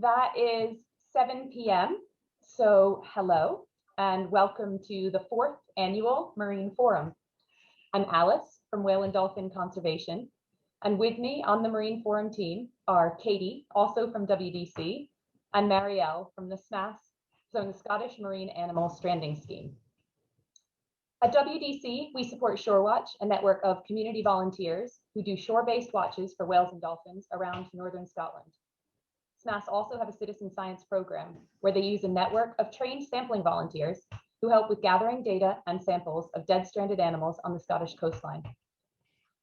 That is 7 p.m. So hello and welcome to the 4th annual Marine Forum. I'm Alice from Whale and Dolphin Conservation, and with me on the Marine Forum team are Katie, also from WDC, and Marielle from the SMASS, so the Scottish Marine Animal Stranding Scheme. At WDC, we support Shorewatch, a network of community volunteers who do shore-based watches for whales and dolphins around northern Scotland. SMASS also have a citizen science program where they use a network of trained sampling volunteers who help with gathering data and samples of dead stranded animals on the Scottish coastline.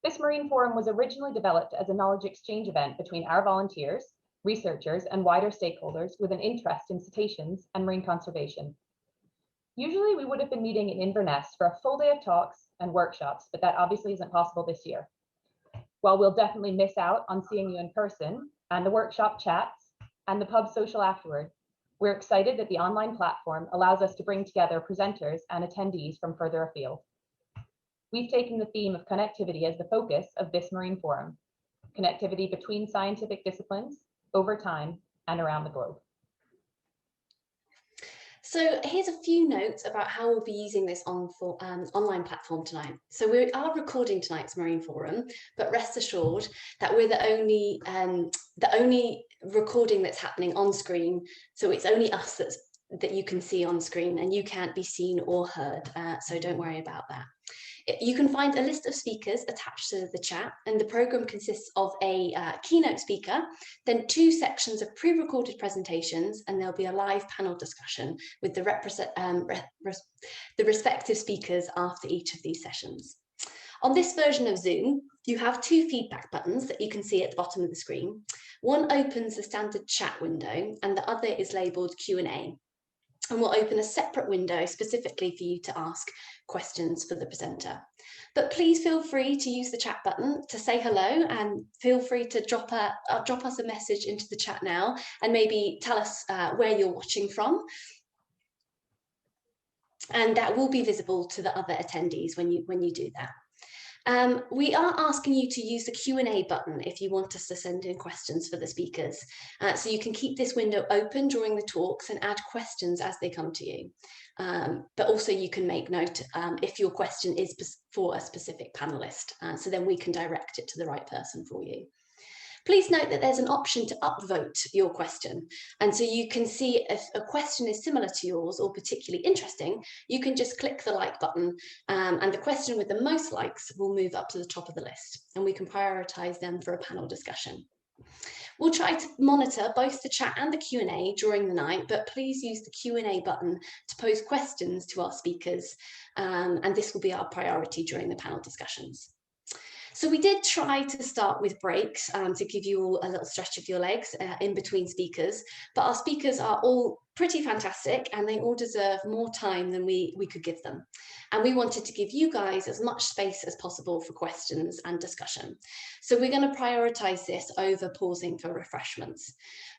This Marine Forum was originally developed as a knowledge exchange event between our volunteers, researchers, and wider stakeholders with an interest in cetaceans and marine conservation. Usually we would have been meeting in Inverness for a full day of talks and workshops, but that obviously isn't possible this year. While we'll definitely miss out on seeing you in person and the workshop chats and the pub social afterward, we're excited that the online platform allows us to bring together presenters and attendees from further afield. We've taken the theme of connectivity as the focus of this Marine Forum, connectivity between scientific disciplines, over time, and around the globe. So here's a few notes about how we'll be using this online platform tonight. So we are recording tonight's Marine Forum, but rest assured that we're the only recording that's happening on screen. So it's only us that you can see on screen, and you can't be seen or heard. So don't worry about that. You can find a list of speakers attached to the chat, and the programme consists of a keynote speaker, then 2 sections of pre-recorded presentations, and there'll be a live panel discussion with the respective speakers after each of these sessions. On this version of Zoom, you have 2 feedback buttons that you can see at the bottom of the screen. One opens the standard chat window, and the other is labelled Q&A. And we'll open a separate window specifically for you to ask questions for the presenter. But please feel free to use the chat button to say hello, and feel free to drop us a message into the chat now and maybe tell us where you're watching from. And that will be visible to the other attendees when you do that. We are asking you to use the Q&A button if you want us to send in questions for the speakers. So you can keep this window open during the talks and add questions as they come to you. But also you can make note if your question is for a specific panelist, so then we can direct it to the right person for you. Please note that there's an option to upvote your question. And so you can see if a question is similar to yours or particularly interesting, you can just click the like button, and the question with the most likes will move up to the top of the list, and we can prioritize them for a panel discussion. We'll try to monitor both the chat and the Q&A during the night, but please use the Q&A button to pose questions to our speakers, and this will be our priority during the panel discussions. So we did try to start with breaks to give you all a little stretch of your legs in between speakers, but our speakers are all pretty fantastic and they all deserve more time than we could give them. And we wanted to give you guys as much space as possible for questions and discussion. So we're going to prioritize this over pausing for refreshments.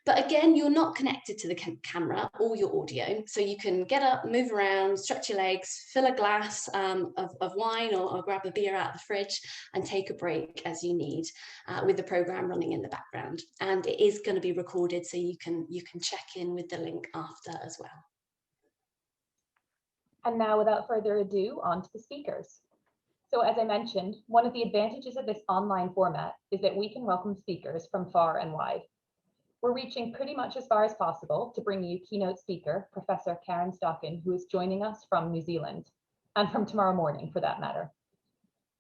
But again, you're not connected to the camera or your audio, so you can get up, move around, stretch your legs, fill a glass of wine or grab a beer out of the fridge and take a break as you need with the program running in the background. And it is going to be recorded, so you can check in with the link after as well. And now, without further ado, on to the speakers. So as I mentioned, one of the advantages of this online format is that we can welcome speakers from far and wide. We're reaching pretty much as far as possible to bring you keynote speaker, Professor Karen Stockin, who is joining us from New Zealand, and from tomorrow morning for that matter.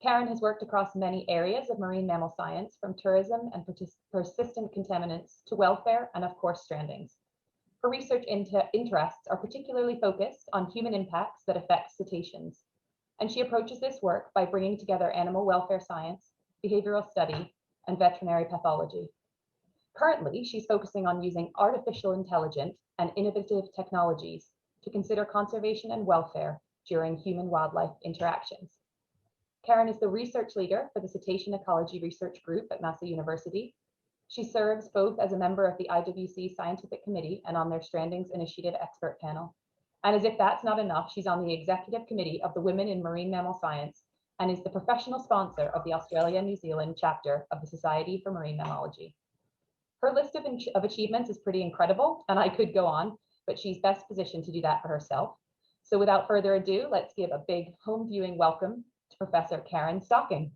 Karen has worked across many areas of marine mammal science, from tourism and persistent contaminants to welfare and of course strandings. Her research interests are particularly focused on human impacts that affect cetaceans, and she approaches this work by bringing together animal welfare science, behavioral study, and veterinary pathology. Currently, she's focusing on using artificial intelligence and innovative technologies to consider conservation and welfare during human-wildlife interactions. Karen is the research leader for the Cetacean Ecology Research Group at Massey University. She serves both as a member of the IWC Scientific Committee and on their Strandings Initiative expert panel. And as if that's not enough, she's on the executive committee of the Women in Marine Mammal Science and is the professional sponsor of the Australia-New Zealand chapter of the Society for Marine Mammalogy. Her list of achievements is pretty incredible, and I could go on, but she's best positioned to do that for herself. So without further ado, let's give a big home viewing welcome to Professor Karen Stockin.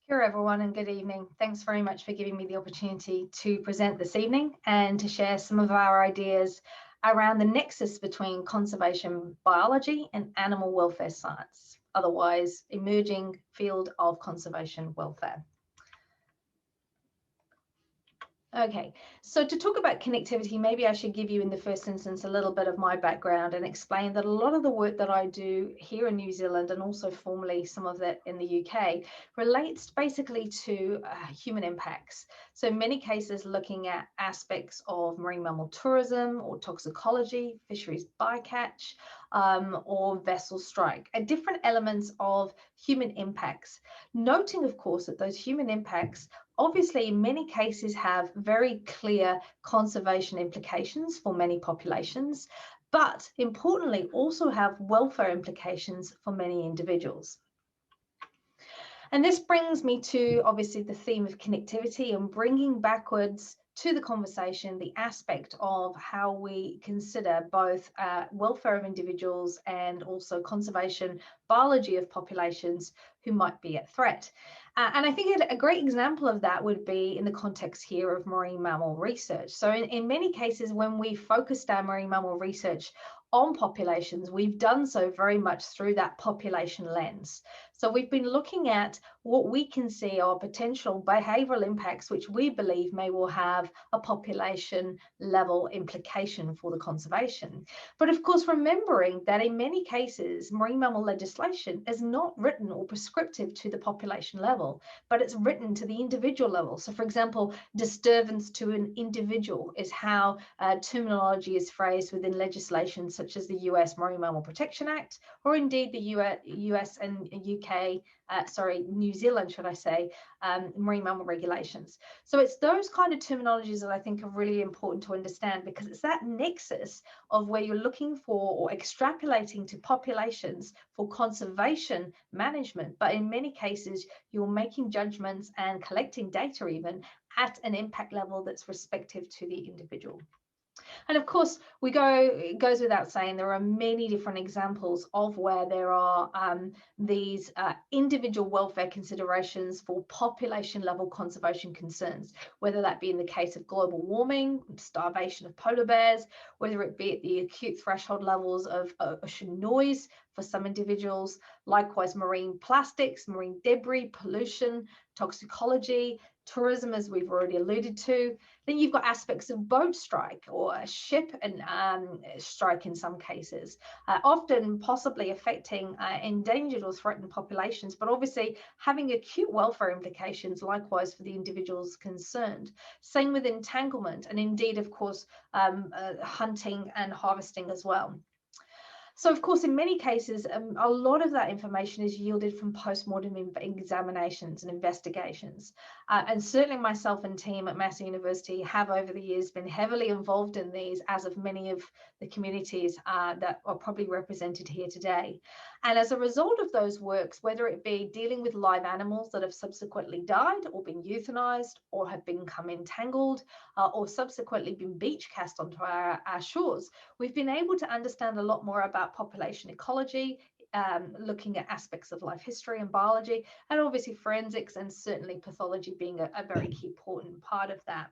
Kia ora everyone and good evening. Thanks very much for giving me the opportunity to present this evening and to share some of our ideas around the nexus between conservation biology and animal welfare science, otherwise emerging field of conservation welfare. Okay, so to talk about connectivity, maybe I should give you in the first instance a little bit of my background and explain that a lot of the work that I do here in New Zealand and also formerly some of that in the UK relates basically to human impacts. So in many cases looking at aspects of marine mammal tourism or toxicology, fisheries bycatch, or vessel strike, different elements of human impacts. Noting, of course, that those human impacts obviously in many cases have very clear conservation implications for many populations, but importantly also have welfare implications for many individuals. And this brings me to obviously the theme of connectivity and bringing backwards to the conversation the aspect of how we consider both welfare of individuals and also conservation biology of populations who might be at threat. And I think a great example of that would be in the context here of marine mammal research. So in many cases, when we focused our marine mammal research on populations, we've done so very much through that population lens. So we've been looking at what we can see are potential behavioral impacts which we believe may well have a population level implication for the conservation. But of course, remembering that in many cases, marine mammal legislation is not written or prescriptive to the population level, but it's written to the individual level. So for example, disturbance to an individual is how terminology is phrased within legislation such as the US Marine Mammal Protection Act, or indeed the US and UK, New Zealand, should I say, marine mammal regulations. So it's those kind of terminologies that I think are really important to understand, because it's that nexus of where you're looking for or extrapolating to populations for conservation management, but in many cases you're making judgments and collecting data even at an impact level that's respective to the individual. And of course, it goes without saying, there are many different examples of where there are these individual welfare considerations for population level conservation concerns, whether that be in the case of global warming, starvation of polar bears, whether it be at the acute threshold levels of ocean noise for some individuals, likewise marine plastics, marine debris, pollution, toxicology, tourism, as we've already alluded to. Then you've got aspects of boat strike or a ship and strike in some cases, often possibly affecting endangered or threatened populations, but obviously having acute welfare implications likewise for the individuals concerned. Same with entanglement and indeed, of course, hunting and harvesting as well. So, of course, in many cases, a lot of that information is yielded from post-mortem examinations and investigations. And certainly myself and team at Massey University have over the years been heavily involved in these, as of many of the communities that are probably represented here today. And as a result of those works, whether it be dealing with live animals that have subsequently died or been euthanized or have become entangled or subsequently been beach cast onto our shores, we've been able to understand a lot more about population ecology, looking at aspects of life history and biology, and obviously forensics and certainly pathology being a very key important part of that.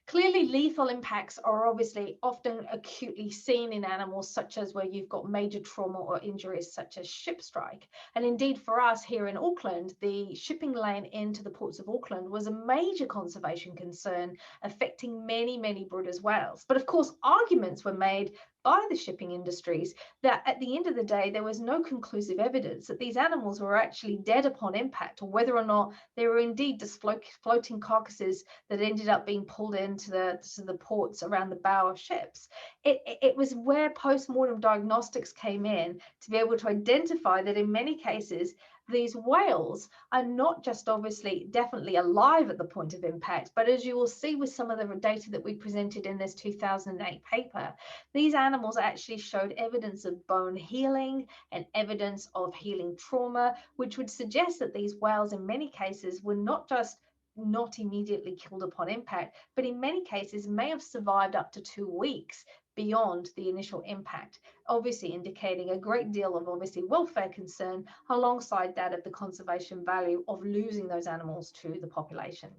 Clearly, lethal impacts are obviously often acutely seen in animals, such as where you've got major trauma or injuries such as ship strike. And indeed, for us here in Auckland, the shipping lane into the ports of Auckland was a major conservation concern, affecting many, many Bryde's whales. But of course, arguments were made by the shipping industries that at the end of the day, there was no conclusive evidence that these animals were actually dead upon impact, or whether or not they were indeed just floating carcasses that ended up being pulled into the ports around the bow of ships. It was where post-mortem diagnostics came in to be able to identify that in many cases, these whales are not just obviously definitely alive at the point of impact, but as you will see with some of the data that we presented in this 2008 paper, these animals actually showed evidence of bone healing and evidence of healing trauma, which would suggest that these whales in many cases were not just not immediately killed upon impact, but in many cases may have survived up to 2 weeks beyond the initial impact, obviously indicating a great deal of obviously welfare concern alongside that of the conservation value of losing those animals to the population.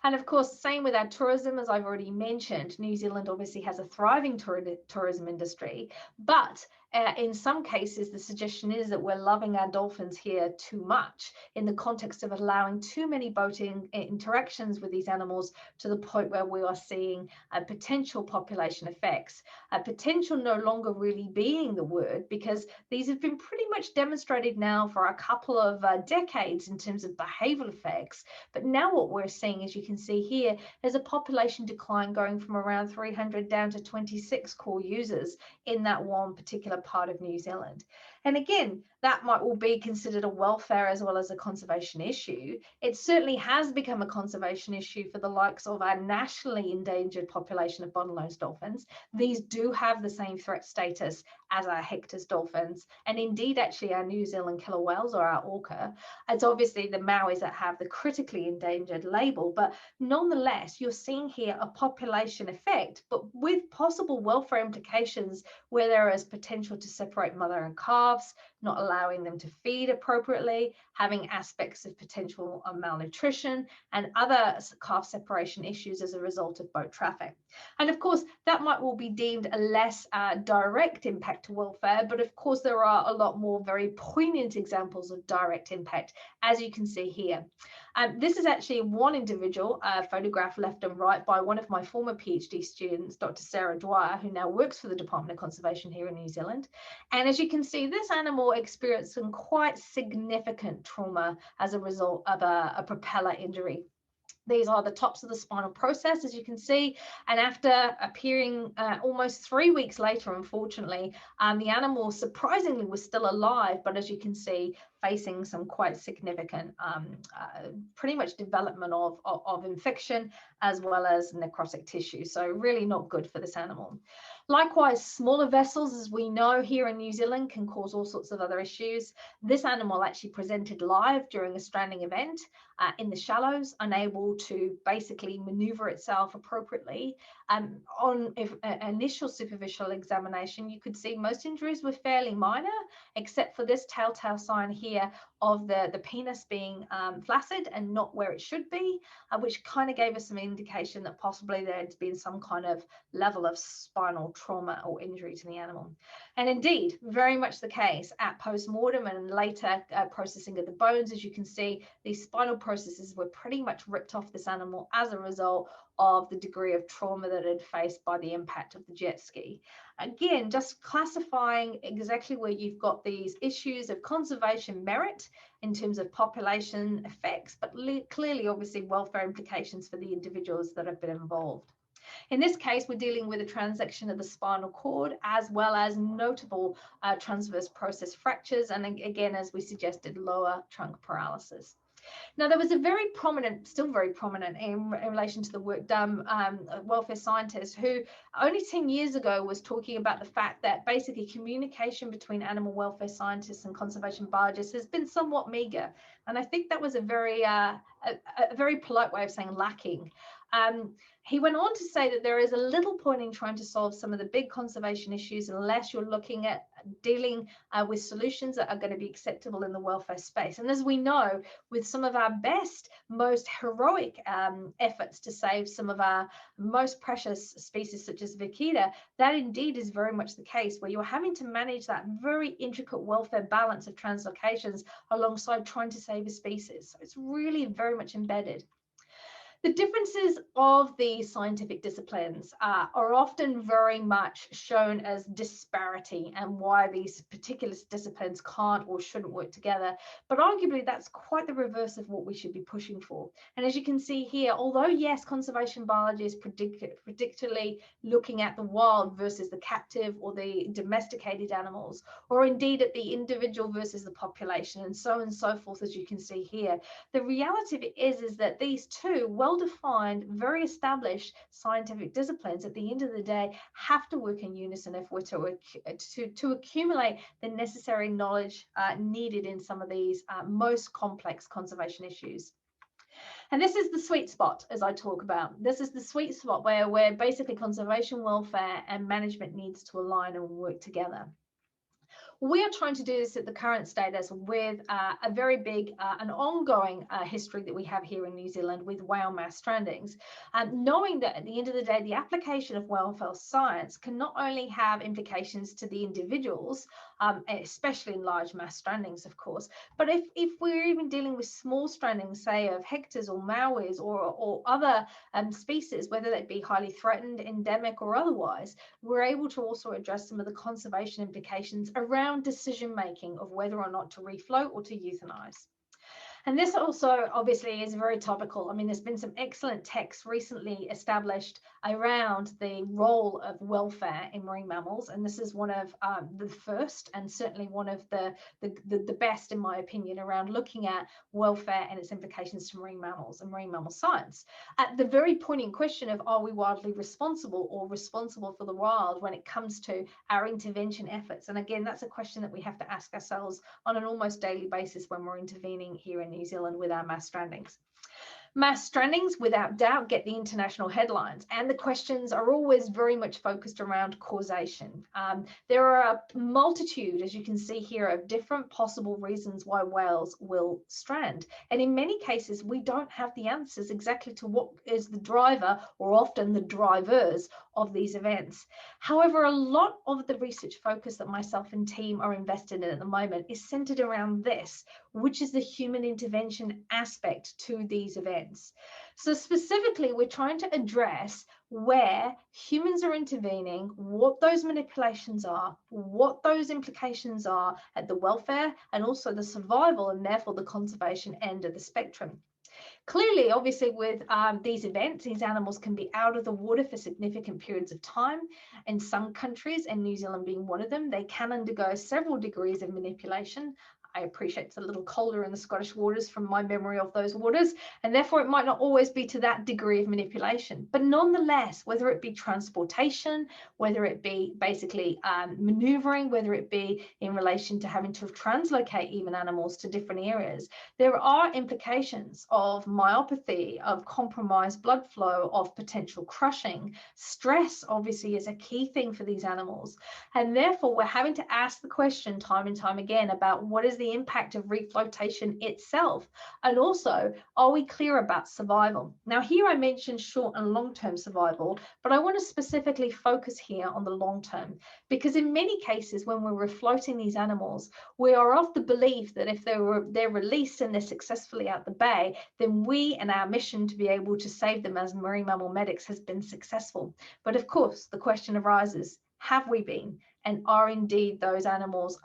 And of course, same with our tourism, as I've already mentioned, New Zealand obviously has a thriving tourism industry, but in some cases, the suggestion is that we're loving our dolphins here too much in the context of allowing too many boating interactions with these animals to the point where we are seeing potential population effects. Potential no longer really being the word, because these have been pretty much demonstrated now for a couple of decades in terms of behavioral effects. But now what we're seeing, as you can see here, is a population decline going from around 300 down to 26 core users in that one particular part of New Zealand. And again, that might all be considered a welfare as well as a conservation issue. It certainly has become a conservation issue for the likes of our nationally endangered population of bottlenose dolphins. These do have the same threat status as our Hector's dolphins, and indeed actually our New Zealand killer whales or our orca. It's obviously the Maoris that have the critically endangered label, but nonetheless, you're seeing here a population effect, but with possible welfare implications where there is potential to separate mother and calves, not allowing them to feed appropriately, having aspects of potential malnutrition and other calf separation issues as a result of boat traffic. And of course, that might all be deemed a less direct impact to welfare, but of course there are a lot more very poignant examples of direct impact, as you can see here. This is actually one individual photographed left and right by one of my former PhD students, Dr. Sarah Dwyer, who now works for the Department of Conservation here in New Zealand. And as you can see, this animal experienced some quite significant trauma as a result of a propeller injury. These are the tops of the spinal process, as you can see, and after appearing almost 3 weeks later, unfortunately, the animal surprisingly was still alive, but as you can see, facing some quite significant pretty much development of infection as well as necrotic tissue. So really not good for this animal. Likewise, smaller vessels, as we know here in New Zealand, can cause all sorts of other issues. This animal actually presented live during a stranding event in the shallows, unable to basically maneuver itself appropriately. On initial superficial examination, you could see most injuries were fairly minor, except for this telltale sign here of the penis being flaccid and not where it should be, which kind of gave us some indication that possibly there had been some kind of level of spinal trauma or injury to the animal. And indeed, very much the case at post-mortem and later processing of the bones. As you can see, these spinal processes were pretty much ripped off this animal as a result of the degree of trauma that it faced by the impact of the jet ski. Again, just classifying exactly where you've got these issues of conservation merit in terms of population effects, but clearly, obviously, welfare implications for the individuals that have been involved. In this case, we're dealing with a transection of the spinal cord as well as notable transverse process fractures, and again, as we suggested, lower trunk paralysis. Now, there was a very prominent, still very prominent in relation to the work done, welfare scientist who only 10 years ago was talking about the fact that basically communication between animal welfare scientists and conservation biologists has been somewhat meager. And I think that was a very polite way of saying lacking. He went on to say that there is a little point in trying to solve some of the big conservation issues unless you're looking at dealing with solutions that are going to be acceptable in the welfare space. And as we know, with some of our best, most heroic efforts to save some of our most precious species such as vaquita, that indeed is very much the case, where you're having to manage that very intricate welfare balance of translocations alongside trying to save a species. So it's really very much embedded. The differences of the scientific disciplines are often very much shown as disparity and why these particular disciplines can't or shouldn't work together. But arguably, that's quite the reverse of what we should be pushing for. And as you can see here, although yes, conservation biology is particularly looking at the wild versus the captive or the domesticated animals, or indeed at the individual versus the population, and so forth, as you can see here, the reality of it is that these two well-defined, very established scientific disciplines at the end of the day have to work in unison if we're to accumulate the necessary knowledge needed in some of these most complex conservation issues. And this is the sweet spot, as I talk about. This is the sweet spot where basically conservation, welfare, and management needs to align and work together. We are trying to do this at the current status with a very big and ongoing history that we have here in New Zealand with whale mass strandings, knowing that at the end of the day, the application of welfare science can not only have implications to the individuals, especially in large mass strandings, of course, but if we're even dealing with small strandings, say of hectares or maois or other species, whether that be highly threatened, endemic, or otherwise, we're able to also address some of the conservation implications around decision making of whether or not to refloat or to euthanize. And this also obviously is very topical. I mean, there's been some excellent texts recently established around the role of welfare in marine mammals. And this is one of the first and certainly one of the best, in my opinion, around looking at welfare and its implications to marine mammals and marine mammal science. At the very poignant question of, are we wildly responsible or responsible for the wild when it comes to our intervention efforts? And again, that's a question that we have to ask ourselves on an almost daily basis when we're intervening here in New Zealand with our mass strandings. Mass strandings, without doubt, get the international headlines, and the questions are always very much focused around causation. There are a multitude, as you can see here, of different possible reasons why whales will strand. And in many cases, we don't have the answers exactly to what is the driver, or often the drivers, of these events. However, a lot of the research focus that myself and team are invested in at the moment is centered around this, which is the human intervention aspect to these events. So specifically, we're trying to address where humans are intervening, what those manipulations are, what those implications are at the welfare and also the survival and therefore the conservation end of the spectrum. Clearly, obviously, with these events, these animals can be out of the water for significant periods of time. In some countries, and New Zealand being one of them, they can undergo several degrees of manipulation. I appreciate it's a little colder in the Scottish waters from my memory of those waters, and therefore it might not always be to that degree of manipulation. But nonetheless, whether it be transportation, whether it be basically maneuvering, whether it be in relation to having to translocate even animals to different areas, there are implications of myopathy, of compromised blood flow, of potential crushing. Stress obviously is a key thing for these animals, and therefore we're having to ask the question time and time again about what is the impact of reflotation itself, and also, are we clear about survival? Now here I mentioned short and long-term survival, but I want to specifically focus here on the long term, because in many cases when we're refloating these animals, we are of the belief that if they're released and they're successfully out the bay, then we and our mission to be able to save them as marine mammal medics has been successful. But of course the question arises, have we been? And are indeed those animals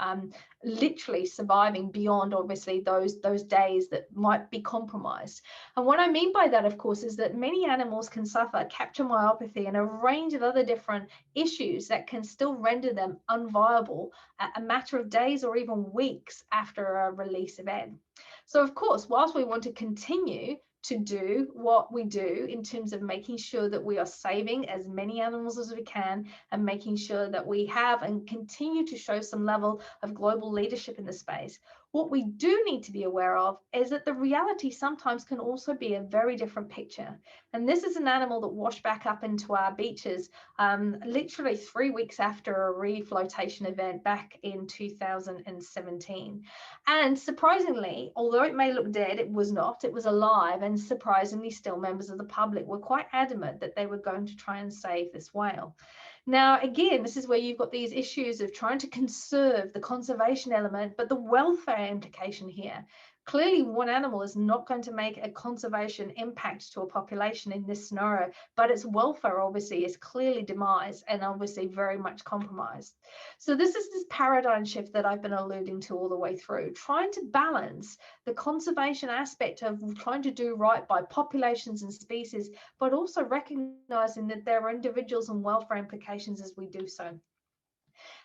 literally surviving beyond obviously those days that might be compromised? And what I mean by that, of course, is that many animals can suffer capture myopathy and a range of other different issues that can still render them unviable a matter of days or even weeks after a release event. So of course, whilst we want to continue to do what we do in terms of making sure that we are saving as many animals as we can and making sure that we have and continue to show some level of global leadership in the space, what we do need to be aware of is that the reality sometimes can also be a very different picture. And this is an animal that washed back up into our beaches literally 3 weeks after a reflotation event back in 2017. And surprisingly, although it may look dead, it was not, it was alive, and surprisingly still members of the public were quite adamant that they were going to try and save this whale. Now, again, this is where you've got these issues of trying to conserve the conservation element, but the welfare implication here. Clearly, one animal is not going to make a conservation impact to a population in this scenario, but its welfare obviously is clearly demised and obviously very much compromised. So this is this paradigm shift that I've been alluding to all the way through, trying to balance the conservation aspect of trying to do right by populations and species, but also recognizing that there are individuals and welfare implications as we do so.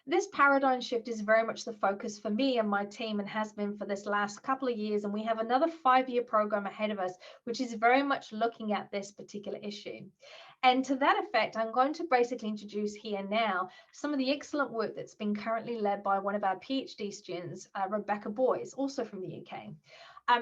This paradigm shift is very much the focus for me and my team, and has been for this last couple of years. And we have another 5-year program ahead of us, which is very much looking at this particular issue. And to that effect, I'm going to basically introduce here now some of the excellent work that's been currently led by one of our PhD students, Rebecca Boyes, also from the UK.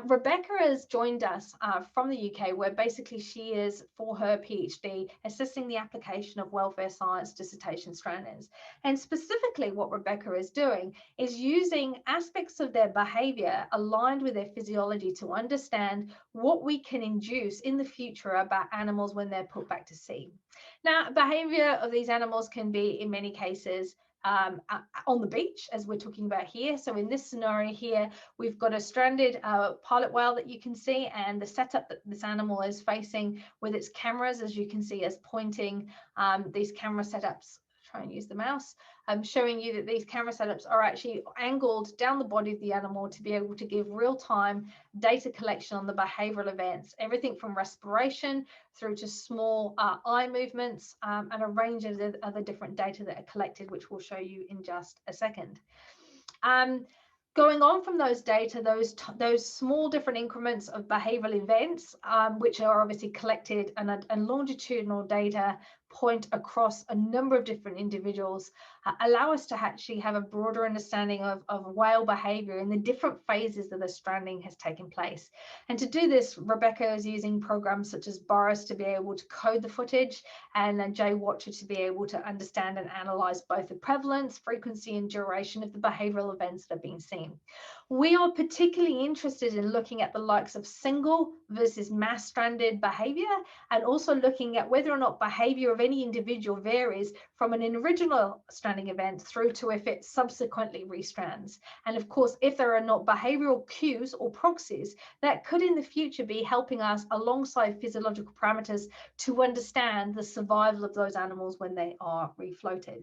Rebecca has joined us from the UK, where basically she is, for her PhD, assessing the application of welfare science to cetacean strandings. And specifically what Rebecca is doing is using aspects of their behavior aligned with their physiology to understand what we can induce in the future about animals when they're put back to sea. Now, behavior of these animals can be, in many cases, on the beach, as we're talking about here. So in this scenario here, we've got a stranded pilot whale that you can see, and the setup that this animal is facing with its cameras, as you can see, is pointing these camera setups. Try and use the mouse. I'm showing you that these camera setups are actually angled down the body of the animal to be able to give real-time data collection on the behavioral events, everything from respiration through to small eye movements, and a range of the other different data that are collected, which we'll show you in just a second. Going on from those data, those small different increments of behavioral events, which are obviously collected, and longitudinal data point across a number of different individuals, allow us to actually have a broader understanding of whale behavior in the different phases that the stranding has taken place. And to do this, Rebecca is using programs such as Boris to be able to code the footage, and JWatcher to be able to understand and analyze both the prevalence, frequency, and duration of the behavioral events that are being seen. We are particularly interested in looking at the likes of single versus mass stranded behavior, and also looking at whether or not behavior of any individual varies from an original stranding event through to if it subsequently restrands. And of course, if there are not behavioral cues or proxies that could in the future be helping us alongside physiological parameters to understand the survival of those animals when they are refloated.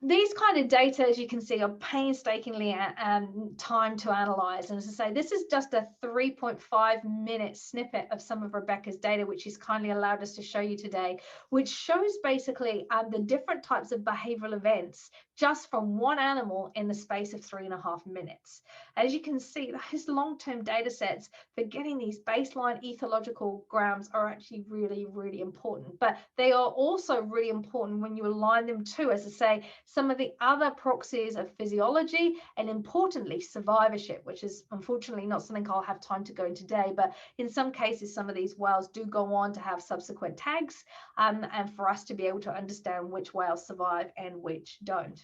These kind of data, as you can see, are painstakingly time to analyze. And as I say, this is just a 3.5-minute snippet of some of Rebecca's data, which she's kindly allowed us to show you today, which shows basically the different types of behavioral events just from one animal in the space of 3.5 minutes. As you can see, those long-term data sets for getting these baseline ethological grams are actually really, really important. But they are also really important when you align them to, as I say, some of the other proxies of physiology, and importantly, survivorship, which is unfortunately not something I'll have time to go into today. But in some cases, some of these whales do go on to have subsequent tags, and for us to be able to understand which whales survive and which don't.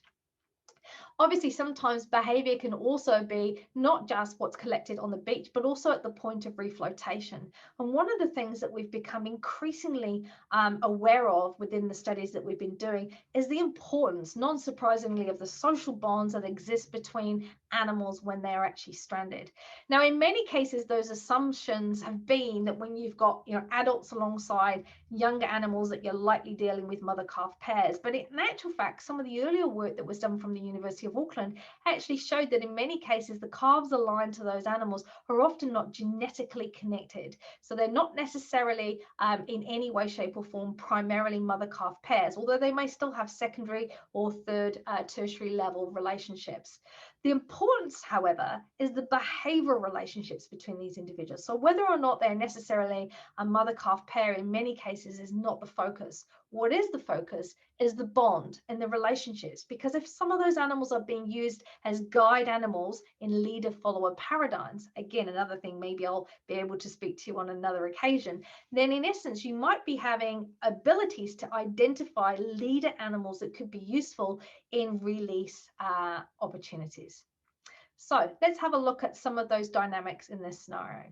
Obviously, sometimes behavior can also be not just what's collected on the beach, but also at the point of reflotation. And one of the things that we've become increasingly aware of within the studies that we've been doing is the importance, non-surprisingly, of the social bonds that exist between animals when they're actually stranded. Now, in many cases, those assumptions have been that when you've got adults alongside younger animals, that you're likely dealing with mother-calf pairs. But in actual fact, some of the earlier work that was done from the University of Auckland actually showed that in many cases, the calves aligned to those animals are often not genetically connected. So they're not necessarily in any way, shape or form primarily mother-calf pairs, although they may still have secondary or third tertiary level relationships. The importance, however, is the behavioral relationships between these individuals. So whether or not they're necessarily a mother-calf pair in many cases is not the focus. What is the focus is the bond and the relationships, because if some of those animals are being used as guide animals in leader-follower paradigms, again, another thing maybe I'll be able to speak to you on another occasion, then in essence, you might be having abilities to identify leader animals that could be useful in release opportunities. So let's have a look at some of those dynamics in this scenario.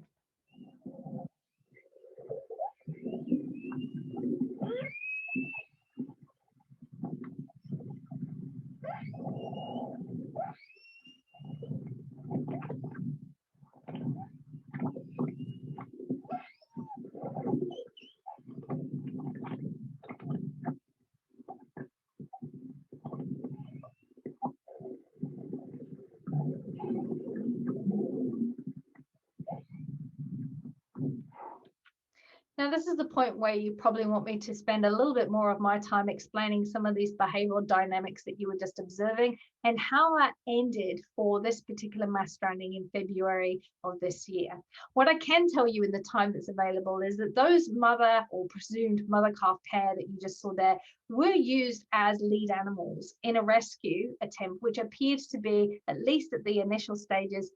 Now, this is the point where you probably want me to spend a little bit more of my time explaining some of these behavioral dynamics that you were just observing and how that ended for this particular mass stranding in February of this year. What I can tell you in the time that's available is that those mother or presumed mother-calf pair that you just saw there were used as lead animals in a rescue attempt, which appeared to be, at least at the initial stages,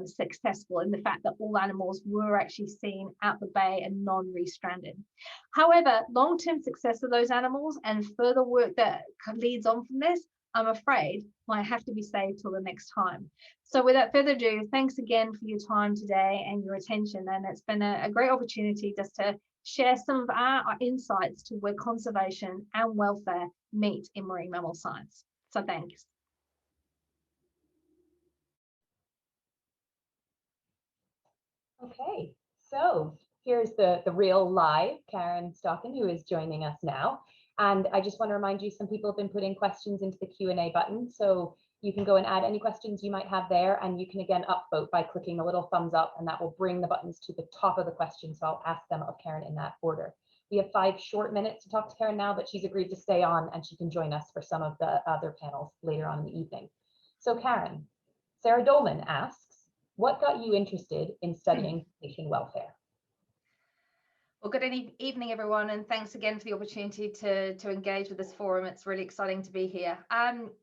successful in the fact that all animals were actually seen at the bay and non-restranded. However, long-term success of those animals and further work that leads on from this, I'm afraid, might have to be saved till the next time. So without further ado, thanks again for your time today and your attention. And it's been a great opportunity just to share some of our insights to where conservation and welfare meet in marine mammal science. So thanks. Okay, so here's the real live Karen Stockin, who is joining us now. And I just want to remind you, some people have been putting questions into the Q&A button. So you can go and add any questions you might have there. And you can again upvote by clicking the little thumbs up, and that will bring the buttons to the top of the question. So I'll ask them of Karen in that order. We have 5 short minutes to talk to Karen now, but she's agreed to stay on and she can join us for some of the other panels later on in the evening. So Karen, Sarah Dolman asks, what got you interested in studying patient welfare? Well, good evening, everyone, and thanks again for the opportunity to engage with this forum. It's really exciting to be here.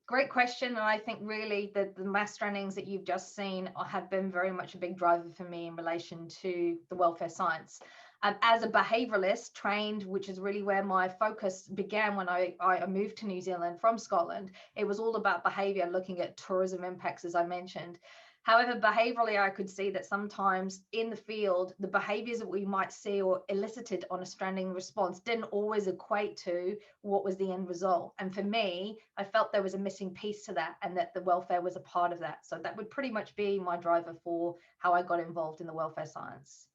Great question, and I think really that the mass strandings that you've just seen have been very much a big driver for me in relation to the welfare science. As a behaviouralist trained, which is really where my focus began when I moved to New Zealand from Scotland, it was all about behaviour, looking at tourism impacts, as I mentioned. However, behaviourally, I could see that sometimes in the field, the behaviours that we might see or elicited on a stranding response didn't always equate to what was the end result. And for me, I felt there was a missing piece to that, and that the welfare was a part of that. So that would pretty much be my driver for how I got involved in the welfare science.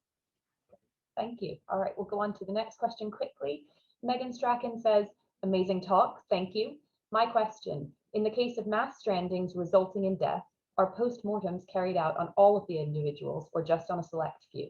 Thank you. All right, we'll go on to the next question quickly. Megan Strachan says, amazing talk, thank you. My question, in the case of mass strandings resulting in death, are post-mortems carried out on all of the individuals or just on a select few?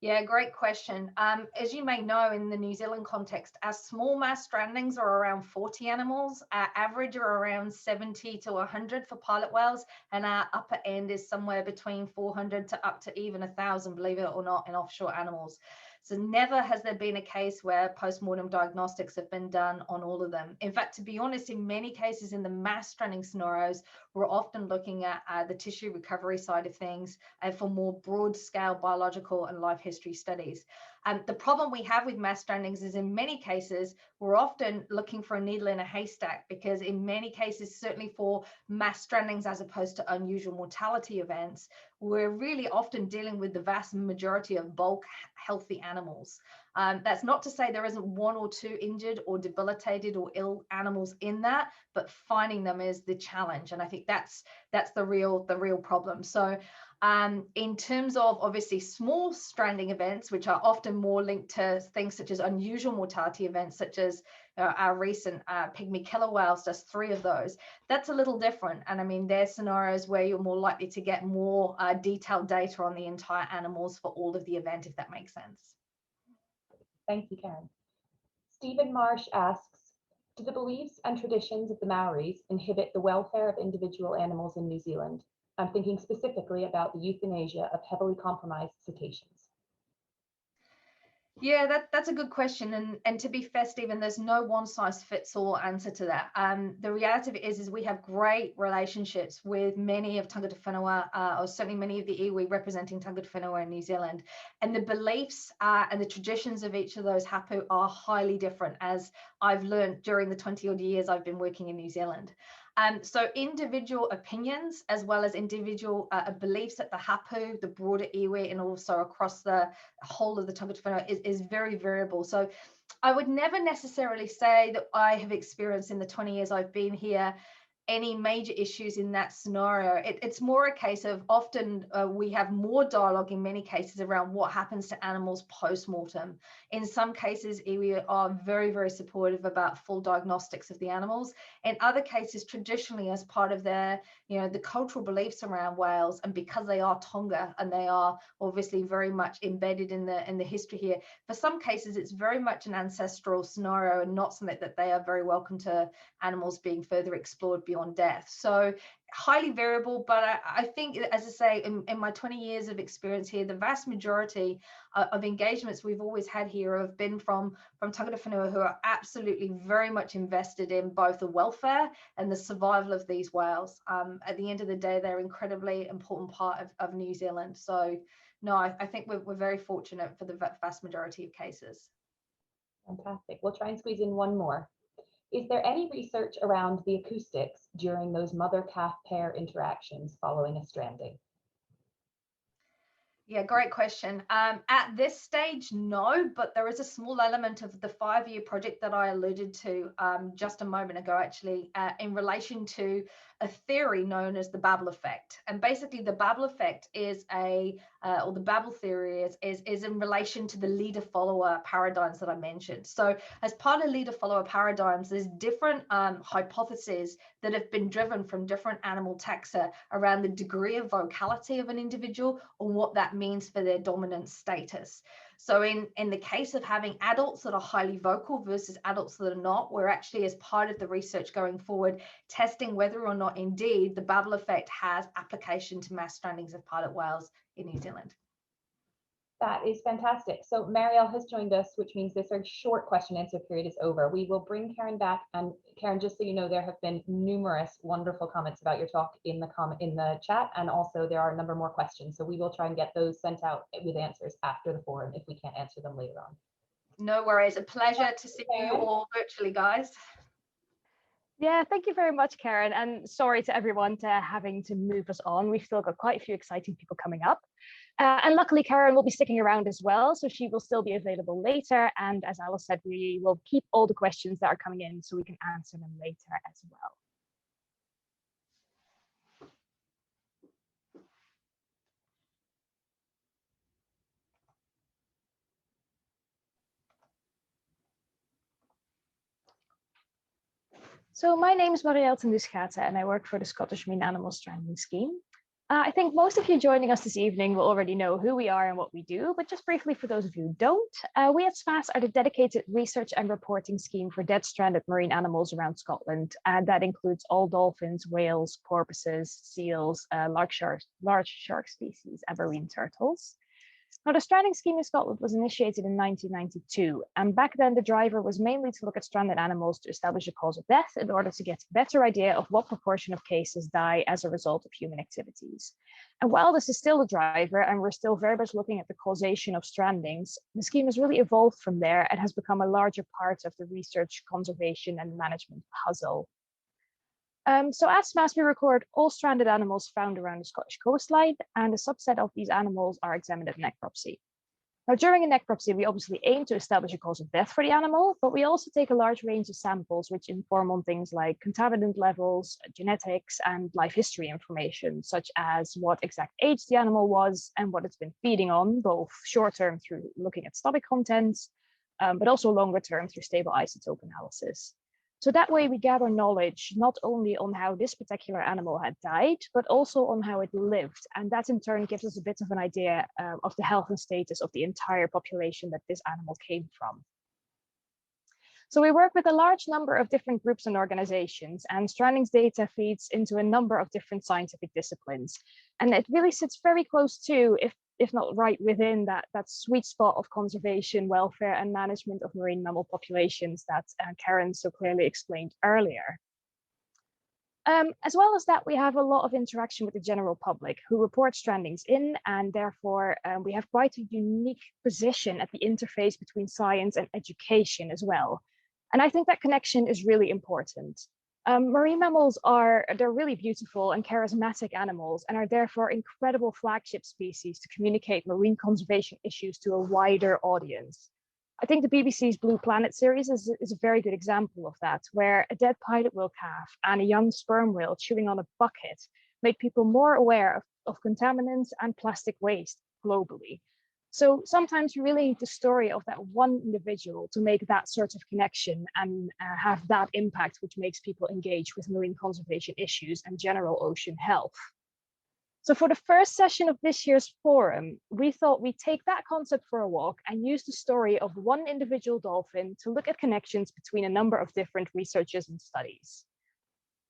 Yeah, great question. As you may know, in the New Zealand context, our small mass strandings are around 40 animals. Our average are around 70 to 100 for pilot whales, and our upper end is somewhere between 400 to up to even 1,000, believe it or not, in offshore animals. So never has there been a case where post-mortem diagnostics have been done on all of them. In fact, to be honest, in many cases in the mass stranding scenarios, we're often looking at the tissue recovery side of things for more broad scale biological and life history studies. The problem we have with mass strandings is in many cases, we're often looking for a needle in a haystack, because in many cases, certainly for mass strandings as opposed to unusual mortality events, we're really often dealing with the vast majority of bulk healthy animals. That's not to say there isn't 1 or 2 injured or debilitated or ill animals in that, but finding them is the challenge. And I think that's the real problem. So in terms of obviously small stranding events, which are often more linked to things such as unusual mortality events, such as our recent pygmy killer whales, just 3 of those, that's a little different. And I mean, there's scenarios where you're more likely to get more detailed data on the entire animals for all of the event, if that makes sense. Thank you, Karen. Stephen Marsh asks, do the beliefs and traditions of the Maoris inhibit the welfare of individual animals in New Zealand? I'm thinking specifically about the euthanasia of heavily compromised cetaceans. Yeah, that's a good question. And to be fair, Stephen, there's no one size fits all answer to that. The reality of it is we have great relationships with many of tangata whenua, or certainly many of the iwi representing tangata whenua in New Zealand. And the beliefs and the traditions of each of those hapu are highly different, as I've learned during the 20 odd years I've been working in New Zealand. So individual opinions, as well as individual beliefs at the hapu, the broader iwi, and also across the whole of the tangata whenua is very variable. So I would never necessarily say that I have experienced in the 20 years I've been here any major issues in that scenario. It's more a case of often we have more dialogue in many cases around what happens to animals post-mortem. In some cases, we are very, very supportive about full diagnostics of the animals. In other cases, traditionally, as part of their, the cultural beliefs around whales, and because they are Tonga and they are obviously very much embedded in the history here, for some cases, it's very much an ancestral scenario and not something that they are very welcome to animals being further explored beyond death. So highly variable, but I think, as I say, in my 20 years of experience here, the vast majority of engagements we've always had here have been from tangata whenua who are absolutely very much invested in both the welfare and the survival of these whales. At the end of the day, they're an incredibly important part of New Zealand. So no, I think we're very fortunate for the vast majority of cases. Fantastic. We'll try and squeeze in one more. Is there any research around the acoustics during those mother-calf pair interactions following a stranding? Yeah, great question. At this stage, no, but there is a small element of the 5-year project that I alluded to just a moment ago, actually, in relation to a theory known as the Babel Effect. And basically, the Babel Effect is or the Babel theory is in relation to the leader-follower paradigms that I mentioned. So as part of leader-follower paradigms, there's different hypotheses that have been driven from different animal taxa around the degree of vocality of an individual or what that means for their dominant status. So in the case of having adults that are highly vocal versus adults that are not, we're actually, as part of the research going forward, testing whether or not indeed the Babel effect has application to mass strandings of pilot whales in New Zealand. That is fantastic. So Marielle has joined us, which means this our short question answer period is over. We will bring Karen back, and Karen, just so you know, there have been numerous wonderful comments about your talk in the chat, and also there are a number more questions. So we will try and get those sent out with answers after the forum if we can't answer them later on. No worries. A pleasure to see you all virtually, guys. Yeah, thank you very much, Karen. And sorry to everyone to having to move us on. We've still got quite a few exciting people coming up. And luckily, Karen will be sticking around as well, so she will still be available later. And as Alice said, we will keep all the questions that are coming in so we can answer them later as well. So my name is Marielle ten Duschate, and I work for the Scottish Marine Animal Stranding Scheme. I think most of you joining us this evening will already know who we are and what we do, but just briefly for those of you who don't, we at SMASS are the dedicated research and reporting scheme for dead stranded marine animals around Scotland, and that includes all dolphins, whales, porpoises, seals, large shark species, and marine turtles. Now, the stranding scheme in Scotland was initiated in 1992, and back then the driver was mainly to look at stranded animals to establish a cause of death in order to get a better idea of what proportion of cases die as a result of human activities. And while this is still the driver, and we're still very much looking at the causation of strandings, the scheme has really evolved from there and has become a larger part of the research, conservation, and management puzzle. So at SMASS, we record all stranded animals found around the Scottish coastline, and a subset of these animals are examined at necropsy. Now, during a necropsy, we obviously aim to establish a cause of death for the animal, but we also take a large range of samples which inform on things like contaminant levels, genetics, and life history information, such as what exact age the animal was and what it's been feeding on, both short-term through looking at stomach contents, but also longer-term through stable isotope analysis. So that way we gather knowledge not only on how this particular animal had died, but also on how it lived. And that in turn gives us a bit of an idea of the health and status of the entire population that this animal came from. So we work with a large number of different groups and organizations, and strandings data feeds into a number of different scientific disciplines. And it really sits very close to, if not right within that sweet spot of conservation, welfare, and management of marine mammal populations that Karen so clearly explained earlier. As well as that, we have a lot of interaction with the general public who report strandings in, and therefore we have quite a unique position at the interface between science and education as well. And I think that connection is really important. Marine mammals they're really beautiful and charismatic animals, and are therefore incredible flagship species to communicate marine conservation issues to a wider audience. I think the BBC's Blue Planet series is a very good example of that, where a dead pilot whale calf and a young sperm whale chewing on a bucket made people more aware of contaminants and plastic waste globally. So sometimes you really need the story of that one individual to make that sort of connection and have that impact, which makes people engage with marine conservation issues and general ocean health. So for the first session of this year's forum, we thought we'd take that concept for a walk and use the story of one individual dolphin to look at connections between a number of different researchers and studies.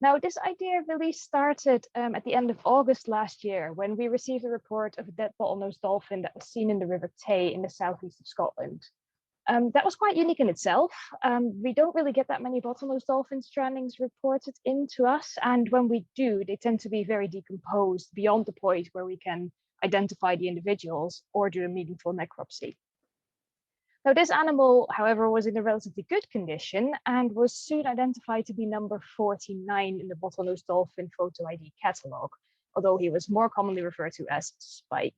Now, this idea really started at the end of August last year, when we received a report of a dead bottlenose dolphin that was seen in the River Tay in the southeast of Scotland. That was quite unique in itself. We don't really get that many bottlenose dolphin strandings reported into us. And when we do, they tend to be very decomposed beyond the point where we can identify the individuals or do a meaningful necropsy. Now, this animal, however, was in a relatively good condition and was soon identified to be number 49 in the bottlenose dolphin photo ID catalog, although he was more commonly referred to as Spike.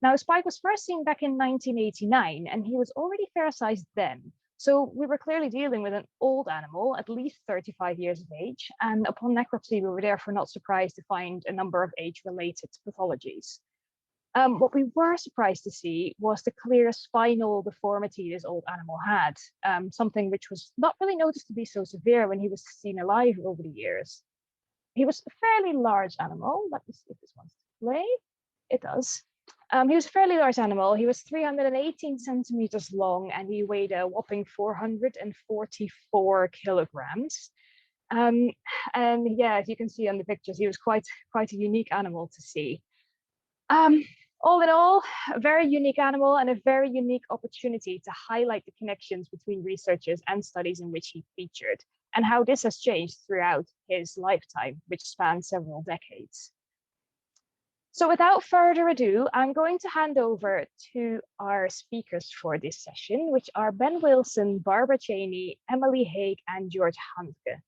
Now, Spike was first seen back in 1989, and he was already fair sized then. So we were clearly dealing with an old animal, at least 35 years of age. And upon necropsy, we were therefore not surprised to find a number of age-related pathologies. What we were surprised to see was the clear spinal deformity this old animal had, something which was not really noticed to be so severe when he was seen alive over the years. He was a fairly large animal. Let me see if this wants to play. It does. He was a fairly large animal. He was 318 centimeters long and he weighed a whopping 444 kilograms. And yeah, as you can see on the pictures, he was quite a unique animal to see. All in all, a very unique animal and a very unique opportunity to highlight the connections between researchers and studies in which he featured, and how this has changed throughout his lifetime, which spans several decades. So without further ado, I'm going to hand over to our speakers for this session, which are Ben Wilson, Barbara Cheney, Emily Hague, and George Handke.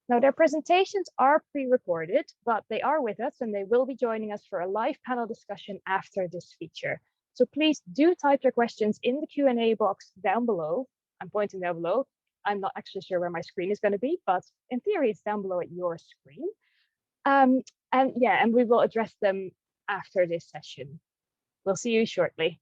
Now, their presentations are pre-recorded, but they are with us and they will be joining us for a live panel discussion after this feature. So please do type your questions in the Q&A box down below. I'm pointing down below. I'm not actually sure where my screen is going to be, but in theory, it's down below at your screen. And we will address them after this session. We'll see you shortly.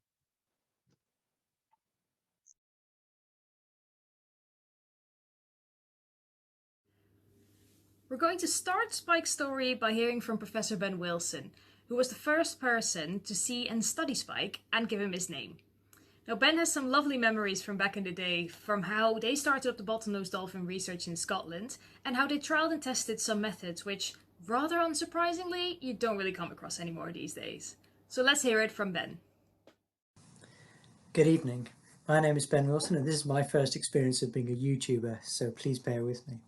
We're going to start Spike's story by hearing from Professor Ben Wilson, who was the first person to see and study Spike and give him his name. Now, Ben has some lovely memories from back in the day, from how they started up the bottlenose dolphin research in Scotland and how they trialed and tested some methods which, rather unsurprisingly, you don't really come across anymore these days. So let's hear it from Ben. Good evening. My name is Ben Wilson and this is my first experience of being a YouTuber, so please bear with me.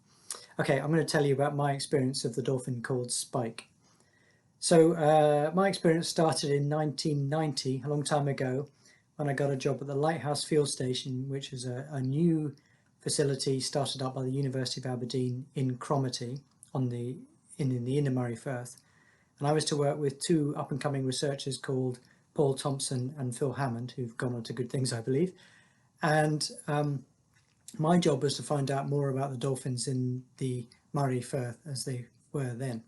Okay, I'm going to tell you about my experience of the dolphin called Spike. So my experience started in 1990, a long time ago, when I got a job at the Lighthouse Field Station, which is a new facility started up by the University of Aberdeen in Cromarty in the Inner Murray Firth. And I was to work with two up-and-coming researchers called Paul Thompson and Phil Hammond, who've gone on to good things, I believe. And my job was to find out more about the dolphins in the Murray Firth as they were then.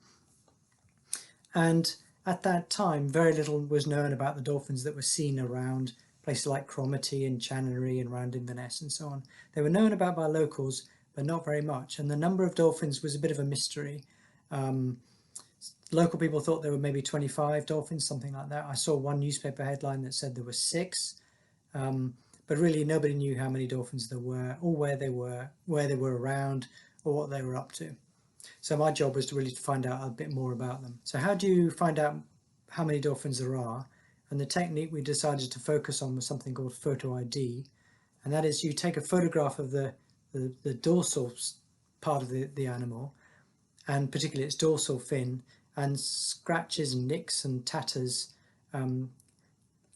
And at that time, very little was known about the dolphins that were seen around places like Cromarty and Channery and around Inverness and so on. They were known about by locals, but not very much. And the number of dolphins was a bit of a mystery. Local people thought there were maybe 25 dolphins, something like that. I saw one newspaper headline that said there were 6. But really nobody knew how many dolphins there were, or where they were around, or what they were up to. So my job was to really find out a bit more about them. So how do you find out how many dolphins there are? And the technique we decided to focus on was something called photo ID. And that is you take a photograph of the dorsal part of the animal, and particularly its dorsal fin, and scratches and nicks and tatters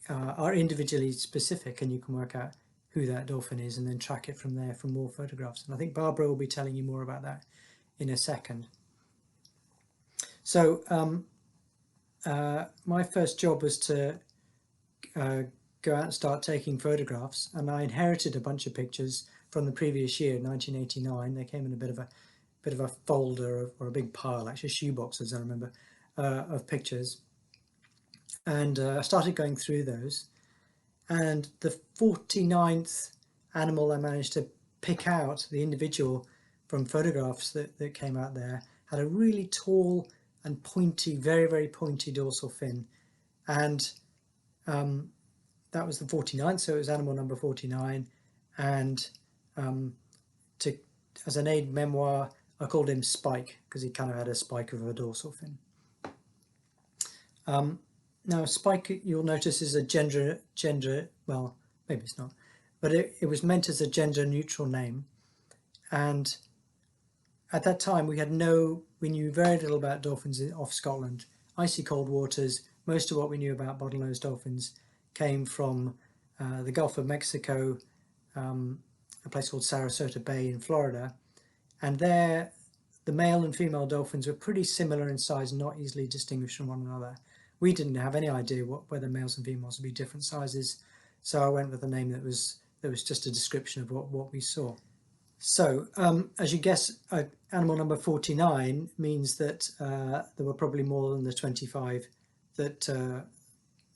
are individually specific, and you can work out who that dolphin is and then track it from there for more photographs. And I think Barbara will be telling you more about that in a second. So my first job was to go go out and start taking photographs, and I inherited a bunch of pictures from the previous year, 1989. They came in a bit of a folder or a big pile, actually shoeboxes, I remember, of pictures. And I started going through those, and the 49th animal I managed to pick out, the individual from photographs that came out there, had a really tall and pointy, very, very pointy dorsal fin. And that was the 49th, so it was animal number 49. And as an aid memoir, I called him Spike, because he kind of had a spike of a dorsal fin. Now, Spike, you'll notice, is a gender, well, maybe it's not, but it was meant as a gender neutral name. And at that time, we knew very little about dolphins off Scotland. Icy cold waters. Most of what we knew about bottlenose dolphins came from the Gulf of Mexico, a place called Sarasota Bay in Florida. And there, the male and female dolphins were pretty similar in size, not easily distinguished from one another. We didn't have any idea whether males and females would be different sizes, so I went with a name that was just a description of what we saw. So, as you guess, animal number 49 means that there were probably more than the 25 that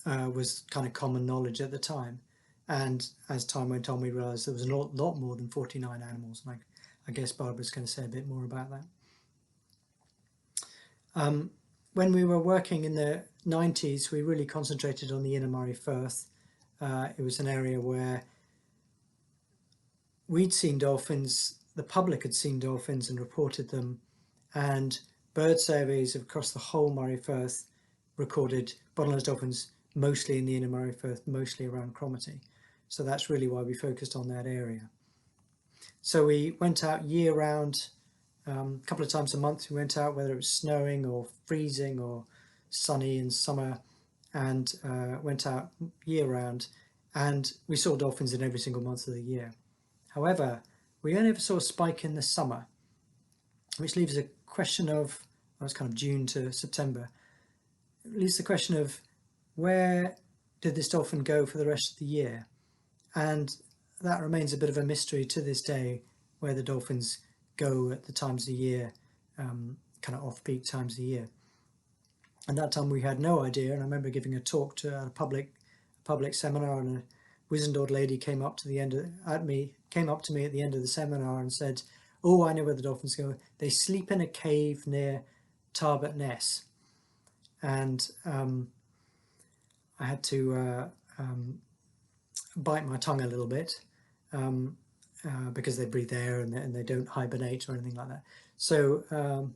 was kind of common knowledge at the time. And as time went on, we realised there was a lot more than 49 animals. And I guess Barbara's going to say a bit more about that. When we were working in the 90s, we really concentrated on the Inner Murray Firth. It was an area where we'd seen dolphins, the public had seen dolphins and reported them, and bird surveys across the whole Murray Firth recorded bottlenose dolphins, mostly in the Inner Murray Firth, mostly around Cromarty. So that's really why we focused on that area. So we went out year round, a couple of times a month. We went out, whether it was snowing or freezing or sunny in summer, and went out year round, and we saw dolphins in every single month of the year. However, we only ever saw a spike in the summer, which leaves a question of, well, it's kind of June to September, it leaves the question of where did this dolphin go for the rest of the year? And that remains a bit of a mystery to this day, where the dolphins go at the times of the year, kind of off-peak times of the year. And that time we had no idea, and I remember giving a talk to a public seminar, and a wizened old lady came up to me at the end of the seminar and said, "Oh, I know where the dolphins go. They sleep in a cave near Tarbert Ness." And I had to bite my tongue a little bit, because they breathe air and they don't hibernate or anything like that. So,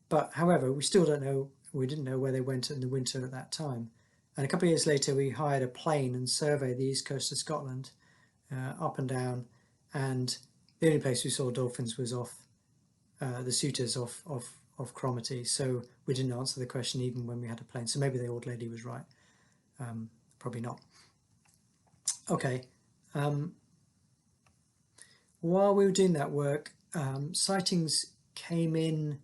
but however, we still don't know. We didn't know where they went in the winter at that time. And a couple of years later, we hired a plane and surveyed the east coast of Scotland, up and down. And the only place we saw dolphins was off the Suitors off Cromarty. So we didn't answer the question even when we had a plane. So maybe the old lady was right. Probably not. Okay. While we were doing that work, sightings came in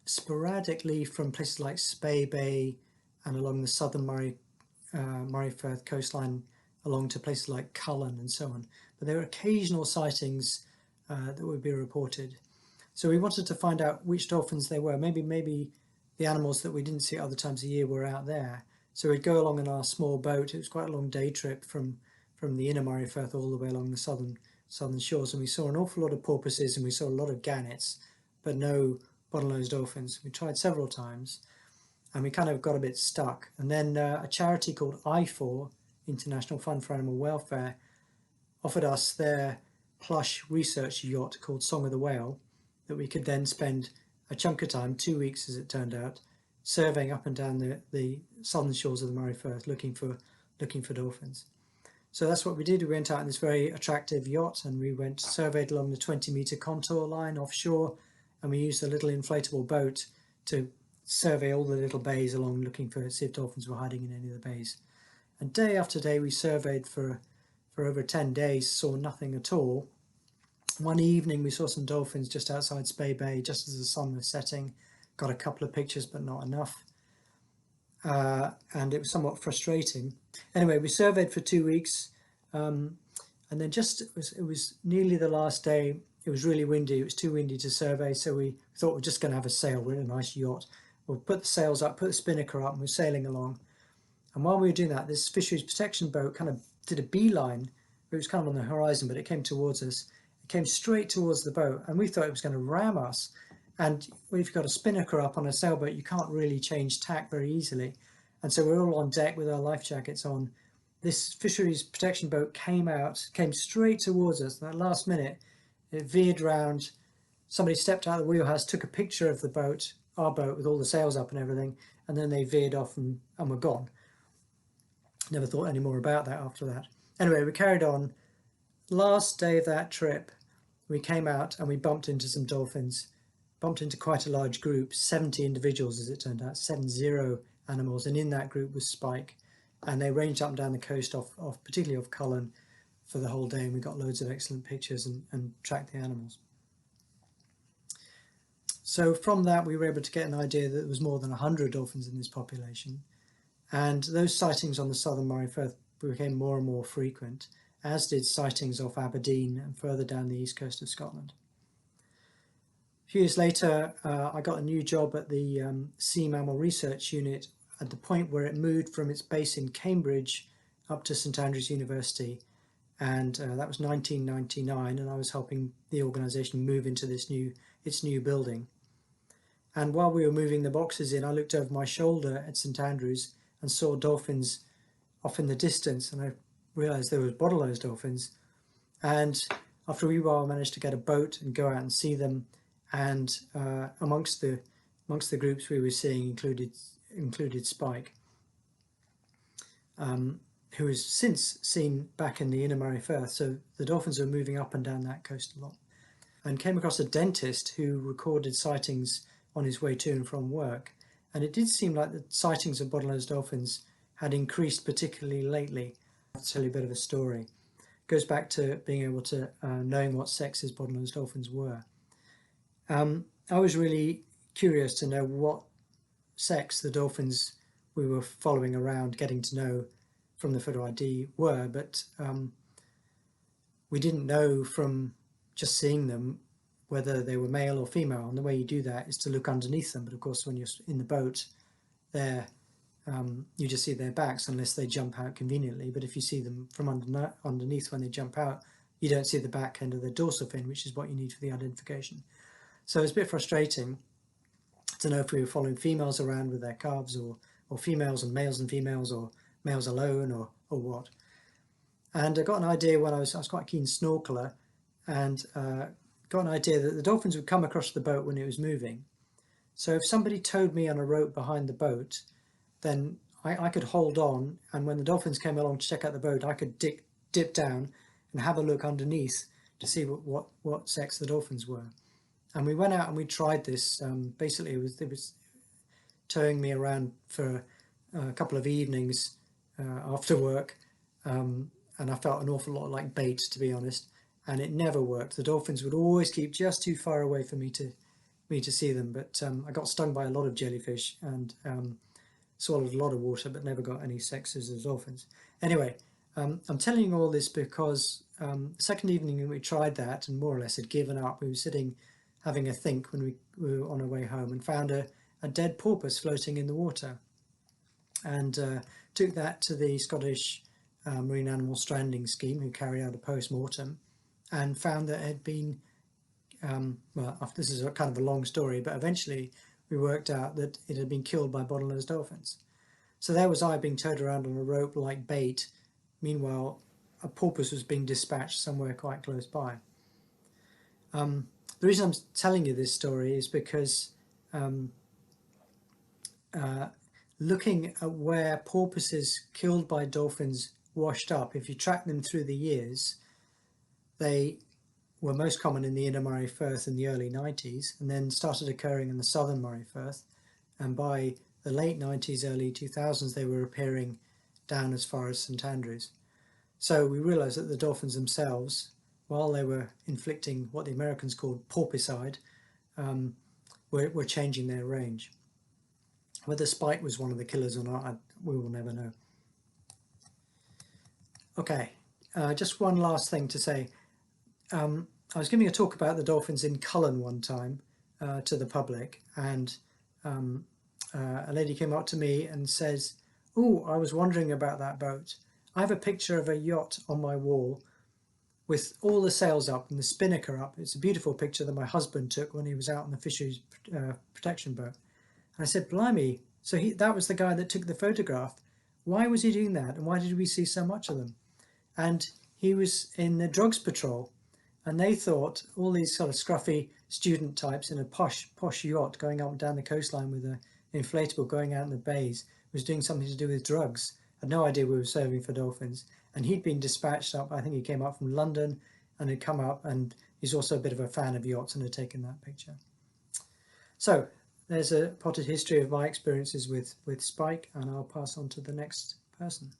sporadically from places like Spey Bay and along the southern Murray Firth coastline, along to places like Cullen and so on. But there were occasional sightings that would be reported. So we wanted to find out which dolphins they were. Maybe the animals that we didn't see at other times of year were out there. So we'd go along in our small boat. It was quite a long day trip from the Inner Murray Firth all the way along the southern shores, and we saw an awful lot of porpoises and we saw a lot of gannets, but no bottlenose dolphins. We tried several times and we kind of got a bit stuck. And then a charity called I4, International Fund for Animal Welfare, offered us their plush research yacht called Song of the Whale, that we could then spend a chunk of time, 2 weeks as it turned out, surveying up and down the southern shores of the Murray Firth looking for dolphins. So that's what we did. We went out in this very attractive yacht and we surveyed along the 20-metre contour line offshore, and we used a little inflatable boat to survey all the little bays along, looking see if dolphins were hiding in any of the bays. And day after day we surveyed for over 10 days, saw nothing at all. One evening we saw some dolphins just outside Spey Bay, just as the sun was setting. Got a couple of pictures, but not enough. and it was somewhat frustrating. Anyway, we surveyed for 2 weeks, and then it was nearly the last day. It was really windy. It was too windy to survey, so we thought we're just going to have a sail. We're in a nice yacht. We'll put the sails up, put the spinnaker up, and we're sailing along. And while we were doing that, this fisheries protection boat kind of did a beeline. It was kind of on the horizon, but it came towards us. It came straight towards the boat, and we thought it was going to ram us. And when you've got a spinnaker up on a sailboat, you can't really change tack very easily. And so we're all on deck with our life jackets on. This fisheries protection boat came straight towards us. And at the last minute, it veered round. Somebody stepped out of the wheelhouse, took a picture of the boat, our boat, with all the sails up and everything, and then they veered off and were gone. Never thought any more about that after that. Anyway, we carried on. Last day of that trip, we came out and we bumped into some dolphins, bumped into quite a large group, 70 individuals as it turned out, 70 animals, and in that group was Spike. And they ranged up and down the coast particularly off Cullen for the whole day, and we got loads of excellent pictures and tracked the animals. So from that, we were able to get an idea that there was more than 100 dolphins in this population. And those sightings on the southern Moray Firth became more and more frequent, as did sightings off Aberdeen and further down the east coast of Scotland. A few years later, I got a new job at the Sea Mammal Research Unit at the point where it moved from its base in Cambridge up to St Andrews University. And that was 1999, and I was helping the organisation move into its new building. And while we were moving the boxes in, I looked over my shoulder at St Andrews and saw dolphins off in the distance, and I realised there was bottlenose dolphins. And after a wee while, I managed to get a boat and go out and see them. And amongst the groups we were seeing included Spike, who is since seen back in the inner Moray Firth. So the dolphins are moving up and down that coast a lot. And came across a dentist who recorded sightings on his way to and from work. And it did seem like the sightings of bottlenose dolphins had increased particularly lately. I'll tell you a bit of a story. It goes back to being able to knowing what sexes bottlenose dolphins were. I was really curious to know what sex the dolphins we were following around, getting to know from the photo ID were, but we didn't know from just seeing them whether they were male or female. And the way you do that is to look underneath them. But of course, when you're in the boat, you just see their backs unless they jump out conveniently. But if you see them from underneath when they jump out, you don't see the back end of the dorsal fin, which is what you need for the identification. So it's a bit frustrating to know if we were following females around with their calves, or females and females, or males alone, or what. And I got an idea when I was quite a keen snorkeler, and got an idea that the dolphins would come across the boat when it was moving. So if somebody towed me on a rope behind the boat, then I could hold on, and when the dolphins came along to check out the boat, I could dip down and have a look underneath to see what sex the dolphins were. And we went out and we tried this. Basically, it was towing me around for a couple of evenings after work, and I felt an awful lot like bait, to be honest. And it never worked. The dolphins would always keep just too far away for me to see them. But I got stung by a lot of jellyfish and swallowed a lot of water, but never got any sexes of dolphins. Anyway, I'm telling you all this because the second evening we tried that and more or less had given up. We were sitting having a think when we were on our way home and found a dead porpoise floating in the water, and took that to the Scottish Marine Animal Stranding Scheme, who carried out a post-mortem, and found that it had been, well, this is a kind of a long story, but eventually we worked out that it had been killed by bottlenose dolphins. So there was I being towed around on a rope like bait. Meanwhile, a porpoise was being dispatched somewhere quite close by. The reason I'm telling you this story is because looking at where porpoises killed by dolphins washed up, if you track them through the years, they were most common in the inner Moray Firth in the early 90s, and then started occurring in the southern Moray Firth. And by the late 90s, early 2000s, they were appearing down as far as St Andrews. So we realised that the dolphins themselves, while they were inflicting what the Americans called porpoiside, were changing their range. Whether spike was one of the killers or not, we will never know. Okay, just one last thing to say. I was giving a talk about the dolphins in Cullen one time to the public, and a lady came up to me and says, "Oh, I was wondering about that boat. I have a picture of a yacht on my wall with all the sails up and the spinnaker up. It's a beautiful picture that my husband took when he was out on the fisheries protection boat." And I said, "Blimey, so that was the guy that took the photograph. Why was he doing that? And why did we see so much of them?" And he was in the drugs patrol, and they thought all these sort of scruffy student types in a posh yacht going up and down the coastline with an inflatable going out in the bays was doing something to do with drugs. Had no idea we were serving for dolphins. And he'd been dispatched up. I think he came up from London and had come up, and he's also a bit of a fan of yachts and had taken that picture. So there's a potted history of my experiences with spike, and I'll pass on to the next person.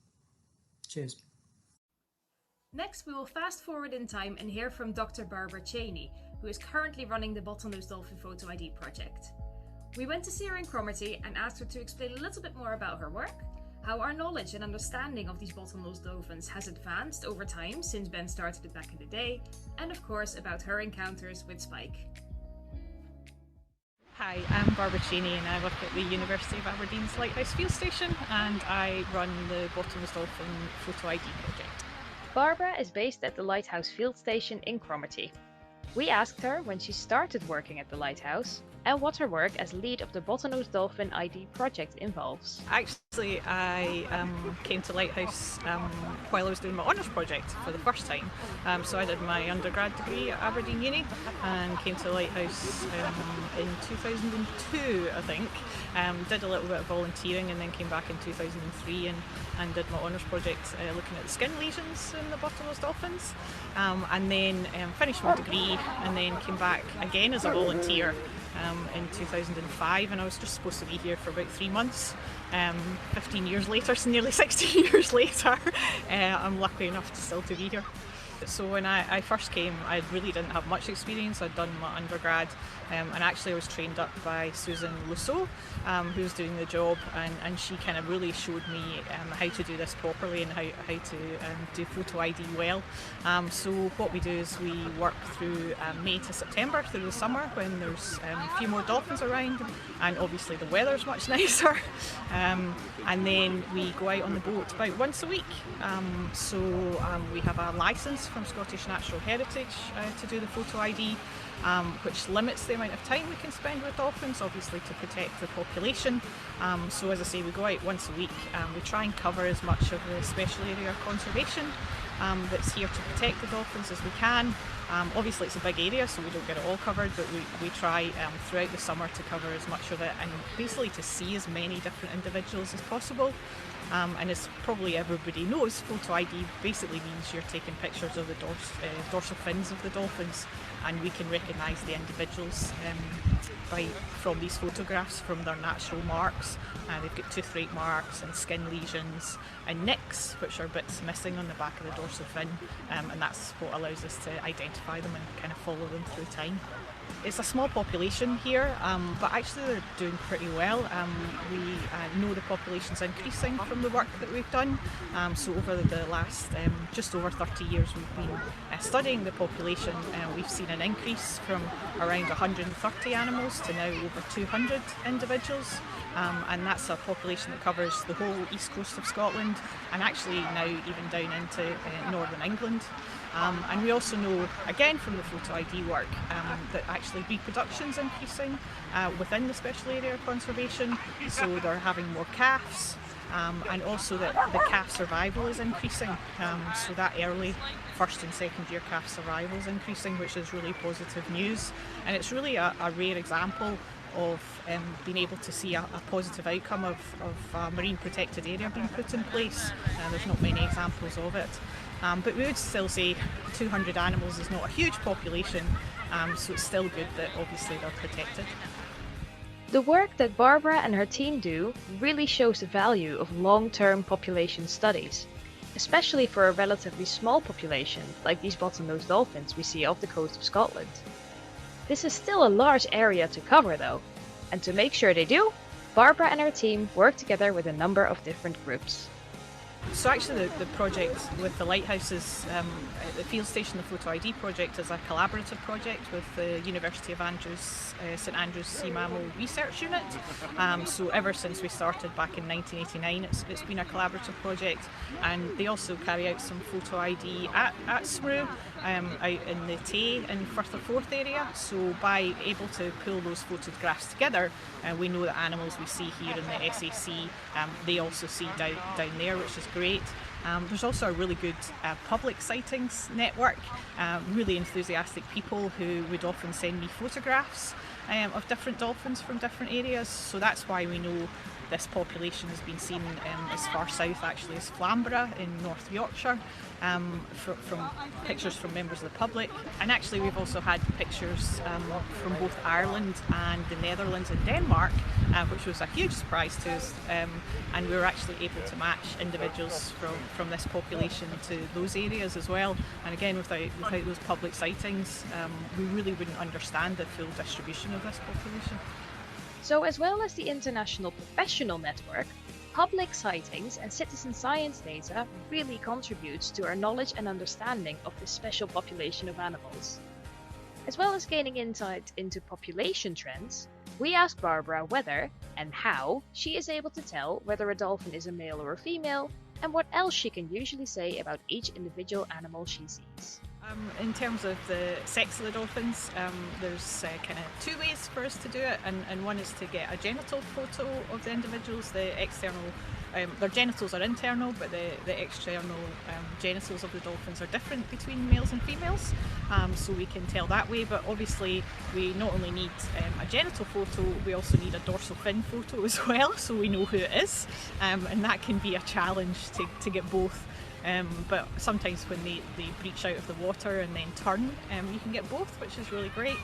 Cheers. Next, we will fast forward in time and hear from Dr. Barbara Cheney, who is currently running the Bottlenose Dolphin Photo ID project. We went to see her in Cromarty and asked her to explain a little bit more about her work, how our knowledge and understanding of these bottlenose dolphins has advanced over time since Ben started it back in the day, and of course about her encounters with spike. Hi, I'm Barbara Cheney and I work at the University of Aberdeen's Lighthouse Field Station, and I run the Bottlenose Dolphin Photo ID project. Barbara is based at the Lighthouse Field Station in Cromarty. We asked her when she started working at the Lighthouse and what her work as lead of the Bottlenose Dolphin ID project involves. Actually, I came to Lighthouse while I was doing my honours project for the first time. So I did my undergrad degree at Aberdeen Uni and came to Lighthouse in 2002, I think. Did a little bit of volunteering and then came back in 2003 and did my honours project looking at the skin lesions in the bottlenose dolphins. And then finished my degree and then came back again as a volunteer in 2005, and I was just supposed to be here for about 3 months. 15 years later, so nearly 16 years later, I'm lucky enough to still to be here. So when I first came, I really didn't have much experience. I'd done my undergrad, and actually I was trained up by Susan Risso, who was doing the job, and she kind of really showed me how to do this properly and how to do photo ID well. So what we do is we work through May to September, through the summer, when there's a few more dolphins around, and obviously the weather's much nicer. And then we go out on the boat about once a week. So we have a licence from Scottish Natural Heritage to do the photo ID, which limits the amount of time we can spend with dolphins, obviously to protect the population. So as I say, we go out once a week. We try and cover as much of the special area conservation that's here to protect the dolphins as we can. Obviously it's a big area, so we don't get it all covered, but we try throughout the summer to cover as much of it and basically to see as many different individuals as possible. And as probably everybody knows, photo ID basically means you're taking pictures of the dorsal fins of the dolphins, and we can recognise the individuals from these photographs from their natural marks. They've got tooth rake marks and skin lesions and nicks, which are bits missing on the back of the dorsal fin, and that's what allows us to identify them and kind of follow them through time. It's a small population here, but actually they're doing pretty well. We know the population's increasing from the work that we've done. So over the last just over 30 years we've been studying the population. We've seen an increase from around 130 animals to now over 200 individuals. And that's a population that covers the whole east coast of Scotland and actually now even down into northern England. And we also know, again from the photo ID work, that actually reproduction's increasing within the special area conservation, so they're having more calves, and also that the calf survival is increasing, so that early first and second year calf survival is increasing, which is really positive news, and it's really a rare example of being able to see a positive outcome of a marine protected area being put in place. There's not many examples of it. But we would still say 200 animals is not a huge population, so it's still good that obviously they're protected. The work that Barbara and her team do really shows the value of long-term population studies, especially for a relatively small population like these bottlenose dolphins we see off the coast of Scotland. This is still a large area to cover though, and to make sure they do, Barbara and her team work together with a number of different groups. So actually the project with the lighthouses, the field station, the Photo ID project, is a collaborative project with the University of St Andrews Sea Mammal Research Unit. So ever since we started back in 1989, it's been a collaborative project, and they also carry out some Photo ID at SMRU, out in the Tay in Firth of Forth area. So by able to pull those photographs together, we know that animals we see here in the SAC, they also see down there, which is great. There's also a really good public sightings network, really enthusiastic people who would often send me photographs of different dolphins from different areas. So that's why we know this population has been seen as far south actually as Flamborough in North Yorkshire, from pictures from members of the public. And actually we've also had pictures from both Ireland and the Netherlands and Denmark, which was a huge surprise to us, and we were actually able to match individuals from this population to those areas as well. And again, without those public sightings, we really wouldn't understand the full distribution of this population. So as well as the international professional network, public sightings and citizen science data really contributes to our knowledge and understanding of this special population of animals. As well as gaining insight into population trends, we asked Barbara whether and how she is able to tell whether a dolphin is a male or a female, and what else she can usually say about each individual animal she sees. In terms of the sex of the dolphins, there's kind of two ways for us to do it, and one is to get a genital photo of the individuals. The external, their genitals are internal, but the external genitals of the dolphins are different between males and females, so we can tell that way. But obviously we not only need a genital photo, we also need a dorsal fin photo as well, so we know who it is, and that can be a challenge to get both. But sometimes when they breach out of the water and then turn, you can get both, which is really great.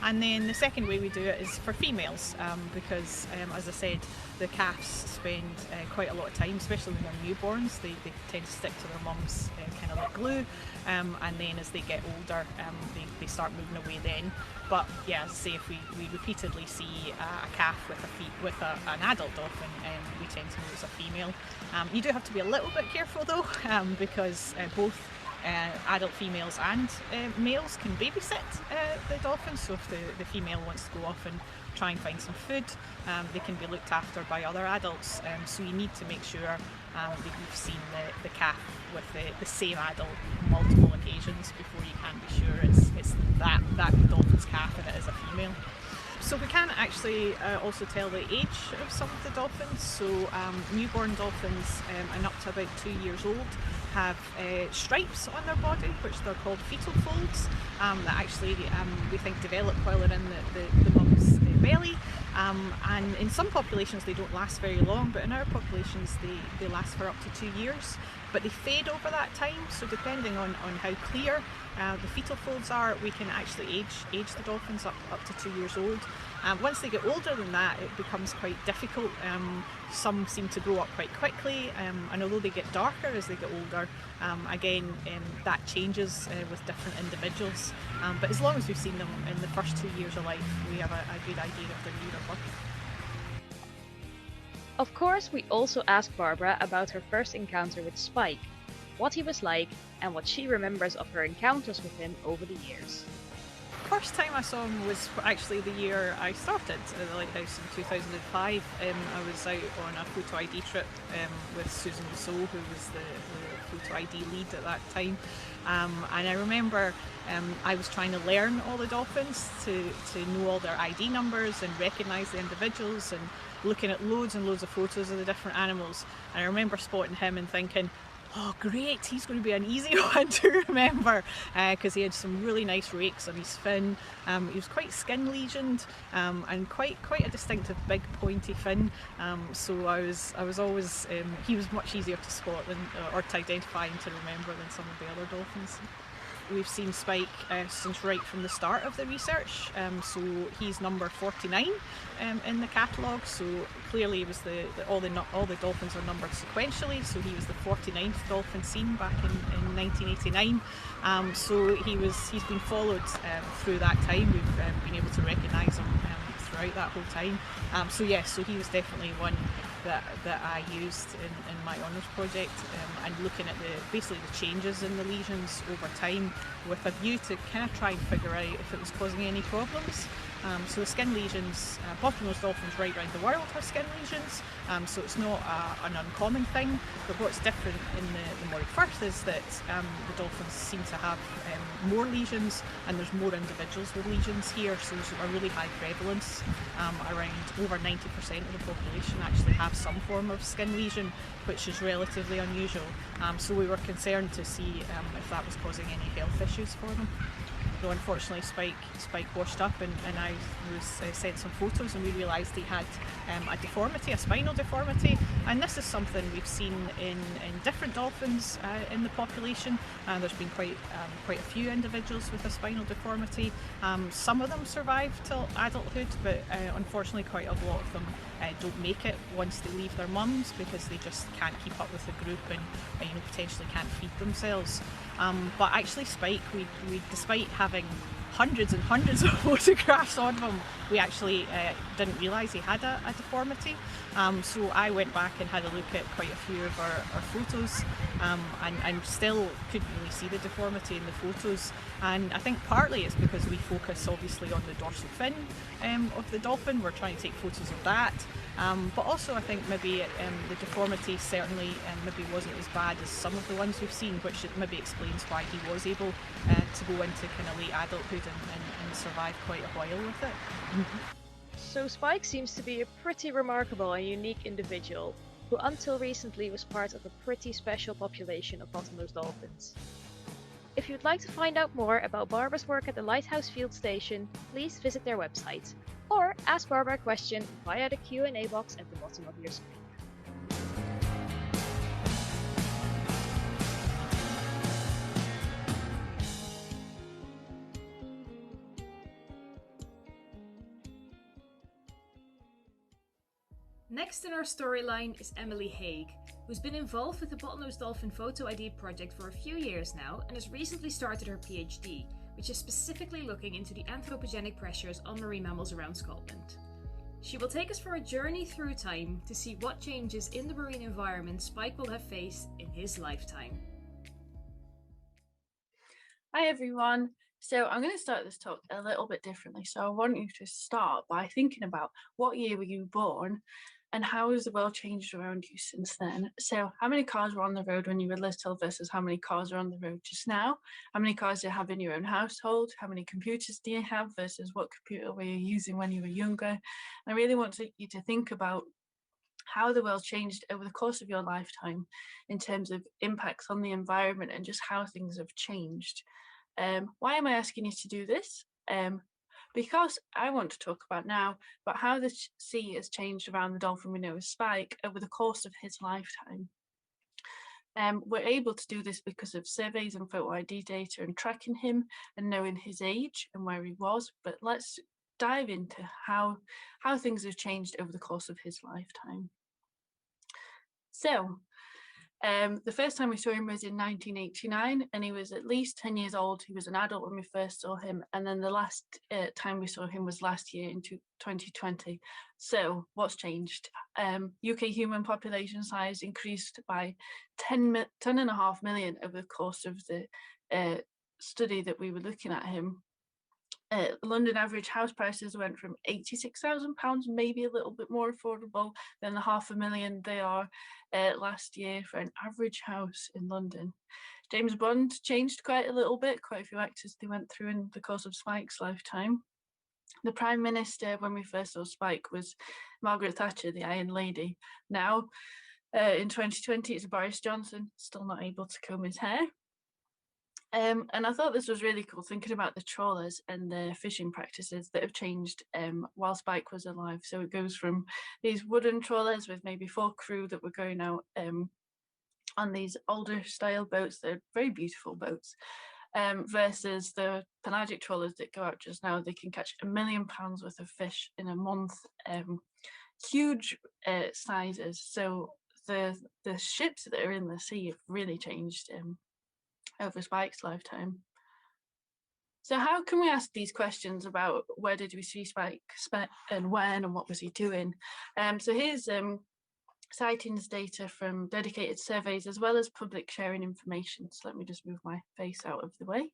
And then the second way we do it is for females, because as I said, the calves spend quite a lot of time, especially when they're newborns, they tend to stick to their mums kind of like glue, and then as they get older, they start moving away then. But yeah, as I say, if we repeatedly see a calf with an adult dolphin, we tend to know it's a female. You do have to be a little bit careful though, because both adult females and males can babysit the dolphins. So if the female wants to go off and try and find some food, they can be looked after by other adults. So you need to make sure that you've seen the calf with the same adult on multiple occasions before you can be sure it's that dolphin's calf and it is a female. So we can actually also tell the age of some of the dolphins. So newborn dolphins and up to about 2 years old have stripes on their body, which they're called fetal folds, that actually we think develop while they're in the mum's belly. And in some populations they don't last very long, but in our populations they last for up to 2 years. But they fade over that time, so depending on how clear the fetal folds are, we can actually age the dolphins up to 2 years old. Once they get older than that, it becomes quite difficult. Some seem to grow up quite quickly, and although they get darker as they get older, again, that changes with different individuals. But as long as we've seen them in the first 2 years of life, we have a good idea of their year of birth. Of course, we also asked Barbara about her first encounter with Spike, what he was like, and what she remembers of her encounters with him over the years. First time I saw him was actually the year I started at the lighthouse in 2005. I was out on a photo ID trip with Susan Risso, who was the photo ID lead at that time. And I remember I was trying to learn all the dolphins to know all their ID numbers and recognise the individuals, and looking at loads and loads of photos of the different animals. And I remember spotting him and thinking, oh great, he's going to be an easy one to remember, because he had some really nice rakes on his fin. He was quite skin lesioned, and quite a distinctive big pointy fin. So I was always, he was much easier to spot than, or to identify and to remember than some of the other dolphins. We've seen Spike since right from the start of the research, so he's number 49 in the catalogue, so clearly it was all the dolphins are numbered sequentially, so he was the 49th dolphin seen back in 1989. So he's been followed through that time. We've been able to recognise him throughout that whole time. So yes, so he was definitely one that I used in my honours project, and looking at basically the changes in the lesions over time with a view to kind of try and figure out if it was causing any problems. So the skin lesions, bottlenose dolphins right around the world have skin lesions, so it's not an uncommon thing, but what's different in the Moray Firth is that the dolphins seem to have more lesions, and there's more individuals with lesions here, so there's a really high prevalence. Around over 90% of the population actually have some form of skin lesion, which is relatively unusual. So we were concerned to see if that was causing any health issues for them. So unfortunately Spike washed up, and I was sent some photos, and we realised he had a deformity, a spinal deformity, and this is something we've seen in different dolphins in the population. There's been quite a few individuals with a spinal deformity. Some of them survive till adulthood, but unfortunately quite a lot of them don't make it once they leave their mums, because they just can't keep up with the group and potentially can't feed themselves. But actually Spike, we despite having hundreds and hundreds of photographs on him, we actually didn't realise he had a deformity. So I went back and had a look at quite a few of our photos, and still couldn't really see the deformity in the photos. And I think partly it's because we focus obviously on the dorsal fin of the dolphin. We're trying to take photos of that. But also I think maybe the deformity certainly maybe wasn't as bad as some of the ones we've seen, which maybe explains why he was able to go into kind of late adulthood and survive quite a while with it. So Spike seems to be a pretty remarkable and unique individual who until recently was part of a pretty special population of bottlenose dolphins. If you'd like to find out more about Barbara's work at the Lighthouse Field Station, please visit their website, or ask Barbara a question via the Q&A box at the bottom of your screen. Next in our storyline is Emily Hague, who's been involved with the Bottlenose Dolphin Photo ID project for a few years now and has recently started her PhD, which is specifically looking into the anthropogenic pressures on marine mammals around Scotland. She will take us for a journey through time to see what changes in the marine environment Spike will have faced in his lifetime. Hi everyone. So I'm going to start this talk a little bit differently. So I want you to start by thinking about what year were you born and how has the world changed around you since then? So how many cars were on the road when you were little versus how many cars are on the road just now? How many cars do you have in your own household? How many computers do you have versus what computer were you using when you were younger? I really want you to think about how the world changed over the course of your lifetime in terms of impacts on the environment and just how things have changed. Why am I asking you to do this? Because I want to talk about now about how the sea has changed around the dolphin we know as Spike over the course of his lifetime. We're able to do this because of surveys and photo ID data and tracking him and knowing his age and where he was, but let's dive into how things have changed over the course of his lifetime. So, the first time we saw him was in 1989, and he was at least 10 years old. He was an adult when we first saw him, and then the last time we saw him was last year in 2020. So what's changed? UK human population size increased by 10.5 million over the course of the study that we were looking at him. London average house prices went from £86,000, maybe a little bit more affordable than the £500,000 they are last year for an average house in London. James Bond changed quite a little bit, quite a few actors they went through in the course of Spike's lifetime. The Prime Minister when we first saw Spike was Margaret Thatcher, the Iron Lady. Now, in 2020, it's Boris Johnson, still not able to comb his hair. And I thought this was really cool, thinking about the trawlers and the fishing practices that have changed while Spike was alive. So it goes from these wooden trawlers with maybe 4 crew that were going out on these older style boats. They're very beautiful boats, versus the pelagic trawlers that go out just now. They can catch £1 million worth of fish in a month, huge sizes. So the ships that are in the sea have really changed over Spike's lifetime. So how can we ask these questions about where did we see Spike and when and what was he doing? So here's sightings data from dedicated surveys as well as public sharing information. So let me just move my face out of the way.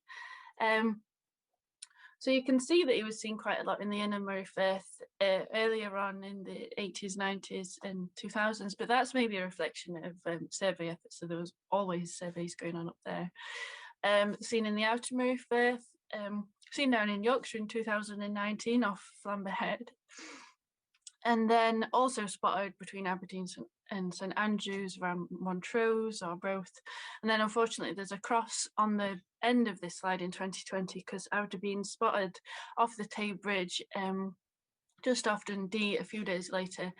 So you can see that he was seen quite a lot in the inner Moray Firth earlier on in the 80s, 90s and 2000s, but that's maybe a reflection of survey efforts. So there was always surveys going on up there. Seen in the outer Moray Firth, seen down in Yorkshire in 2019 off Flamber Head. And then also spotted between Aberdeen and St Andrews around Montrose or both. And then unfortunately there's a cross on the end of this slide in 2020 because after being spotted off the Tay Bridge just off Dundee a few days later,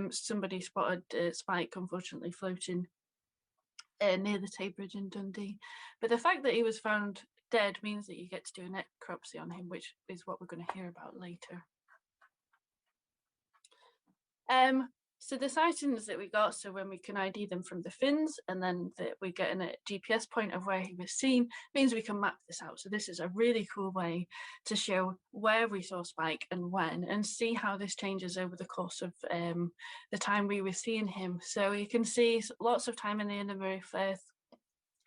somebody spotted Spike unfortunately floating near the Tay Bridge in Dundee. But the fact that he was found dead means that you get to do a necropsy on him, which is what we're going to hear about later. So the sightings that we got, so when we can ID them from the fins and then we get a GPS point of where he was seen, means we can map this out. So this is a really cool way to show where we saw Spike and when, and see how this changes over the course of the time we were seeing him. So you can see lots of time in the inner Moray Firth.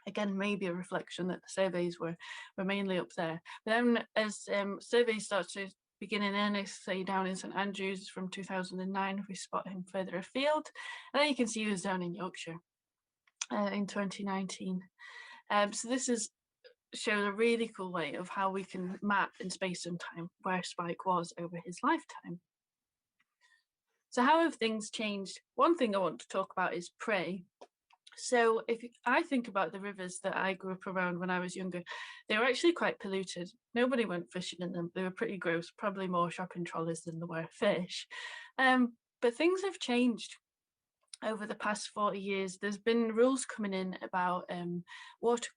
Again, maybe a reflection that the surveys were mainly up there. But then as surveys start to begin in earnest, say down in St Andrews from 2009, we spot him further afield. And then you can see he was down in Yorkshire in 2019. So this shows a really cool way of how we can map in space and time where Spike was over his lifetime. So how have things changed? One thing I want to talk about is prey. So if I think about the rivers that I grew up around when I was younger, they were actually quite polluted. Nobody went fishing in them. They were pretty gross, probably more shopping trolleys than there were fish. But things have changed over the past 40 years. There's been rules coming in about water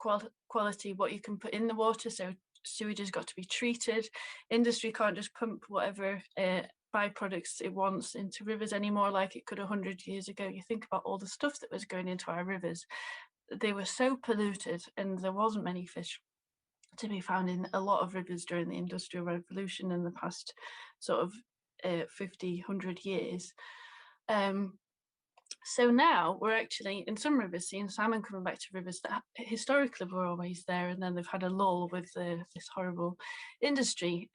quality, what you can put in the water. So sewage has got to be treated. Industry can't just pump whatever byproducts it wants into rivers anymore like it could 100 years ago. You think about all the stuff that was going into our rivers. They were so polluted and there wasn't many fish to be found in a lot of rivers during the Industrial Revolution in the past sort of 50, 100 years. So now we're actually in some rivers seeing salmon coming back to rivers that historically were always there, and then they've had a lull with this horrible industry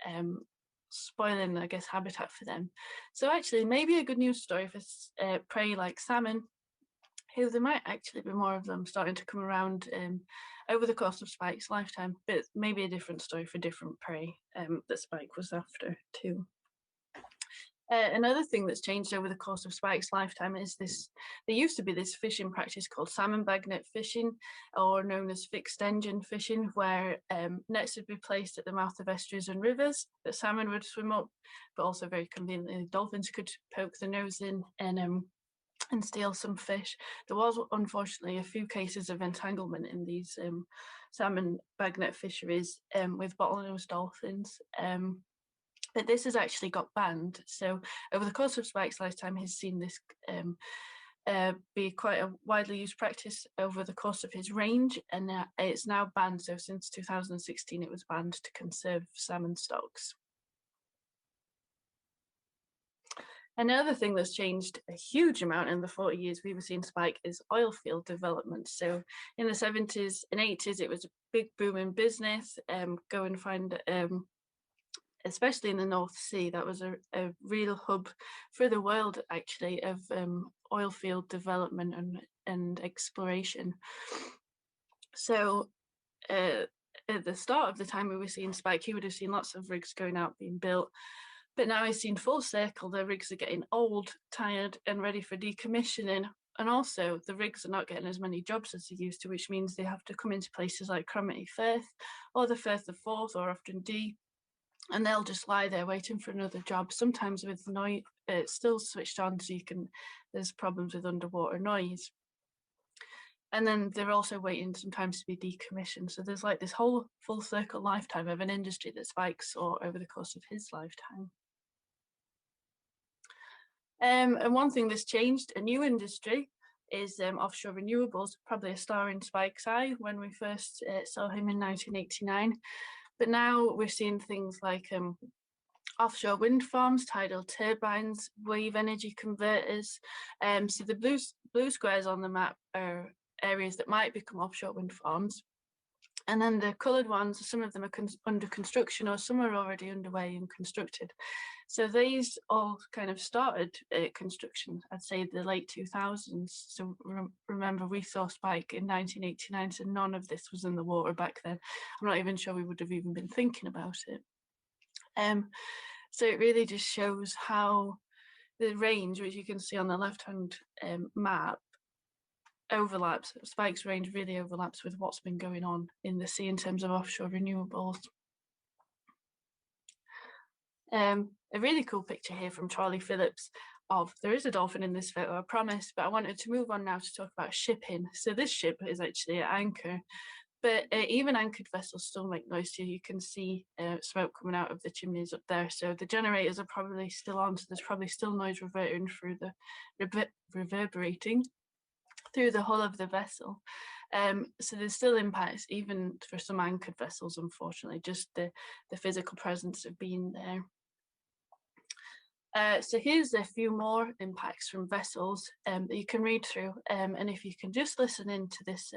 spoiling, I guess, habitat for them. So actually maybe a good news story for prey like salmon, who there might actually be more of them starting to come around over the course of Spike's lifetime, but maybe a different story for different prey that Spike was after too. Another thing that's changed over the course of Spike's lifetime is there used to be this fishing practice called salmon bagnet fishing, or known as fixed engine fishing, where nets would be placed at the mouth of estuaries and rivers that salmon would swim up, but also very conveniently dolphins could poke their nose in and steal some fish. There was unfortunately a few cases of entanglement in these salmon bagnet fisheries with bottlenose dolphins. But this has actually got banned. So over the course of Spike's lifetime, he's seen this be quite a widely used practice over the course of his range, and it's now banned. So since 2016, it was banned to conserve salmon stocks. Another thing that's changed a huge amount in the 40 years we've seen Spike is oil field development. So in the 70s and 80s, it was a big boom in business. Go and find especially in the North Sea, that was a real hub for the world, actually, of oil field development and exploration. So at the start of the time we were seeing Spike, he would have seen lots of rigs going out being built. But now he's seen full circle, the rigs are getting old, tired, and ready for decommissioning. And also, the rigs are not getting as many jobs as they used to, which means they have to come into places like Cromarty Firth, or the Firth of Forth, or often Dee, and they'll just lie there waiting for another job, sometimes with noise still switched on, so there's problems with underwater noise. And then they're also waiting sometimes to be decommissioned. So there's like this whole full circle lifetime of an industry that Spike saw over the course of his lifetime. And one thing that's changed, a new industry, is offshore renewables, probably a star in Spike's eye when we first saw him in 1989. But now we're seeing things like offshore wind farms, tidal turbines, wave energy converters. So the blue squares on the map are areas that might become offshore wind farms. And then the coloured ones, some of them are under construction, or some are already underway and constructed. So these all kind of started construction, I'd say the late 2000s. So remember, we saw Spike in 1989, so none of this was in the water back then. I'm not even sure we would have even been thinking about it. So it really just shows how the range, which you can see on the left-hand map, overlaps. Spike's range really overlaps with what's been going on in the sea in terms of offshore renewables. A really cool picture here from Charlie Phillips of, there is a dolphin in this photo, I promise, but I wanted to move on now to talk about shipping. So this ship is actually at anchor, but even anchored vessels still make noise here. You can see smoke coming out of the chimneys up there. So the generators are probably still on, so there's probably still noise reverting through the reverberating through the hull of the vessel. So there's still impacts even for some anchored vessels, unfortunately, just the physical presence of being there. So here's a few more impacts from vessels that you can read through, and if you can just listen in to this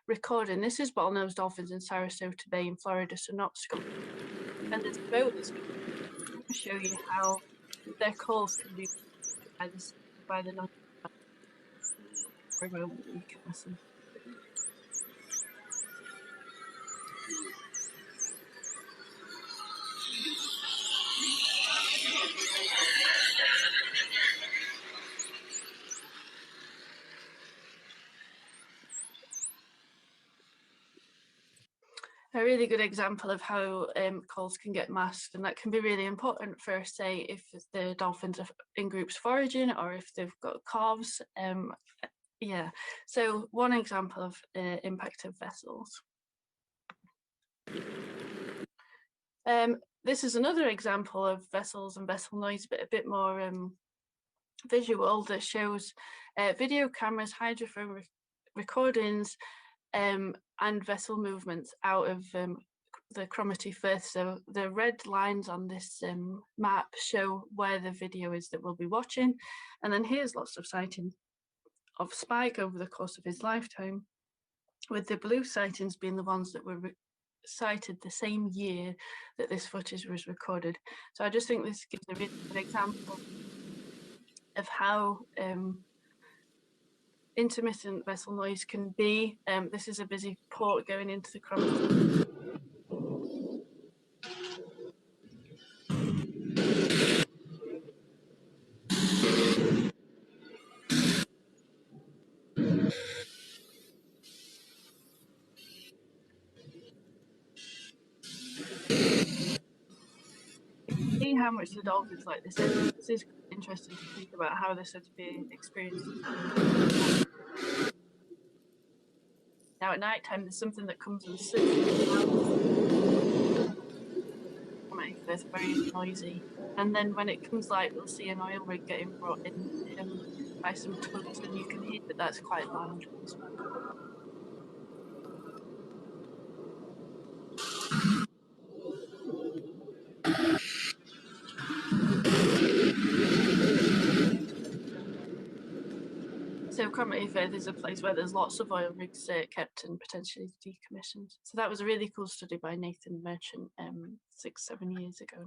recording. This is Bottlenose Dolphins in Sarasota Bay in Florida, so not Scotland. And there's a boat that's going to show you how their calls can be by the noise. For a moment, you can listen. A really good example of how calls can get masked, and that can be really important for, say, if the dolphins are in groups foraging or if they've got calves. Yeah, so one example of impact of vessels. This is another example of vessels and vessel noise, but a bit more visual, that shows video cameras, hydrophone recordings, and vessel movements out of the Cromarty Firth. So the red lines on this map show where the video is that we'll be watching. And then here's lots of sightings of Spike over the course of his lifetime, with the blue sightings being the ones that were sighted the same year that this footage was recorded. So I just think this gives a really good example of how intermittent vessel noise can be. This is a busy port going into the Cromarty. See how much the dolphins like this. This is interesting to think about how this had to be experienced. Now at night time, there's something that comes and sits. It's very noisy, and then when it comes light, we'll see an oil rig getting brought in by some tugs, and you can hear that that's quite loud as well. So Cromarty Firth is a place where there's lots of oil rigs kept and potentially decommissioned. So that was a really cool study by Nathan Merchant 6-7 years ago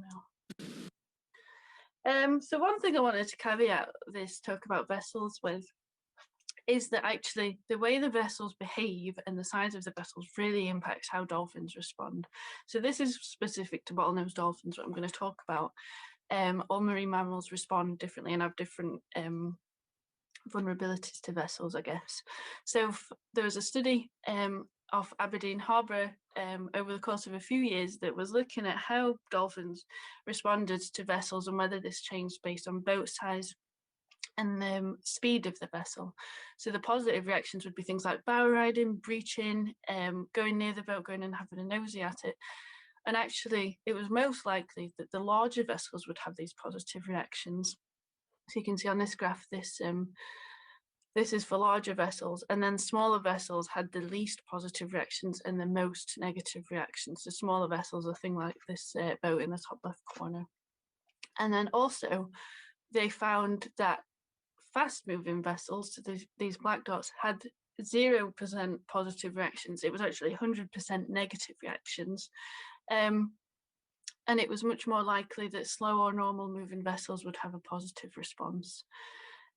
now. So one thing I wanted to caveat this talk about vessels with is that actually the way the vessels behave and the size of the vessels really impacts how dolphins respond. So this is specific to bottlenose dolphins, what I'm going to talk about. All marine mammals respond differently and have different vulnerabilities to vessels, I guess. So there was a study off Aberdeen Harbour over the course of a few years that was looking at how dolphins responded to vessels and whether this changed based on boat size and the speed of the vessel. So the positive reactions would be things like bow riding, breaching, going near the boat, going and having a nosy at it. And actually, it was most likely that the larger vessels would have these positive reactions. So you can see on this graph, this This is for larger vessels, and then smaller vessels had the least positive reactions and the most negative reactions. The smaller vessels, a thing like this boat in the top left corner. And then also they found that fast moving vessels, so these black dots, had 0% positive reactions. It was actually 100% negative reactions. And it was much more likely that slow or normal moving vessels would have a positive response.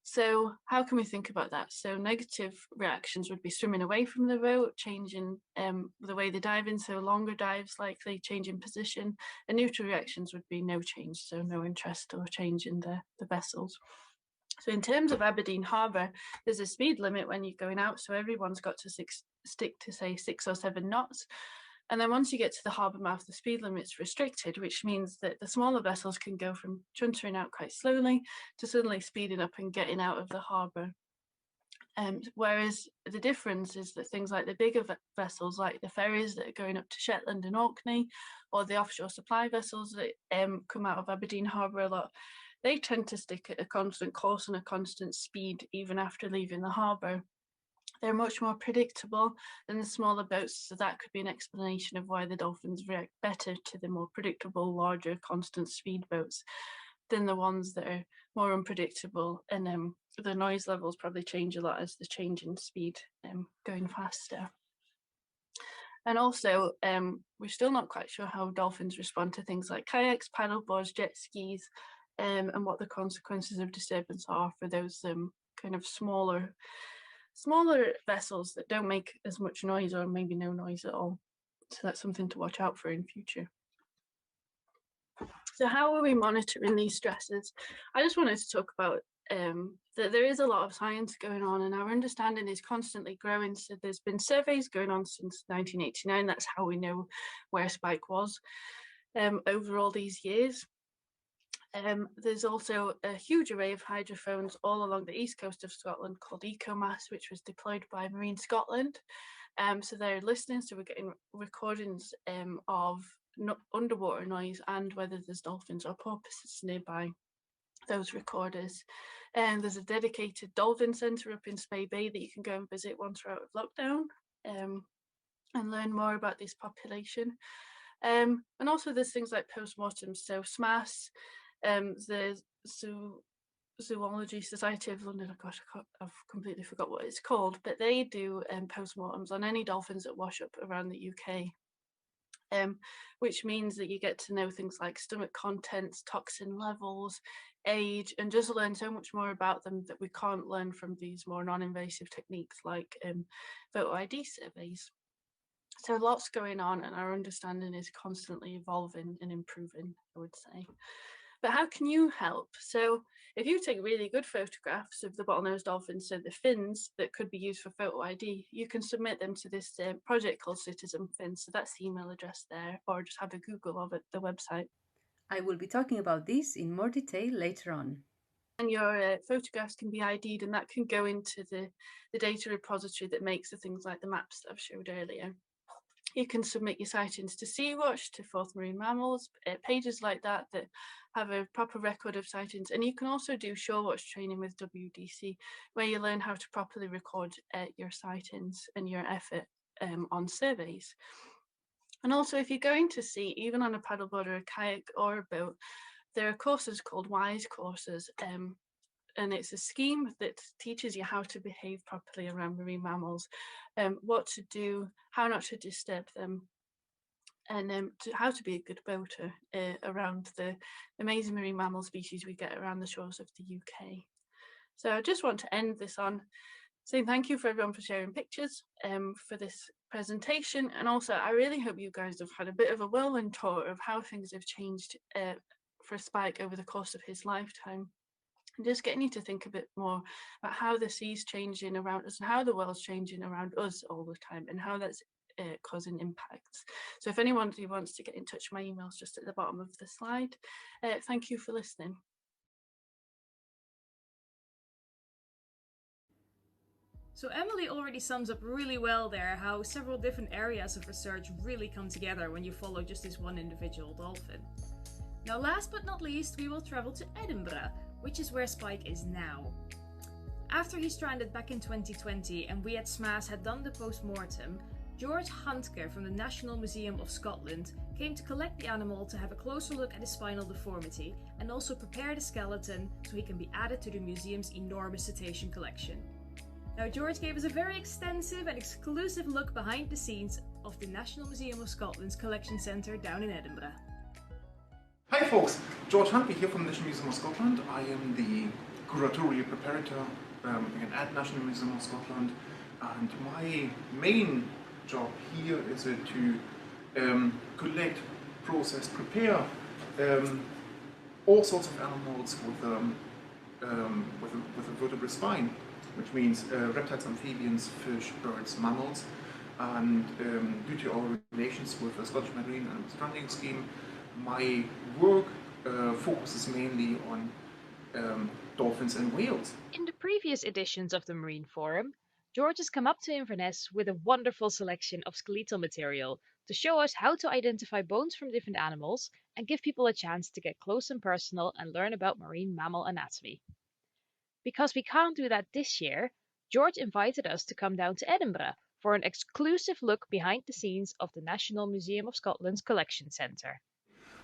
So how can we think about that? So negative reactions would be swimming away from the boat, changing the way they dive in, so longer dives likely, changing position, and neutral reactions would be no change, so no interest or change in the vessels. So in terms of Aberdeen Harbour, there's a speed limit when you're going out, so everyone's got to stick to say 6 or 7 knots. And then once you get to the harbour mouth, the speed limit's restricted, which means that the smaller vessels can go from chuntering out quite slowly to suddenly speeding up and getting out of the harbour. Whereas the difference is that things like the bigger vessels, like the ferries that are going up to Shetland and Orkney, or the offshore supply vessels that come out of Aberdeen Harbour a lot, they tend to stick at a constant course and a constant speed even after leaving the harbour. They're much more predictable than the smaller boats, so that could be an explanation of why the dolphins react better to the more predictable, larger, constant speed boats than the ones that are more unpredictable, and the noise levels probably change a lot as the change in speed going faster. And also, we're still not quite sure how dolphins respond to things like kayaks, paddleboards, jet skis, and what the consequences of disturbance are for those kind of smaller vessels that don't make as much noise or maybe no noise at all. So that's something to watch out for in future. So how are we monitoring these stresses? I just wanted to talk about that there is a lot of science going on and our understanding is constantly growing. So there's been surveys going on since 1989. That's how we know where Spike was over all these years. There's also a huge array of hydrophones all along the east coast of Scotland called EcoMass, which was deployed by Marine Scotland. So they're listening, so we're getting recordings of underwater noise and whether there's dolphins or porpoises nearby those recorders. And there's a dedicated dolphin centre up in Spey Bay that you can go and visit once we're out of lockdown and learn more about this population. And also there's things like postmortems, so SMASS, the Zoology Society of London, oh gosh, I've completely forgot what it's called, but they do postmortems on any dolphins that wash up around the UK, which means that you get to know things like stomach contents, toxin levels, age, and just learn so much more about them that we can't learn from these more non-invasive techniques like photo ID surveys. So lots going on and our understanding is constantly evolving and improving, I would say. But how can you help? So if you take really good photographs of the bottlenose dolphins, so the fins that could be used for photo ID, you can submit them to this project called Citizen Fins. So that's the email address there, or just have a Google of it, the website. I will be talking about this in more detail later on. And your photographs can be ID'd and that can go into the data repository that makes the things like the maps that I've showed earlier. You can submit your sightings to Sea-Watch, to Fourth Marine Mammals, pages like that that have a proper record of sightings. And you can also do Shorewatch training with WDC, where you learn how to properly record your sightings and your effort on surveys. And also, if you're going to sea, even on a paddleboard or a kayak or a boat, there are courses called WISE courses. And it's a scheme that teaches you how to behave properly around marine mammals, what to do, how not to disturb them, and how to be a good boater around the amazing marine mammal species we get around the shores of the UK. So I just want to end this on saying thank you for everyone for sharing pictures for this presentation. And also, I really hope you guys have had a bit of a whirlwind tour of how things have changed for Spike over the course of his lifetime. And just getting you to think a bit more about how the sea's changing around us and how the world's changing around us all the time and how that's causing impacts. So if anyone who wants to get in touch, my email's just at the bottom of the slide. Thank you for listening. So Emily already sums up really well there how several different areas of research really come together when you follow just this one individual dolphin. Now last but not least, we will travel to Edinburgh, which is where Spike is now. After he stranded back in 2020 and we at SMASS had done the post-mortem, George Huntker from the National Museum of Scotland came to collect the animal to have a closer look at his spinal deformity and also prepare the skeleton so he can be added to the museum's enormous cetacean collection. Now, George gave us a very extensive and exclusive look behind the scenes of the National Museum of Scotland's collection centre down in Edinburgh. Hi folks, George Humphrey here from the National Museum of Scotland. I am the curatorial preparator at National Museum of Scotland, and my main job here is to collect, process, prepare all sorts of animals with a vertebrate spine, which means reptiles, amphibians, fish, birds, mammals. And due to our relations with the Scottish Marine and Stranding scheme, my work focuses mainly on dolphins and whales. In the previous editions of the Marine Forum, George has come up to Inverness with a wonderful selection of skeletal material to show us how to identify bones from different animals and give people a chance to get close and personal and learn about marine mammal anatomy. Because we can't do that this year, George invited us to come down to Edinburgh for an exclusive look behind the scenes of the National Museum of Scotland's Collection Centre.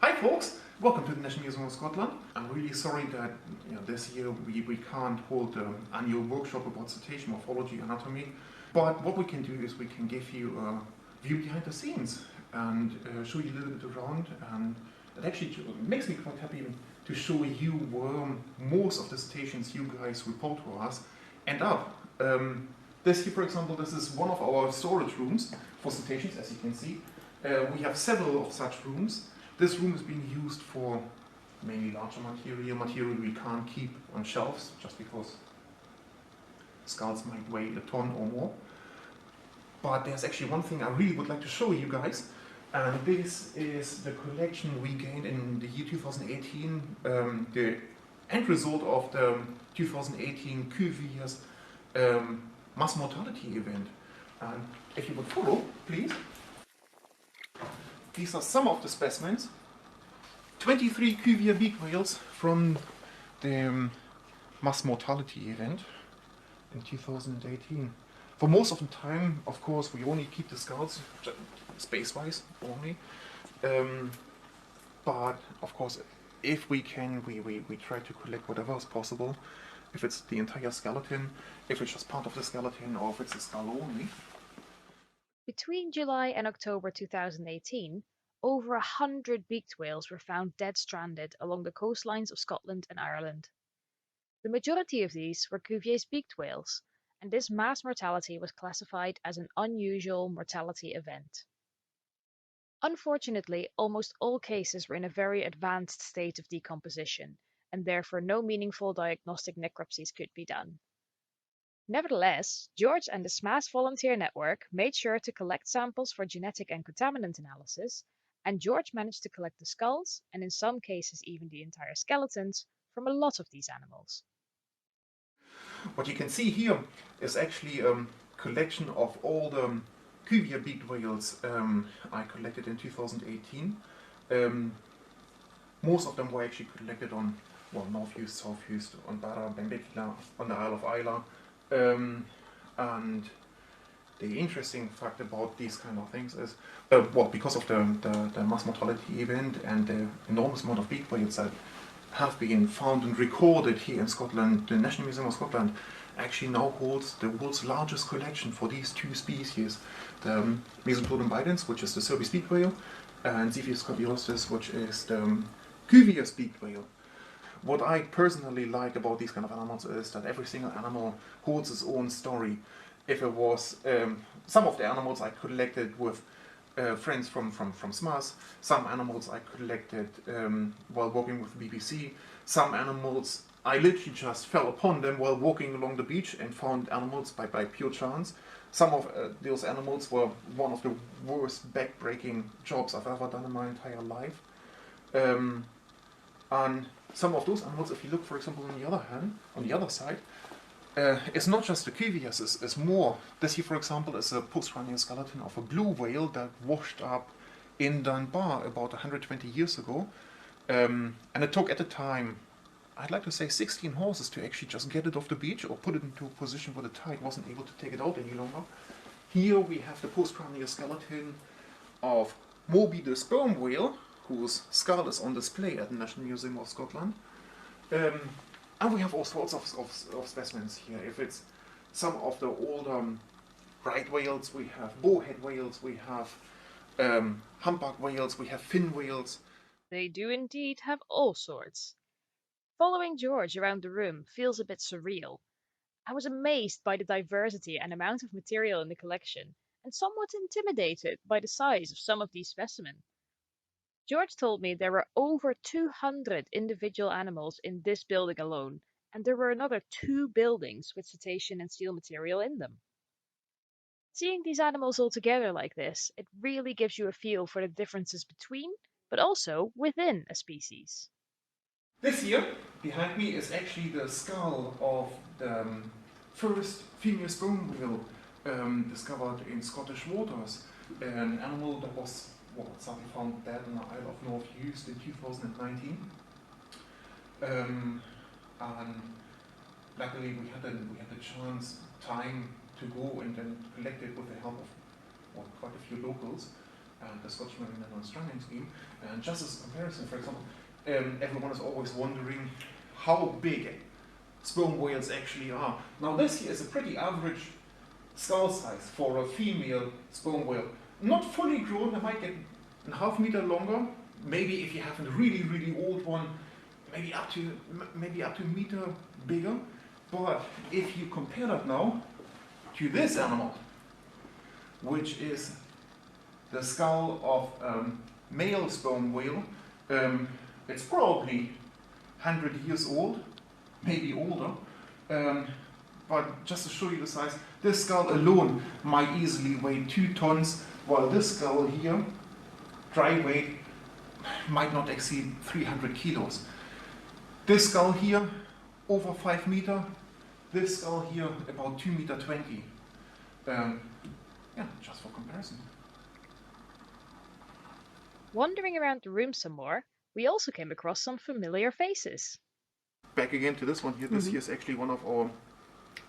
Hi folks, welcome to the National Museum of Scotland. I'm really sorry that this year we can't hold an annual workshop about cetacean morphology anatomy, but what we can do is we can give you a view behind the scenes and show you a little bit around, and it actually makes me quite happy to show you where most of the cetaceans you guys report to us end up. This here, for example, this is one of our storage rooms for cetaceans, as you can see. We have several of such rooms. This room is being used for mainly larger material we can't keep on shelves just because skulls might weigh a ton or more. But there's actually one thing I really would like to show you guys, and this is the collection we gained in the year 2018, the end result of the 2018 Cuvier's mass mortality event. And if you would follow, please. These are some of the specimens. 23 Cuvier beaked whales from the mass mortality event in 2018. For most of the time, of course, we only keep the skulls, space-wise only. But of course, if we can, we try to collect whatever is possible. If it's the entire skeleton, if it's just part of the skeleton, or if it's a skull only. Between July and October 2018, over 100 beaked whales were found dead stranded along the coastlines of Scotland and Ireland. The majority of these were Cuvier's beaked whales, and this mass mortality was classified as an unusual mortality event. Unfortunately, almost all cases were in a very advanced state of decomposition, and therefore no meaningful diagnostic necropsies could be done. Nevertheless, George and the SMASS volunteer network made sure to collect samples for genetic and contaminant analysis, and George managed to collect the skulls, and in some cases even the entire skeletons, from a lot of these animals. What you can see here is actually a collection of all the Cuvier beaked whales I collected in 2018. Most of them were actually collected on North Uist, South Uist, on Barra, Benbecula, on the Isle of Isla. And the interesting fact about these kind of things is, because of the mass mortality event and the enormous amount of beaked whales that have been found and recorded here in Scotland, the National Museum of Scotland actually now holds the world's largest collection for these two species. The Mesoplodon bidens, which is the Cervus beaked whale, and Ziphius scoliosis, which is the Cuvier's beaked whale. What I personally like about these kind of animals is that every single animal holds its own story. If it was some of the animals I collected with friends from SMASS, some animals I collected while working with the BBC, some animals I literally just fell upon them while walking along the beach and found animals by pure chance. Some of those animals were one of the worst back-breaking jobs I've ever done in my entire life. And some of those animals, if you look, for example, on the other side, it's not just the Cuviers, it's more. This here, for example, is a post-Cranial skeleton of a blue whale that washed up in Dunbar about 120 years ago. And it took, at the time, I'd like to say 16 horses to actually just get it off the beach or put it into a position where the tide wasn't able to take it out any longer. Here we have the postcranial skeleton of Moby the sperm whale, whose skull is on display at the National Museum of Scotland. And we have all sorts of specimens here. If it's some of the older right whales, we have bowhead whales, we have humpback whales, we have fin whales. They do indeed have all sorts. Following George around the room feels a bit surreal. I was amazed by the diversity and amount of material in the collection, and somewhat intimidated by the size of some of these specimens. George told me there were over 200 individual animals in this building alone, and there were another 2 buildings with cetacean and seal material in them. Seeing these animals all together like this, it really gives you a feel for the differences between, but also within a species. This here, behind me, is actually the skull of the first female sperm whale discovered in Scottish waters. An animal that was sadly found dead in the Isle of North Uist in 2019. And luckily we had a chance, time to go and then collect it with the help of quite a few locals and the Scottish Marine Mammal Stranding scheme. And just as a comparison, for example, everyone is always wondering how big sperm whales actually are. Now this here is a pretty average skull size for a female sperm whale. Not fully grown, they might get a half meter longer. Maybe if you have a really, really old one, maybe up to a meter bigger. But if you compare that now to this animal, which is the skull of male sperm whale, it's probably 100 years old, maybe older. But just to show you the size, this skull alone might easily weigh 2 tons, while this skull here, dry weight, might not exceed 300 kilos. This skull here, over 5 meter. This skull here, about 2 meter 20. Yeah, just for comparison. Wandering around the room some more, we also came across some familiar faces. Back again to this one here. This here is actually one of our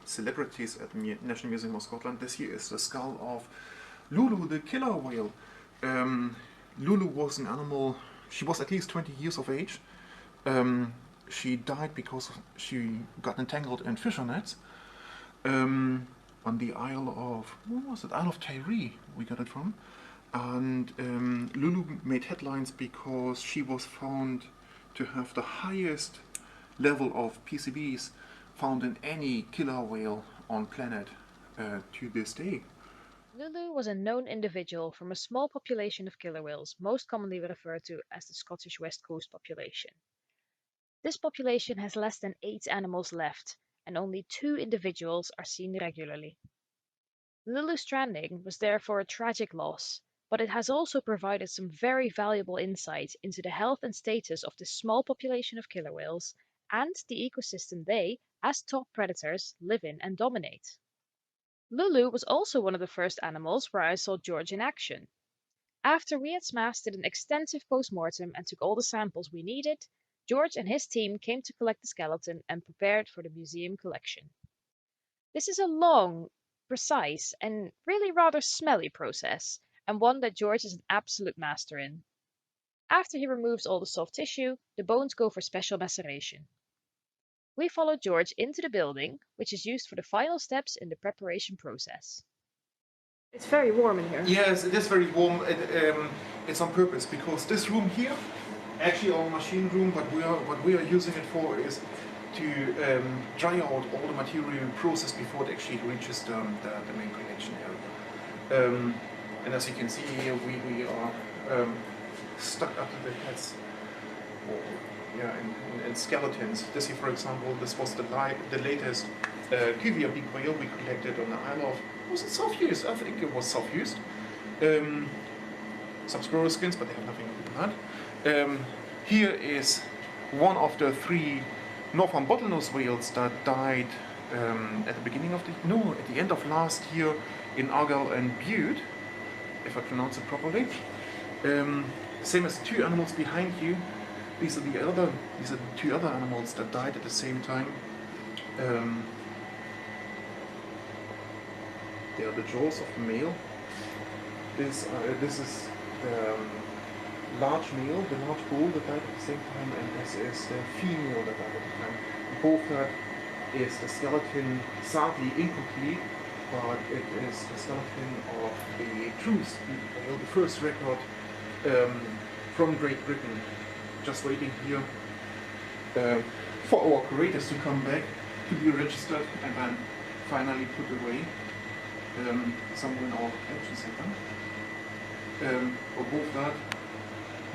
celebrities at the National Museum of Scotland. This here is the skull of Lulu, the killer whale. Lulu was an animal, she was at least 20 years of age. She died because she got entangled in fisher nets on the Isle of, what was it? Isle of Tiree we got it from. And Lulu made headlines because she was found to have the highest level of PCBs found in any killer whale on planet to this day. Lulu was a known individual from a small population of killer whales, most commonly referred to as the Scottish West Coast population. This population has less than 8 animals left, and only 2 individuals are seen regularly. Lulu's stranding was therefore a tragic loss, but it has also provided some very valuable insight into the health and status of this small population of killer whales and the ecosystem they, as top predators, live in and dominate. Lulu was also one of the first animals where I saw George in action. After we at SMASS did an extensive post-mortem and took all the samples we needed, George and his team came to collect the skeleton and prepared for the museum collection. This is a long, precise, and really rather smelly process, and one that George is an absolute master in. After he removes all the soft tissue, the bones go for special maceration. We followed George into the building, which is used for the final steps in the preparation process. It's very warm in here. Yes, it is very warm. It's on purpose because this room here, actually our machine room, what we are using it for is to dry out all the material process before it actually reaches the main collection area. And as you can see here, we are stuck up to the heads. And skeletons. This here, for example, this was the latest cuvia big whale we collected on the Isle of, was it South Uist? I think it was South Uist. Some squirrel skins, but they have nothing to do with that. Here is one of the 3 northern bottlenose whales that died at the end of last year in Argyll and Bute, if I pronounce it properly. Same as 2 animals behind you. These are the two other animals that died at the same time. They are the jaws of the male. This is the large male, the large bull that died at the same time, and this is the female that died at the time. Both that is the skeleton, sadly incomplete, but it is the skeleton of a true speed whale, the first record from Great Britain. Just waiting here for our curators to come back, to be registered, and then finally put away somewhere in our collection center. For both that,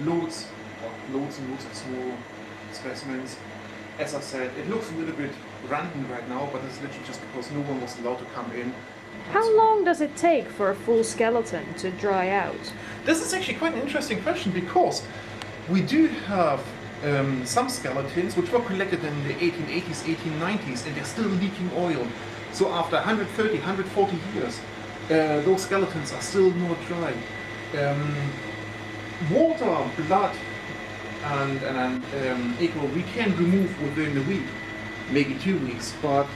loads and loads of small specimens. As I said, it looks a little bit random right now, but it's literally just because no one was allowed to come in. How long does it take for a full skeleton to dry out? This is actually quite an interesting question, because we do have some skeletons which were collected in the 1880s, 1890s, and they're still leaking oil. So after 130, 140 years, those skeletons are still not dry. Water, blood, and echo we can remove within a week, maybe 2 weeks, but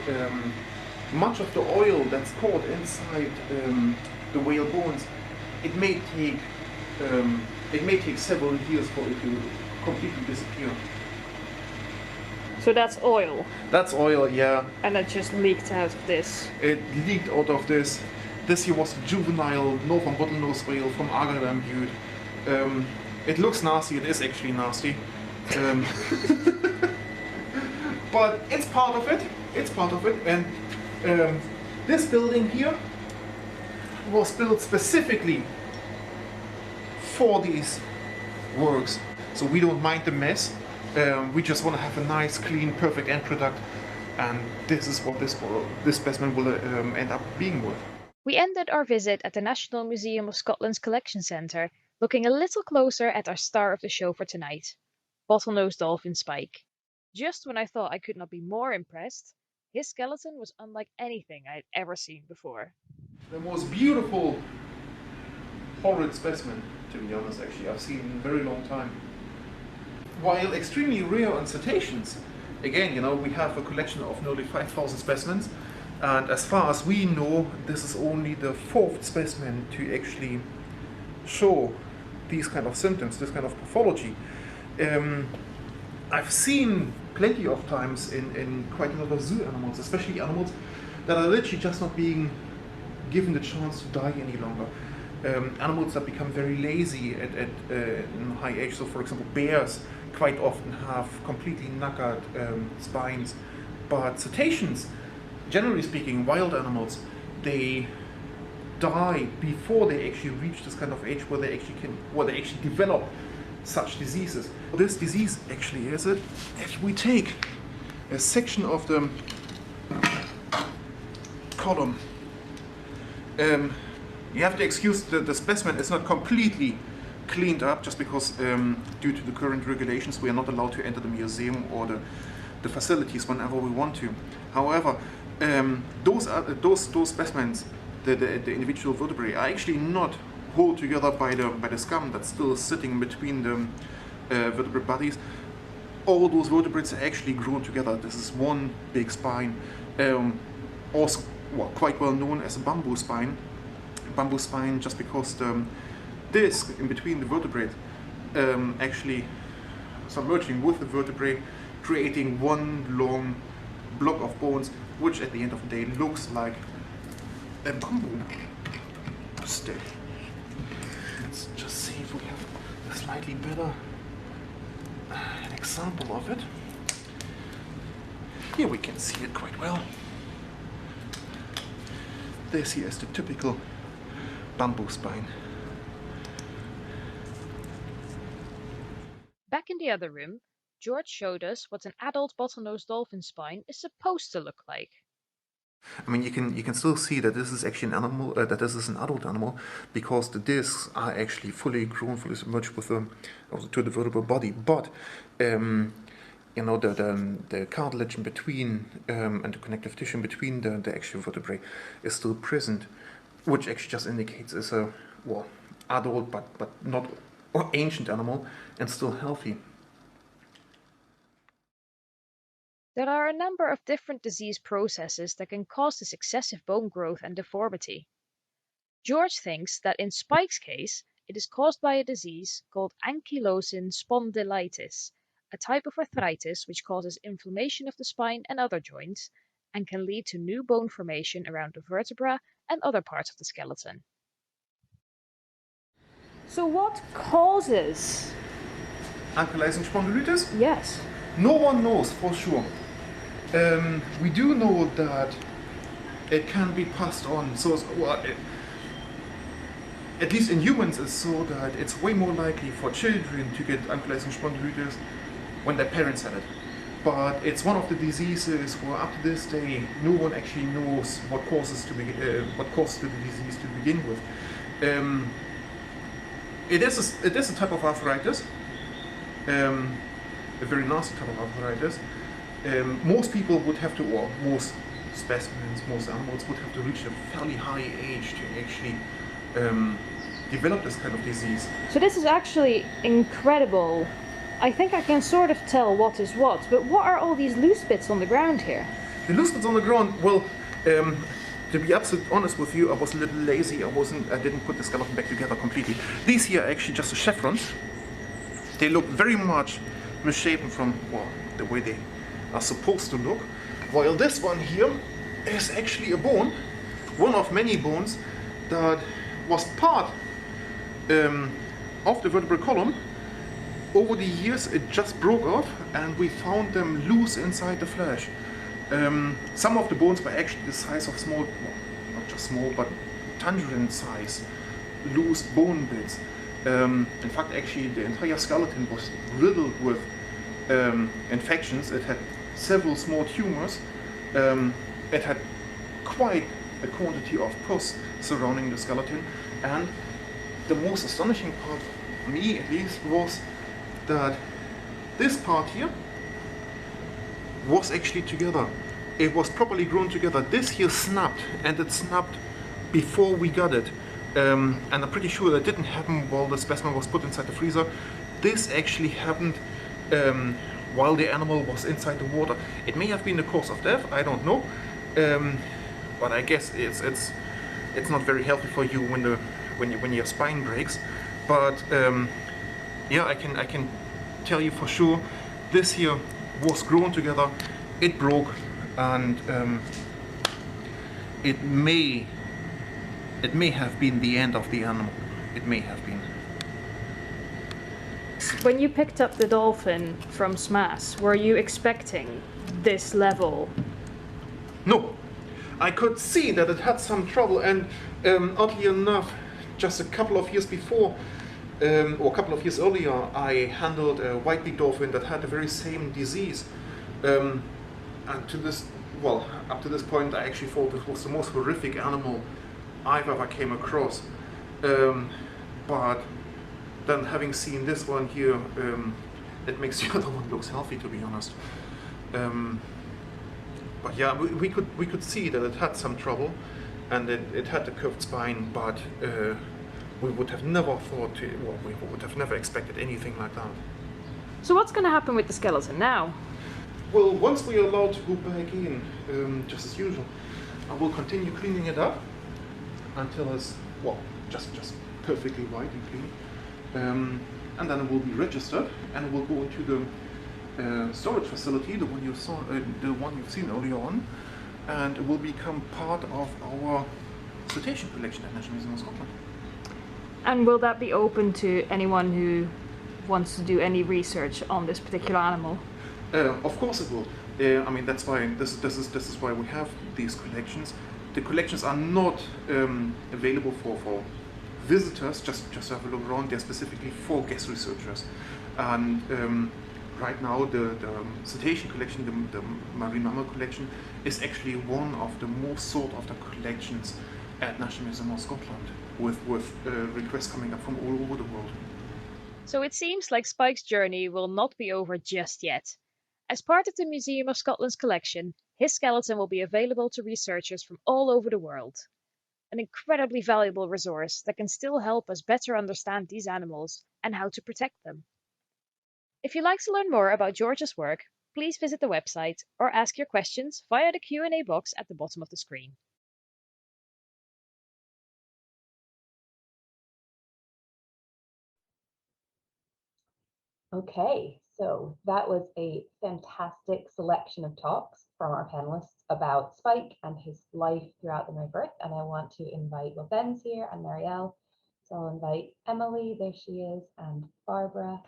much of the oil that's caught inside the whale bones, it may take several years for it to completely disappear. So that's oil? That's oil, yeah. And it just leaked out of this? It leaked out of this. This here was a juvenile northern bottlenose whale from Agadam Butte. It looks nasty, it is actually nasty. But it's part of it. It's part of it. And this building here was built specifically for these works. So we don't mind the mess. We just want to have a nice, clean, perfect end product. And this is what this specimen will end up being worth. We ended our visit at the National Museum of Scotland's Collection Centre, looking a little closer at our star of the show for tonight, Bottlenose Dolphin Spike. Just when I thought I could not be more impressed, his skeleton was unlike anything I'd ever seen before. The most beautiful, horrid specimen, to be honest, actually, I've seen in a very long time. While extremely rare on cetaceans, again, you know, we have a collection of nearly 5,000 specimens, and as far as we know, this is only the 4th specimen to actually show these kind of symptoms, this kind of pathology. I've seen plenty of times in quite a lot of zoo animals, especially animals that are literally just not being given the chance to die any longer. Animals that become very lazy at in high age. So, for example, bears quite often have completely knackered spines, but cetaceans, generally speaking, wild animals, they die before they actually reach this kind of age where they actually develop such diseases. This disease actually is it. If we take a section of the column, you have to excuse the specimen is not completely cleaned up, just because due to the current regulations we are not allowed to enter the museum or the facilities whenever we want to. However, those specimens, the individual vertebrae, are actually not held together by the scum that's still sitting between the vertebrate bodies. All those vertebrates are actually grown together. This is one big spine, also quite well known as a bamboo spine. Bamboo spine, just because the disc in between the vertebrae actually submerging with the vertebrae, creating one long block of bones, which at the end of the day looks like a bamboo stick. Let's just see if we have a slightly better an example of it. Here we can see it quite well. This here is the typical bamboo spine. Back in the other room, George showed us what an adult bottlenose dolphin spine is supposed to look like. I mean, you can still see that this is actually an animal, that this is an adult animal, because the discs are actually fully grown, fully submerged with to the vertebral body. But you know, the cartilage in between and the connective tissue in between the actual vertebrae is still present, which actually just indicates it's a adult but not ancient animal and still healthy. There are a number of different disease processes that can cause this excessive bone growth and deformity. George thinks that in Spike's case, it is caused by a disease called Ankylosing Spondylitis, a type of arthritis which causes inflammation of the spine and other joints and can lead to new bone formation around the vertebra and other parts of the skeleton. So what causes? Ankylosing spondylitis? Yes. No one knows for sure. We do know that it can be passed on. At least in humans, it's so that it's way more likely for children to get ankylosing spondylitis when their parents had it. But it's one of the diseases where up to this day no one actually knows what causes the disease to begin with. It is a type of arthritis, a very nasty type of arthritis. Most people would have to, or most specimens, most animals would have to reach a fairly high age to actually develop this kind of disease. So this is actually incredible. I think I can sort of tell what is what, but what are all these loose bits on the ground here? The loose bits on the ground, well, to be absolutely honest with you, I was a little lazy. I didn't put the skeleton back together completely. These here are actually just the chevrons. They look very much misshapen from, well, the way they are supposed to look. While this one here is actually a bone, one of many bones that was part of the vertebral column. Over the years it just broke off and we found them loose inside the flesh. Some of the bones were actually the size of small, well, not just small, but tangerine size, loose bone bits. In fact, actually the entire skeleton was riddled with infections. It had several small tumors. It had quite a quantity of pus surrounding the skeleton, and the most astonishing part, for me at least, was that this part here was actually together. It was properly grown together. This here snapped, and it snapped before we got it. And I'm pretty sure that didn't happen while the specimen was put inside the freezer. This actually happened while the animal was inside the water. It may have been the cause of death, I don't know. But I guess it's not very healthy for you when your spine breaks. But yeah, I can tell you for sure, this here was grown together. It broke, and it may have been the end of the animal. It may have been. When you picked up the dolphin from SMASS, were you expecting this level? No, I could see that it had some trouble, and oddly enough, just a couple of years before, or a couple of years earlier, I handled a white-beaked dolphin that had the very same disease. And up to this point, I actually thought this was the most horrific animal I've ever came across. But then having seen this one here, it makes the other one looks healthy, to be honest. But yeah, we could see that it had some trouble, and it had a curved spine, but we would have never thought, we would have never expected anything like that. So what's going to happen with the skeleton now? Well, once we are allowed to go back in, just as usual, I will continue cleaning it up until it's, well, just perfectly white and clean. And then it will be registered, and it will go into the storage facility, the one you've seen earlier on, and it will become part of our cetacean collection at National Museum of Scotland. And will that be open to anyone who wants to do any research on this particular animal? Of course it will. I mean, that's why this is why we have these collections. The collections are not available for visitors, just to have a look around. They're specifically for guest researchers. And right now the cetacean collection, the marine mammal collection, is actually one of the most sought after collections at National Museum of Scotland, with requests coming up from all over the world. So it seems like Spike's journey will not be over just yet. As part of the Museum of Scotland's collection, his skeleton will be available to researchers from all over the world. An incredibly valuable resource that can still help us better understand these animals and how to protect them. If you'd like to learn more about George's work, please visit the website or ask your questions via the Q&A box at the bottom of the screen. Okay, so that was a fantastic selection of talks from our panelists about Spike and his life throughout the Marine birth. And I want to invite, well, Ben's here and Marielle. So I'll invite Emily, there she is, and Barbara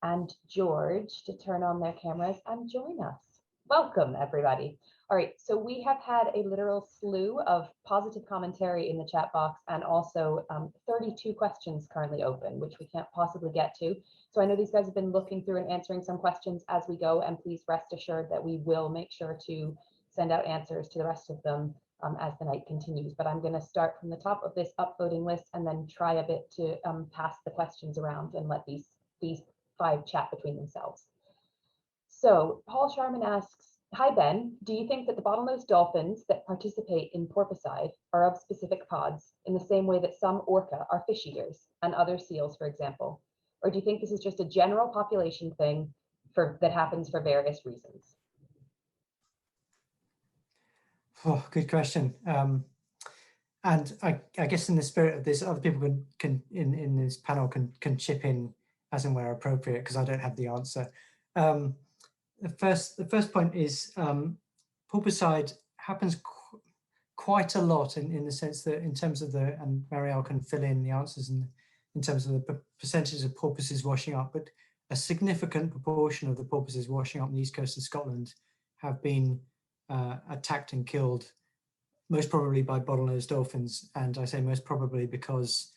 and George to turn on their cameras and join us. Welcome, everybody. All right, so we have had a literal slew of positive commentary in the chat box and also 32 questions currently open, which we can't possibly get to. So I know these guys have been looking through and answering some questions as we go, and please rest assured that we will make sure to send out answers to the rest of them as the night continues. But I'm going to start from the top of this upvoting list and then try a bit to pass the questions around and let these 5 chat between themselves. So Paul Sharman asks, hi Ben, do you think that the bottlenose dolphins that participate in porpoiside are of specific pods in the same way that some orca are fish eaters and other seals, for example? Or do you think this is just a general population thing that happens for various reasons? Oh, good question. And I guess in the spirit of this, other people can in this panel can chip in as and where appropriate, because I don't have the answer. The first point is porpoiside happens quite a lot in the sense that in terms of and Marielle can fill in the answers in terms of the percentage of porpoises washing up, but a significant proportion of the porpoises washing up on the east coast of Scotland have been attacked and killed, most probably by bottlenose dolphins. And I say most probably because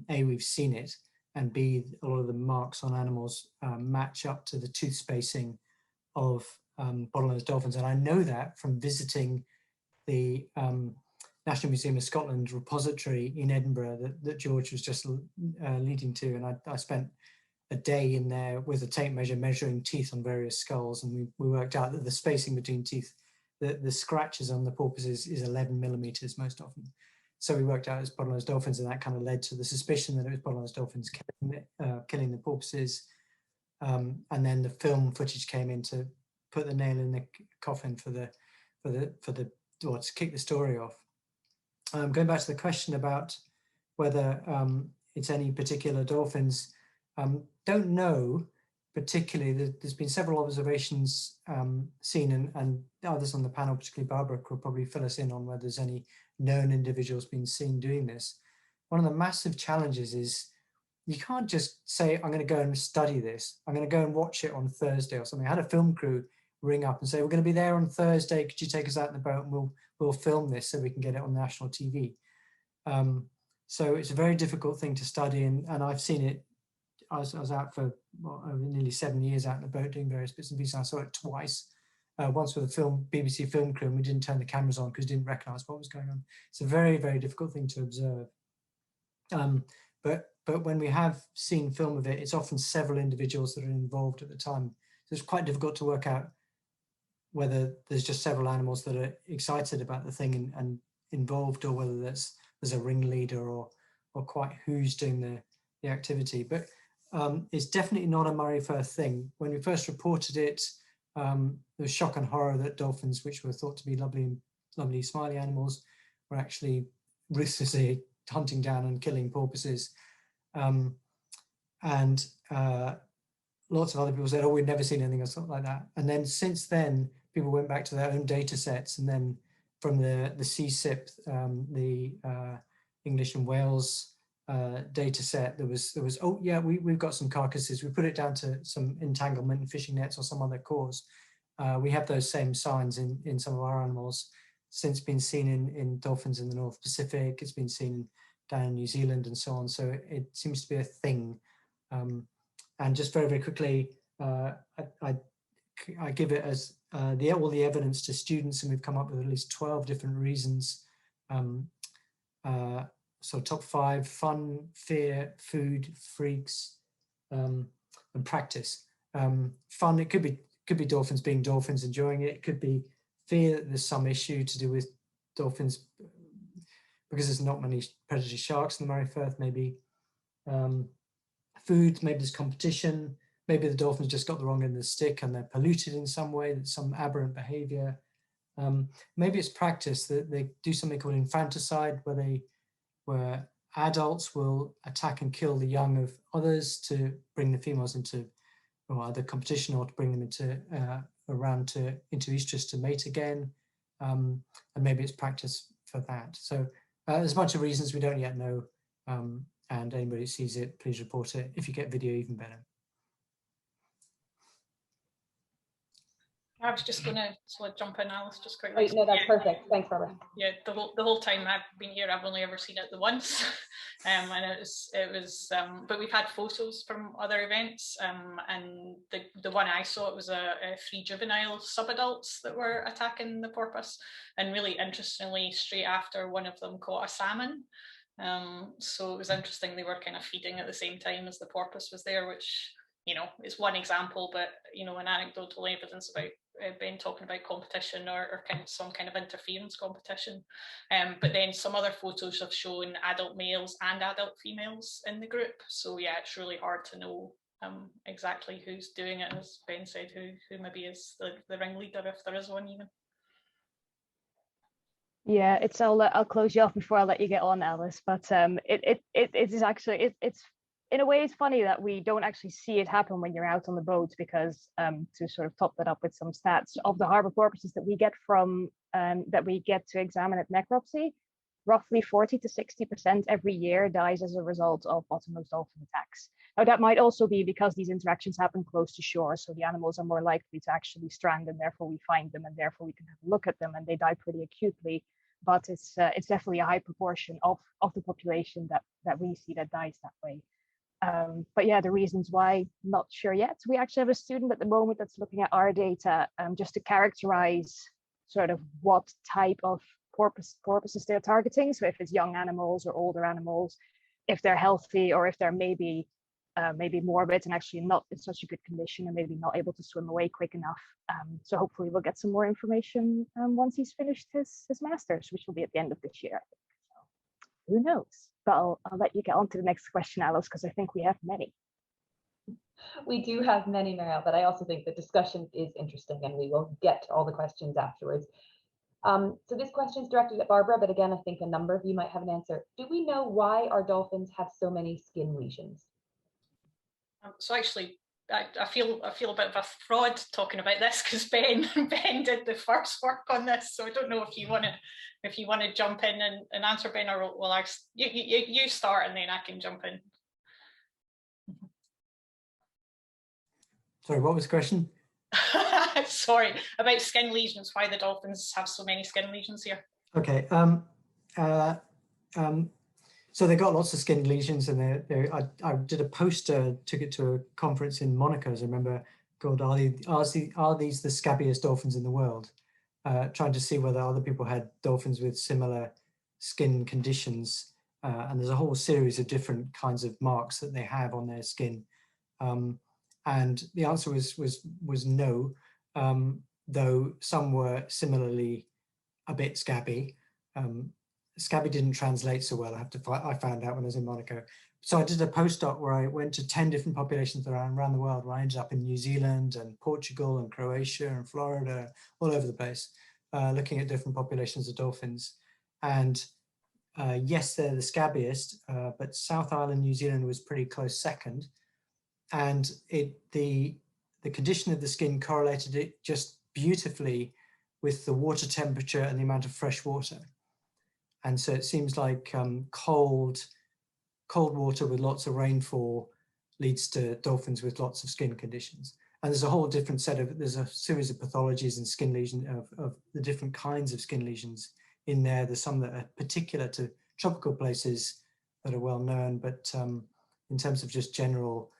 A, we've seen it, and B, a lot of the marks on animals match up to the tooth spacing of bottlenose dolphins. And I know that from visiting the National Museum of Scotland repository in Edinburgh that George was just leading to. And I spent a day in there with a tape measure measuring teeth on various skulls. And we worked out that the spacing between teeth, the scratches on the porpoises is 11 millimeters most often. So we worked out it's bottlenose dolphins, and that kind of led to the suspicion that it was bottlenose dolphins killing the porpoises. And then the film footage came in to put the nail in the coffin to kick the story off. Going back to the question about whether it's any particular dolphins, don't know particularly. There's been several observations seen, and others on the panel, particularly Barbara, could probably fill us in on whether there's any known individuals being seen doing this. One of the massive challenges is you can't just say, I'm going to go and study this. I'm going to go and watch it on Thursday or something. I had a film crew ring up and say, we're going to be there on Thursday. Could you take us out in the boat and we'll film this so we can get it on national TV. So it's a very difficult thing to study, and I've seen it. I was out for nearly 7 years out in the boat doing various bits and pieces. I saw it twice. Once with a BBC film crew, and we didn't turn the cameras on because we didn't recognize what was going on. It's a very, very difficult thing to observe. But when we have seen film of it, it's often several individuals that are involved at the time. So it's quite difficult to work out whether there's just several animals that are excited about the thing and involved, or whether there's a ringleader or quite who's doing the activity. But it's definitely not a Murray Firth thing. When we first reported it, there was shock and horror that dolphins, which were thought to be lovely smiley animals, were actually ruthlessly hunting down and killing porpoises. And lots of other people said, oh, we've never seen anything or something like that. And then since then, people went back to their own data sets, and then from the CSIP, the English and Wales data set, there was oh yeah, we've got some carcasses. We put it down to some entanglement in fishing nets or some other cause. We have those same signs in some of our animals. Since been seen in dolphins in the North Pacific. It's been seen down in New Zealand and so on. So it seems to be a thing. And just very, very quickly, I give it as all the evidence to students, and we've come up with at least 12 different reasons. So top 5: fun, fear, food, freaks, and practice. Fun, it could be dolphins being dolphins, enjoying it. It could be fear that there's some issue to do with dolphins because there's not many predatory sharks in the Murray Firth, maybe. Food, maybe there's competition. maybe the dolphins just got the wrong end of the stick and they're polluted in some way, that's some aberrant behavior. Maybe it's practice that they do something called infanticide, where adults will attack and kill the young of others to bring the females into either competition or to bring them into into estrus to mate again. And maybe it's practice for that. So there's a bunch of reasons we don't yet know. And anybody who sees it, please report it. If you get video, even better. I was just going to jump in, Alice, just quickly. No, that's perfect. Thanks, Barbara. Yeah, the whole time I've been here, I've only ever seen it the once, and it was. But we've had photos from other events, and the one I saw, it was a 3 juvenile subadults that were attacking the porpoise, and really interestingly, straight after, one of them caught a salmon. So it was interesting. They were kind of feeding at the same time as the porpoise was there, which, you know, is one example, but, you know, an anecdotal evidence about Ben talking about competition or some kind of interference competition. But then some other photos have shown adult males and adult females in the group. So yeah, it's really hard to know exactly who's doing it, as Ben said, who maybe is the ringleader, if there is one even. Yeah, I'll close you off before I let you get on, Alice. But it is actually it's in a way, it's funny that we don't actually see it happen when you're out on the boat, because to sort of top that up with some stats of the harbour porpoises that we get from that we get to examine at necropsy, roughly 40 to 60% every year dies as a result of bottlenose dolphin attacks. Now, that might also be because these interactions happen close to shore, so the animals are more likely to actually strand, and therefore we find them, and therefore we can have a look at them, and they die pretty acutely. But it's definitely a high proportion of the population that we see that dies that way. But yeah, the reasons why, not sure yet. We actually have a student at the moment that's looking at our data just to characterize sort of what type of porpoises they're targeting. So if it's young animals or older animals, if they're healthy, or if they're maybe morbid and actually not in such a good condition and maybe not able to swim away quick enough. So hopefully we'll get some more information once he's finished his master's, which will be at the end of this year, I think. So who knows? But I'll let you get on to the next question, Alice, because I think we have many. We do have many, Marielle, but I also think the discussion is interesting, and we will get to all the questions afterwards. So this question is directed at Barbara, but again, I think a number of you might have an answer. Do we know why our dolphins have so many skin lesions? So actually, I feel a bit of a fraud talking about this, because Ben did the first work on this. So I don't know if you want to jump in and answer, Ben, or will you start and then I can jump in. Sorry, what was the question? Sorry, about skin lesions. Why the dolphins have so many skin lesions here? Okay. So they got lots of skin lesions, and I did a poster, took it to a conference in Monaco, as I remember, called "Are these the scabbiest dolphins in the world?" Trying to see whether other people had dolphins with similar skin conditions, and there's a whole series of different kinds of marks that they have on their skin, and the answer was no, though some were similarly a bit scabby. Scabby didn't translate so well. I found out when I was in Monaco. So I did a postdoc where I went to 10 different populations around the world, where I ended up in New Zealand and Portugal and Croatia and Florida, all over the place, looking at different populations of dolphins. And yes, they're the scabbiest, but South Island, New Zealand was pretty close second. And the condition of the skin correlated it just beautifully with the water temperature and the amount of fresh water. And so it seems like cold water with lots of rainfall leads to dolphins with lots of skin conditions. And there's a whole different there's a series of pathologies and skin lesions of the different kinds of skin lesions in there. There's some that are particular to tropical places that are well known, but in terms of just general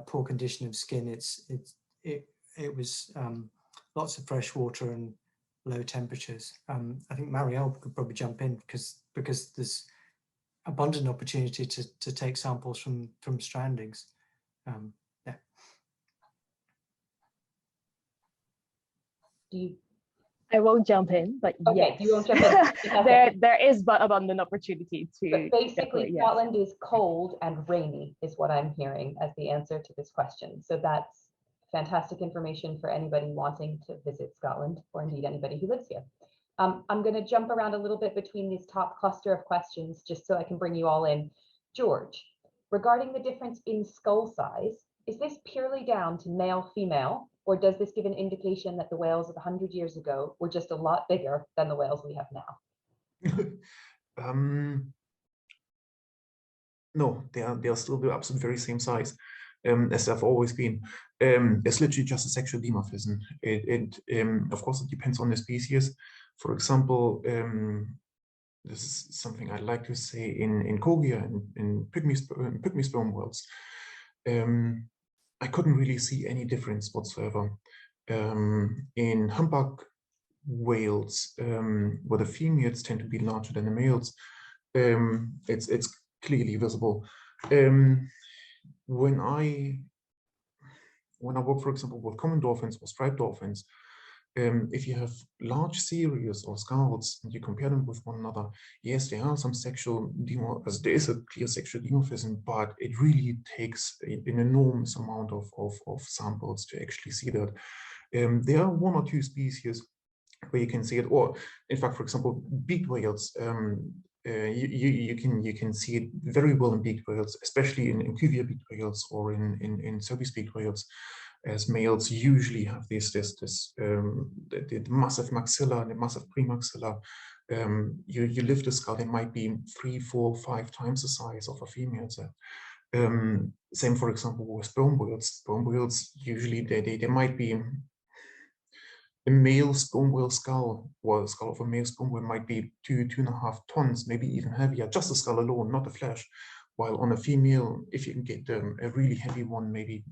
poor condition of skin, it was lots of fresh water and low temperatures. I think Marielle could probably jump in because there's abundant opportunity to take samples from strandings. Yeah. Do you I won't jump in, but Okay, yes. you won't jump in. There is but abundant opportunity to. But basically, yes. Scotland is cold and rainy, is what I'm hearing as the answer to this question. So that's fantastic information for anybody wanting to visit Scotland, or indeed anybody who lives here. I'm going to jump around a little bit between these top cluster of questions, just so I can bring you all in. George, regarding the difference in skull size, is this purely down to male-female, or does this give an indication that the whales of 100 years ago were just a lot bigger than the whales we have now? No, they are still the absolute very same size as they've always been. It's literally just a sexual dimorphism. Of course, it depends on the species. For example, this is something I'd like to say in Kogia and in pygmy sperm whales. I couldn't really see any difference whatsoever. In humpback whales, where the females tend to be larger than the males, it's clearly visible. When I work, for example, with common dolphins or striped dolphins, if you have large series or skulls and you compare them with one another, yes, there are some sexual dimorphism. There is a clear sexual dimorphism, but it really takes an enormous amount of samples to actually see that. There are one or two species where you can see it, or in fact, for example, beaked whales. You can see it very well in beaked whales, especially in Cuvier beaked whales or in Sobeys beaked whales, as males usually have the massive maxilla and the massive premaxilla. You lift a skull, it might be 3, 4, 5 times the size of a female. Same, for example, with sperm whales. Sperm whales usually they might be a male sperm whale skull, or the skull of a male sperm whale might be 2.5 tons, maybe even heavier, just the skull alone, not the flesh. While on a female, if you can get a really heavy one, maybe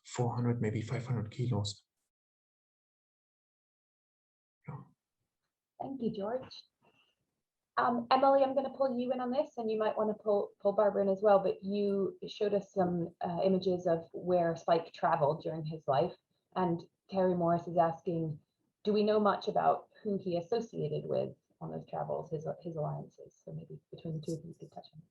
400, maybe 500 kilos. Yeah. Thank you, George. Emily, I'm going to pull you in on this, and you might want to pull Barbara in as well, but you showed us some images of where Spike traveled during his life, and Terry Morris is asking, do we know much about who he associated with on those travels, his alliances? So maybe between the two of you could touch on it.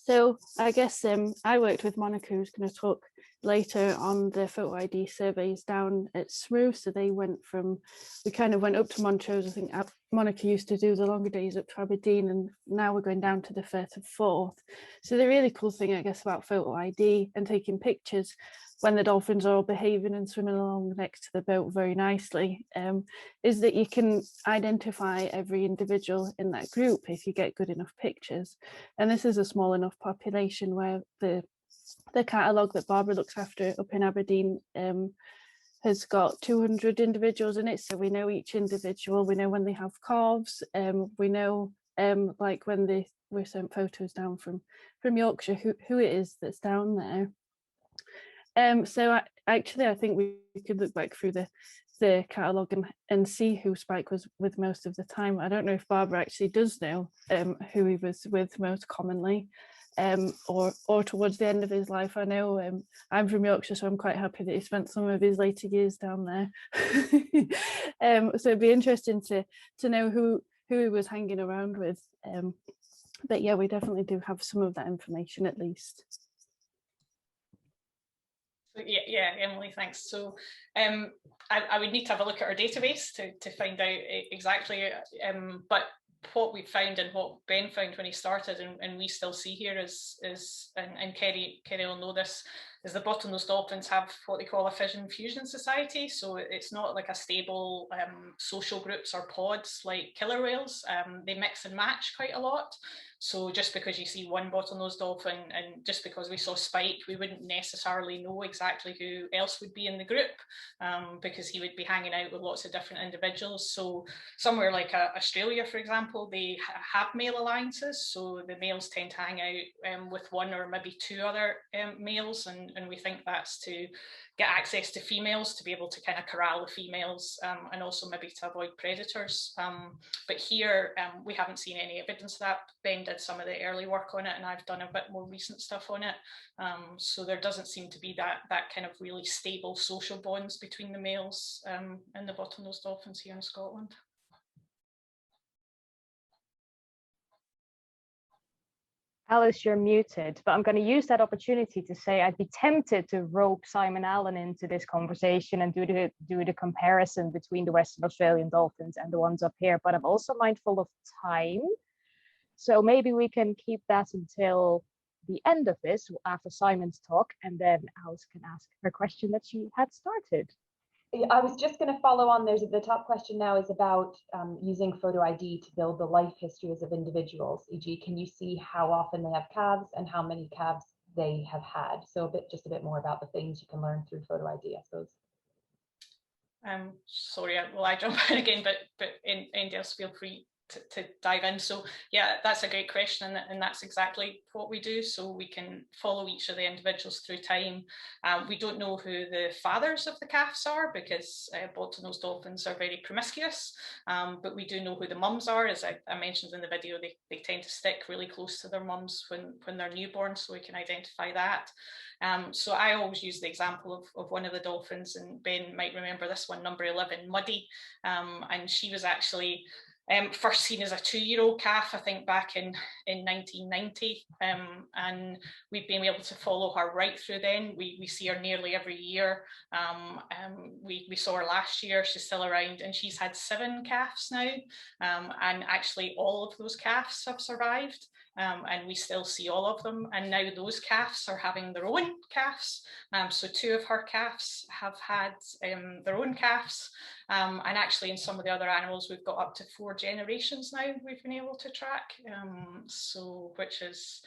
So I guess I worked with Monica, who's going to talk later, on the photo ID surveys down at SMASS. So they went from, we kind of went up to Montrose. I think Monica used to do the longer days up to Aberdeen, and now we're going down to the Firth of Forth. So the really cool thing, I guess, about photo ID and taking pictures when the dolphins are all behaving and swimming along next to the boat very nicely, is that you can identify every individual in that group if you get good enough pictures. And this is a small enough population where the catalogue that Barbara looks after up in Aberdeen has got 200 individuals in it. So we know each individual, we know when they have calves, we know like when we're sent photos down from Yorkshire, who it is that's down there. So I think we could look back through the catalogue and see who Spike was with most of the time. I don't know if Barbara actually does know who he was with most commonly, or towards the end of his life. I know I'm from Yorkshire, so I'm quite happy that he spent some of his later years down there. So it'd be interesting to know who he was hanging around with. But yeah, we definitely do have some of that information at least. Yeah, Emily, thanks. So I would need to have a look at our database to find out exactly, but what we found and what Ben found when he started, and we still see here is and Kerry will know this, is the bottlenose dolphins have what they call a fission fusion society. So it's not like a stable social groups or pods like killer whales. They mix and match quite a lot. So just because you see one bottlenose dolphin, and just because we saw Spike, we wouldn't necessarily know exactly who else would be in the group, because he would be hanging out with lots of different individuals. So somewhere like Australia, for example, they have male alliances. So the males tend to hang out with one or maybe two other males, and and we think that's to get access to females, to be able to kind of corral the females, and also maybe to avoid predators. But here we haven't seen any evidence of that. Ben did some of the early work on it, and I've done a bit more recent stuff on it. So there doesn't seem to be that kind of really stable social bonds between the males and the bottlenose dolphins here in Scotland. Alice, you're muted, but I'm going to use that opportunity to say I'd be tempted to rope Simon Allen into this conversation and do the comparison between the Western Australian dolphins and the ones up here, but I'm also mindful of time. So maybe we can keep that until the end of this, after Simon's talk, and then Alice can ask her question that she had started. I was just going to follow on. There's the top question now is about using photo ID to build the life histories of individuals. E.g., can you see how often they have calves and how many calves they have had? So just a bit more about the things you can learn through photo ID, I suppose. Sorry, will I jump in again? But Andy, feel free to dive in. So yeah, that's a great question, and that's exactly what we do. So we can follow each of the individuals through time. We don't know who the fathers of the calves are, because bottlenose dolphins are very promiscuous, but we do know who the mums are. As I mentioned in the video, they tend to stick really close to their mums when they're newborn, so we can identify that. So I always use the example of one of the dolphins, and Ben might remember this one, number 11, Muddy, and she was actually first seen as a 2-year-old calf, I think back in 1990, and we've been able to follow her right through then. We see her nearly every year. We saw her last year, she's still around, and she's had 7 calves now, and actually all of those calves have survived. And we still see all of them, and now those calves are having their own calves. So 2 of her calves have had their own calves, and actually in some of the other animals we've got up to 4 generations now we've been able to track. So which is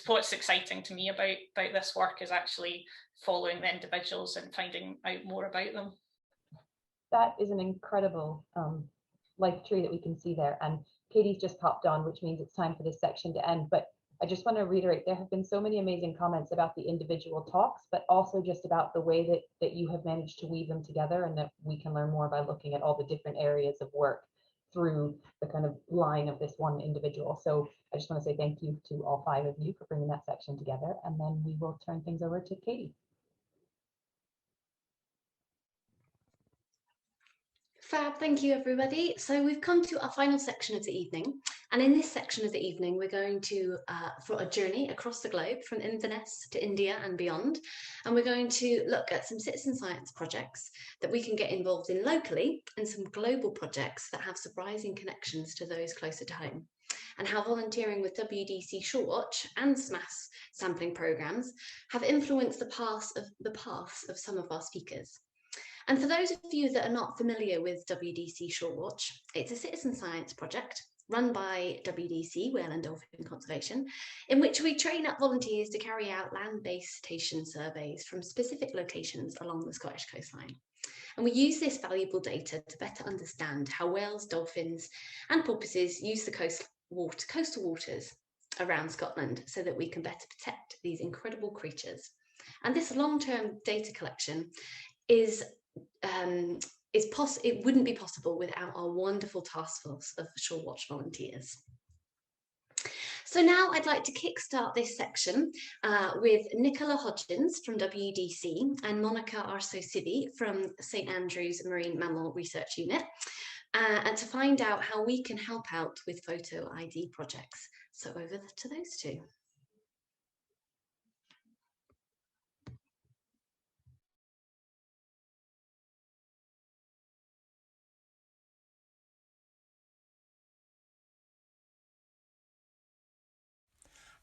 what's exciting to me about this work, is actually following the individuals and finding out more about them. That is an incredible life tree that we can see there. And Katie's just popped on, which means it's time for this section to end. But I just want to reiterate, there have been so many amazing comments about the individual talks, but also just about the way that you have managed to weave them together, and that we can learn more by looking at all the different areas of work through the kind of line of this one individual. So I just want to say thank you to all 5 of you for bringing that section together, and then we will turn things over to Katie. Fab, thank you everybody. So we've come to our final section of the evening, and in this section of the evening we're going to for a journey across the globe from Inverness to India and beyond, and we're going to look at some citizen science projects that we can get involved in locally, and some global projects that have surprising connections to those closer to home, and how volunteering with WDC Shortwatch and SMASS sampling programs have influenced the paths of some of our speakers. And for those of you that are not familiar with WDC Shortwatch, it's a citizen science project run by WDC, Whale and Dolphin Conservation, in which we train up volunteers to carry out land-based station surveys from specific locations along the Scottish coastline. And we use this valuable data to better understand how whales, dolphins, and porpoises use the coastal waters around Scotland, so that we can better protect these incredible creatures. And this long-term data collection it wouldn't be possible without our wonderful task force of Shorewatch volunteers. So now I'd like to kickstart this section with Nicola Hodgins from WDC and Monica Arso-Civi from St Andrews Marine Mammal Research Unit, and to find out how we can help out with photo ID projects. So over to those two.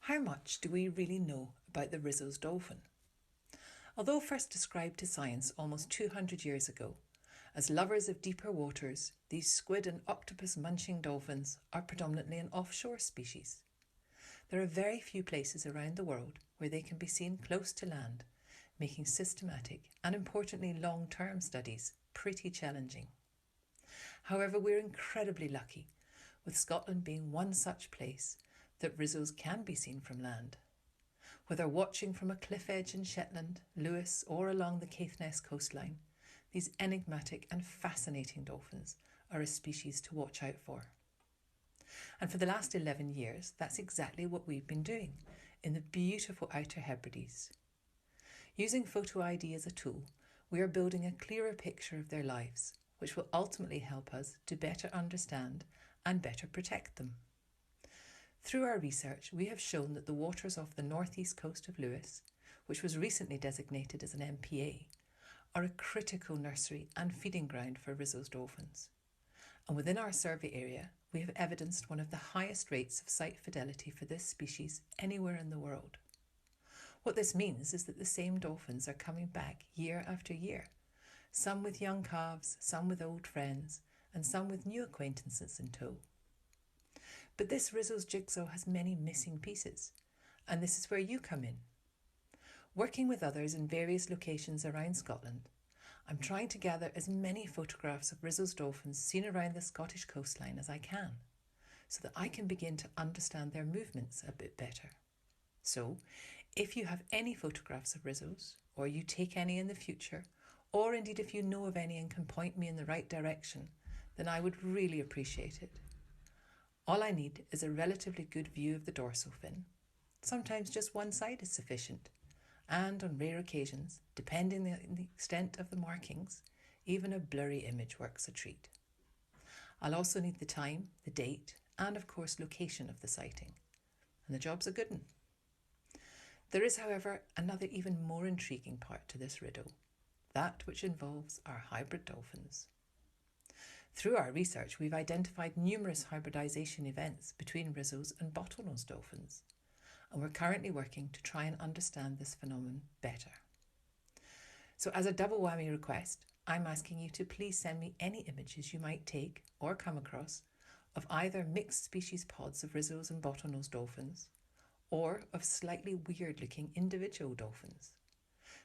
How much do we really know about the Risso's dolphin? Although first described to science almost 200 years ago, as lovers of deeper waters, these squid and octopus munching dolphins are predominantly an offshore species. There are very few places around the world where they can be seen close to land, making systematic and importantly long-term studies pretty challenging. However, we're incredibly lucky, with Scotland being one such place that Rissos can be seen from land. Whether watching from a cliff edge in Shetland, Lewis, or along the Caithness coastline, these enigmatic and fascinating dolphins are a species to watch out for. And for the last 11 years, that's exactly what we've been doing in the beautiful Outer Hebrides. Using photo ID as a tool, we are building a clearer picture of their lives, which will ultimately help us to better understand and better protect them. Through our research, we have shown that the waters off the northeast coast of Lewis, which was recently designated as an MPA, are a critical nursery and feeding ground for Risso's dolphins. And within our survey area, we have evidenced one of the highest rates of site fidelity for this species anywhere in the world. What this means is that the same dolphins are coming back year after year, some with young calves, some with old friends, and some with new acquaintances in tow. But this Risso's jigsaw has many missing pieces, and this is where you come in. Working with others in various locations around Scotland, I'm trying to gather as many photographs of Risso's dolphins seen around the Scottish coastline as I can, so that I can begin to understand their movements a bit better. So, if you have any photographs of Risso's, or you take any in the future, or indeed if you know of any and can point me in the right direction, then I would really appreciate it. All I need is a relatively good view of the dorsal fin. Sometimes just one side is sufficient, and on rare occasions, depending on the extent of the markings, even a blurry image works a treat. I'll also need the time, the date, and of course location of the sighting, and the job's a good one. There is, however, another even more intriguing part to this riddle, that which involves our hybrid dolphins. Through our research, we've identified numerous hybridization events between Risso's and Bottlenose dolphins, and we're currently working to try and understand this phenomenon better. So as a double whammy request, I'm asking you to please send me any images you might take or come across of either mixed species pods of Risso's and Bottlenose dolphins, or of slightly weird looking individual dolphins.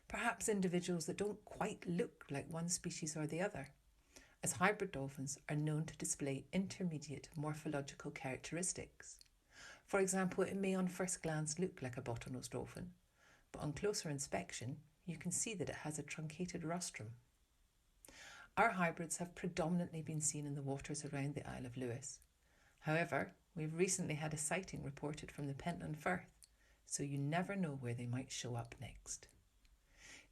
Perhaps individuals that don't quite look like one species or the other, as hybrid dolphins are known to display intermediate morphological characteristics. For example, it may on first glance look like a bottlenose dolphin, but on closer inspection, you can see that it has a truncated rostrum. Our hybrids have predominantly been seen in the waters around the Isle of Lewis. However, we've recently had a sighting reported from the Pentland Firth, so you never know where they might show up next.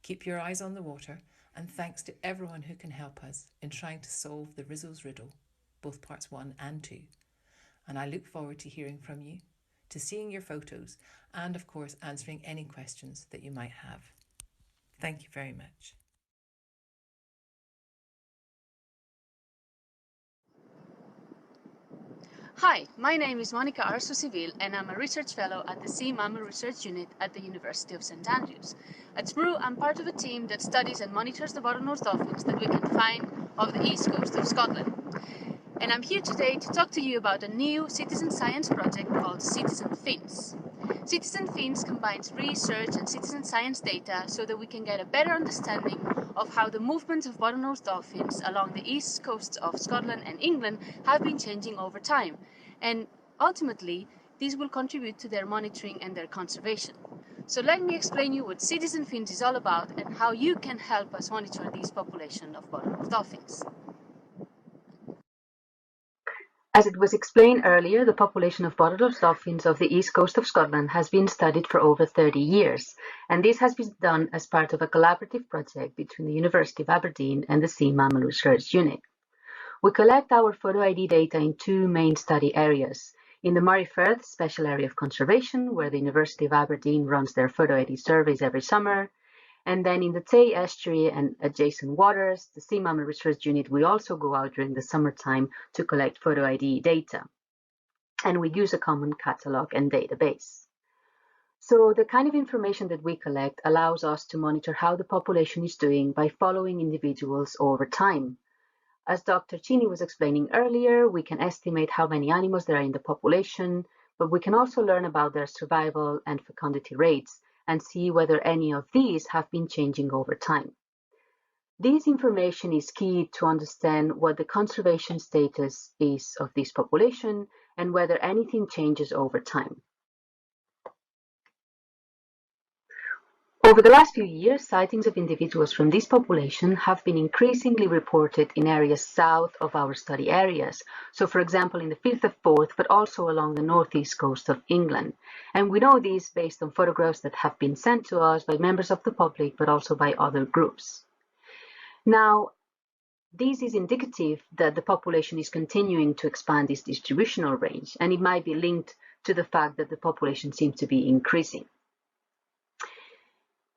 Keep your eyes on the water, and thanks to everyone who can help us in trying to solve the Risso's riddle, both parts 1 and 2. And I look forward to hearing from you, to seeing your photos, and of course answering any questions that you might have. Thank you very much. Hi, my name is Monica Arso-Civil and I'm a research fellow at the Sea Mammal Research Unit at the University of St Andrews. At SMRU, I'm part of a team that studies and monitors the bottlenose dolphins that we can find off the east coast of Scotland. And I'm here today to talk to you about a new citizen science project called Citizen Fins. Citizen Fins combines research and citizen science data so that we can get a better understanding of how the movements of bottlenose dolphins along the east coasts of Scotland and England have been changing over time. And ultimately, these will contribute to their monitoring and their conservation. So let me explain you what Citizen Fins is all about and how you can help us monitor these populations of bottlenose dolphins. As it was explained earlier, the population of bottlenose dolphins of the east coast of Scotland has been studied for over 30 years, and this has been done as part of a collaborative project between the University of Aberdeen and the Sea Mammal Research Unit. We collect our photo ID data in two main study areas. In the Moray Firth Special Area of Conservation, where the University of Aberdeen runs their photo ID surveys every summer, and then in the Tay Estuary and adjacent waters, the Sea Mammal Research Unit, we also go out during the summertime to collect photo ID data. And we use a common catalogue and database. So the kind of information that we collect allows us to monitor how the population is doing by following individuals over time. As Dr. Cheney was explaining earlier, we can estimate how many animals there are in the population, but we can also learn about their survival and fecundity rates and see whether any of these have been changing over time. This information is key to understand what the conservation status is of this population and whether anything changes over time. Over the last few years, sightings of individuals from this population have been increasingly reported in areas south of our study areas. So, for example, in the Firth of Forth, but also along the northeast coast of England. And we know this based on photographs that have been sent to us by members of the public, but also by other groups. Now, this is indicative that the population is continuing to expand its distributional range, and it might be linked to the fact that the population seems to be increasing.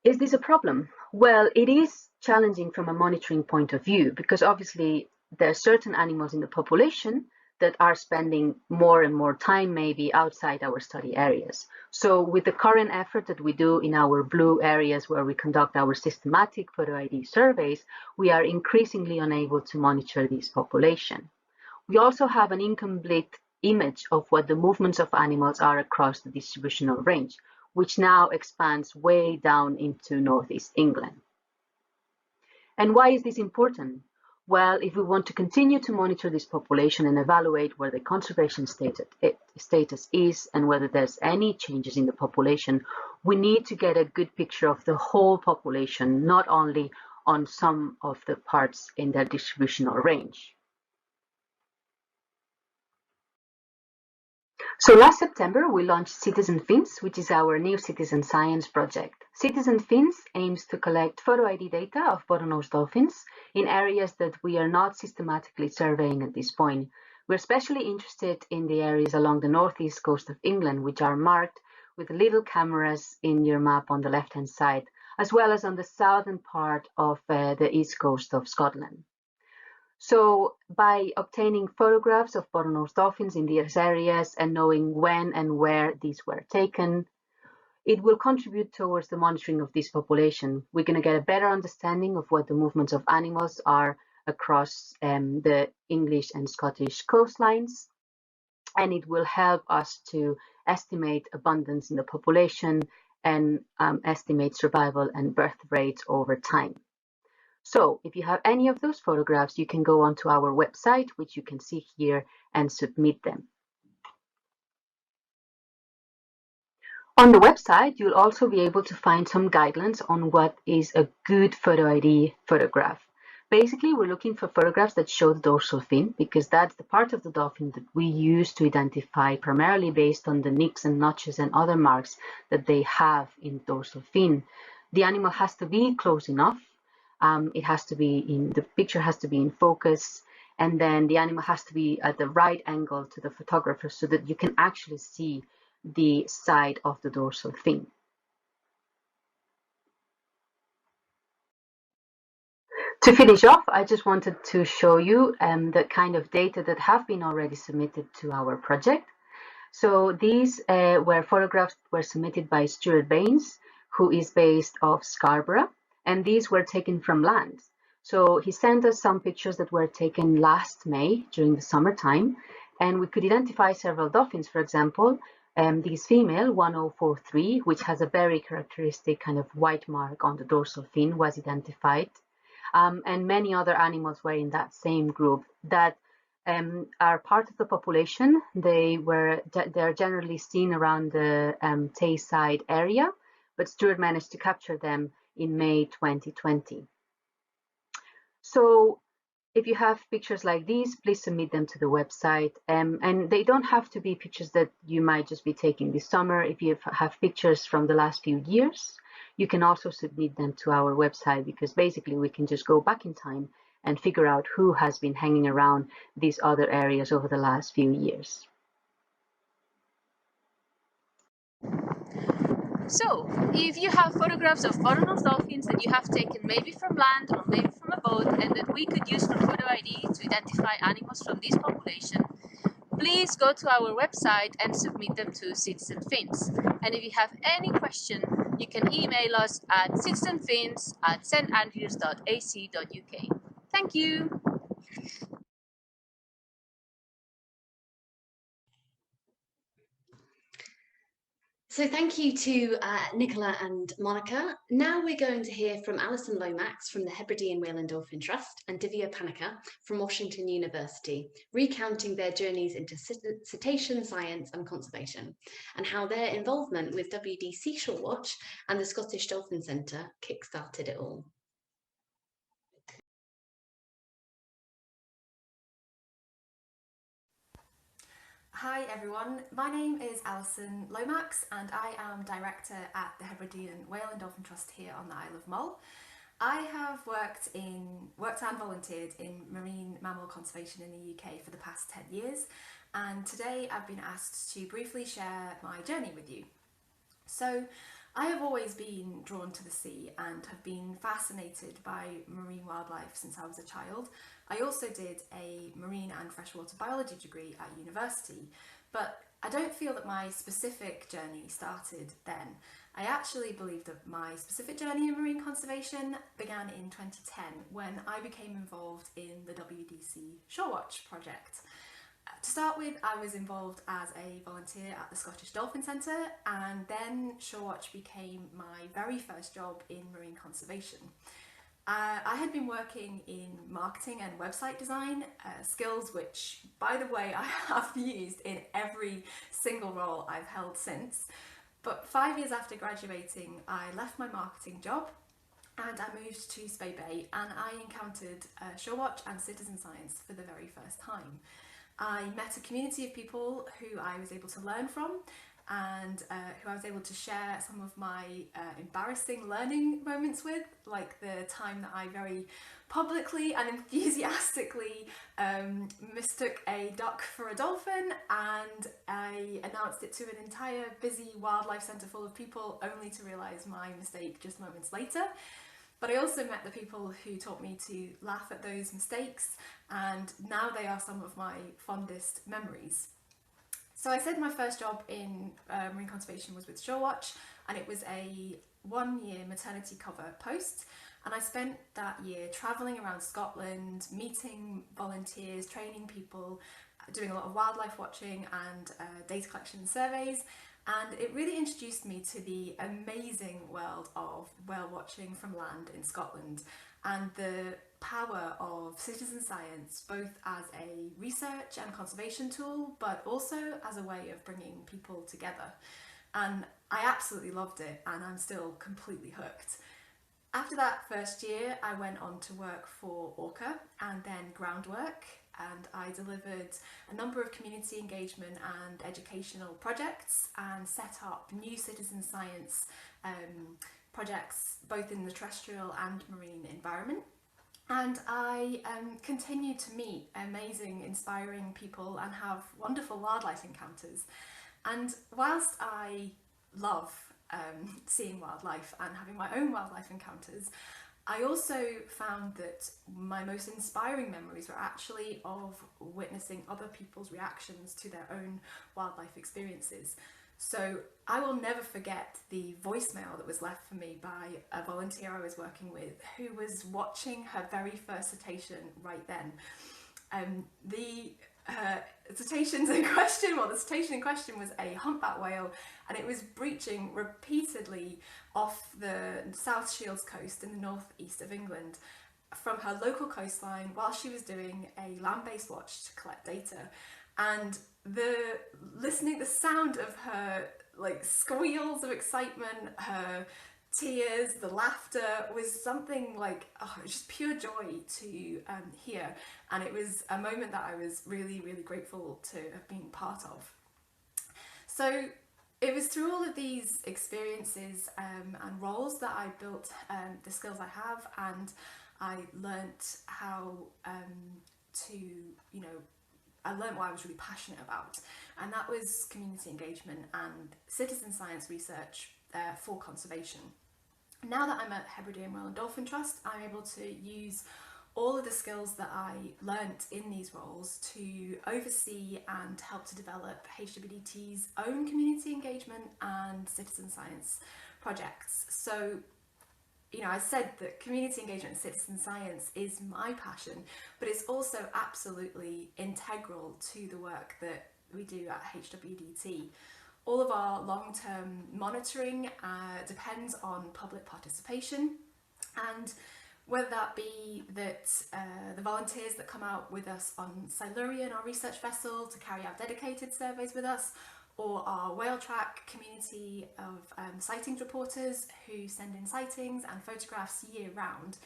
Is this a problem? Well, it is challenging from a monitoring point of view, because obviously there are certain animals in the population that are spending more and more time maybe outside our study areas. So with the current effort that we do in our blue areas where we conduct our systematic photo ID surveys, we are increasingly unable to monitor this population. We also have an incomplete image of what the movements of animals are across the distributional range, which now expands way down into northeast England. And why is this important? Well, if we want to continue to monitor this population and evaluate where the conservation status is and whether there's any changes in the population, we need to get a good picture of the whole population, not only on some of the parts in their distributional range. So last September, we launched Citizen Fins, which is our new citizen science project. Citizen Fins aims to collect photo ID data of bottlenose dolphins in areas that we are not systematically surveying at this point. We're especially interested in the areas along the northeast coast of England, which are marked with little cameras in your map on the left-hand side, as well as on the southern part of the east coast of Scotland. So by obtaining photographs of bottlenose dolphins in these areas and knowing when and where these were taken, it will contribute towards the monitoring of this population. We're going to get a better understanding of what the movements of animals are across the English and Scottish coastlines, and it will help us to estimate abundance in the population and estimate survival and birth rates over time. So if you have any of those photographs, you can go onto our website, which you can see here, and submit them. On the website, you'll also be able to find some guidelines on what is a good photo ID photograph. Basically, we're looking for photographs that show the dorsal fin, because that's the part of the dolphin that we use to identify, primarily based on the nicks and notches and other marks that they have in the dorsal fin. The animal has to be close enough. It has to be the picture has to be in focus, and then the animal has to be at the right angle to the photographer so that you can actually see the side of the dorsal fin. To finish off, I just wanted to show you the kind of data that have been already submitted to our project. So these photographs were submitted by Stuart Baines, who is based off Scarborough, and these were taken from land. So he sent us some pictures that were taken last May during the summertime, and we could identify several dolphins. For example, this female 1043, which has a very characteristic kind of white mark on the dorsal fin, was identified, and many other animals were in that same group that are part of the population. They're generally seen around the Tayside area, but Stuart managed to capture them in May 2020. So if you have pictures like these, please submit them to the website. And they don't have to be pictures that you might just be taking this summer. If you have pictures from the last few years, you can also submit them to our website, because basically we can just go back in time and figure out who has been hanging around these other areas over the last few years. So, if you have photographs of bottlenose dolphins that you have taken maybe from land or maybe from a boat and that we could use for photo ID to identify animals from this population, please go to our website and submit them to Citizen Fins. And if you have any question, you can email us at citizenfins@standrews.ac.uk. Thank you! So thank you to Nicola and Monica. Now we're going to hear from Alison Lomax from the Hebridean Whale and Dolphin Trust and Divya Panika from Washington University, recounting their journeys into cetacean science and conservation, and how their involvement with WDC Shorewatch and the Scottish Dolphin Centre kick-started it all. Hi everyone, my name is Alison Lomax and I am Director at the Hebridean Whale and Dolphin Trust here on the Isle of Mull. I have worked and volunteered in marine mammal conservation in the UK for the past 10 years, and today I've been asked to briefly share my journey with you. So I have always been drawn to the sea and have been fascinated by marine wildlife since I was a child. I also did a marine and freshwater biology degree at university, but I don't feel that my specific journey started then. I actually believe that my specific journey in marine conservation began in 2010 when I became involved in the WDC Shorewatch project. To start with, I was involved as a volunteer at the Scottish Dolphin Centre, and then Shorewatch became my very first job in marine conservation. I had been working in marketing and website design, skills which, by the way, I have used in every single role I've held since. But 5 years after graduating, I left my marketing job and I moved to Spey Bay, and I encountered Shorewatch and citizen science for the very first time. I met a community of people who I was able to learn from and who I was able to share some of my embarrassing learning moments with, like the time that I very publicly and enthusiastically mistook a duck for a dolphin, and I announced it to an entire busy wildlife centre full of people only to realise my mistake just moments later. But I also met the people who taught me to laugh at those mistakes, and now they are some of my fondest memories. So I said my first job in marine conservation was with Shorewatch, and it was a 1-year maternity cover post, and I spent that year travelling around Scotland, meeting volunteers, training people, doing a lot of wildlife watching and data collection and surveys. And it really introduced me to the amazing world of whale watching from land in Scotland and the power of citizen science, both as a research and conservation tool, but also as a way of bringing people together. And I absolutely loved it, and I'm still completely hooked. After that first year, I went on to work for Orca and then Groundwork, and I delivered a number of community engagement and educational projects and set up new citizen science projects both in the terrestrial and marine environment. And I continue to meet amazing, inspiring people and have wonderful wildlife encounters. And whilst I love seeing wildlife and having my own wildlife encounters, I also found that my most inspiring memories were actually of witnessing other people's reactions to their own wildlife experiences. So I will never forget the voicemail that was left for me by a volunteer I was working with who was watching her very first cetacean right then. The cetacean in question was a humpback whale, and it was breaching repeatedly off the South Shields coast in the northeast of England from her local coastline while she was doing a land-based watch to collect data. And the sound of her like squeals of excitement, her tears, the laughter was something like, oh, it was just pure joy to hear. And it was a moment that I was really, really grateful to have been part of. So it was through all of these experiences and roles that I built the skills I have, and I learnt how I learned what I was really passionate about, and that was community engagement and citizen science research for conservation. Now that I'm at Hebridean Whale and Dolphin Trust, I'm able to use all of the skills that I learnt in these roles to oversee and help to develop HWDT's own community engagement and citizen science projects. So, I said that community engagement and citizen science is my passion, but it's also absolutely integral to the work that we do at HWDT. All of our long-term monitoring depends on public participation, and whether that be that the volunteers that come out with us on Silurian, our research vessel, to carry out dedicated surveys with us, or our whale track community of sightings reporters who send in sightings and photographs year round.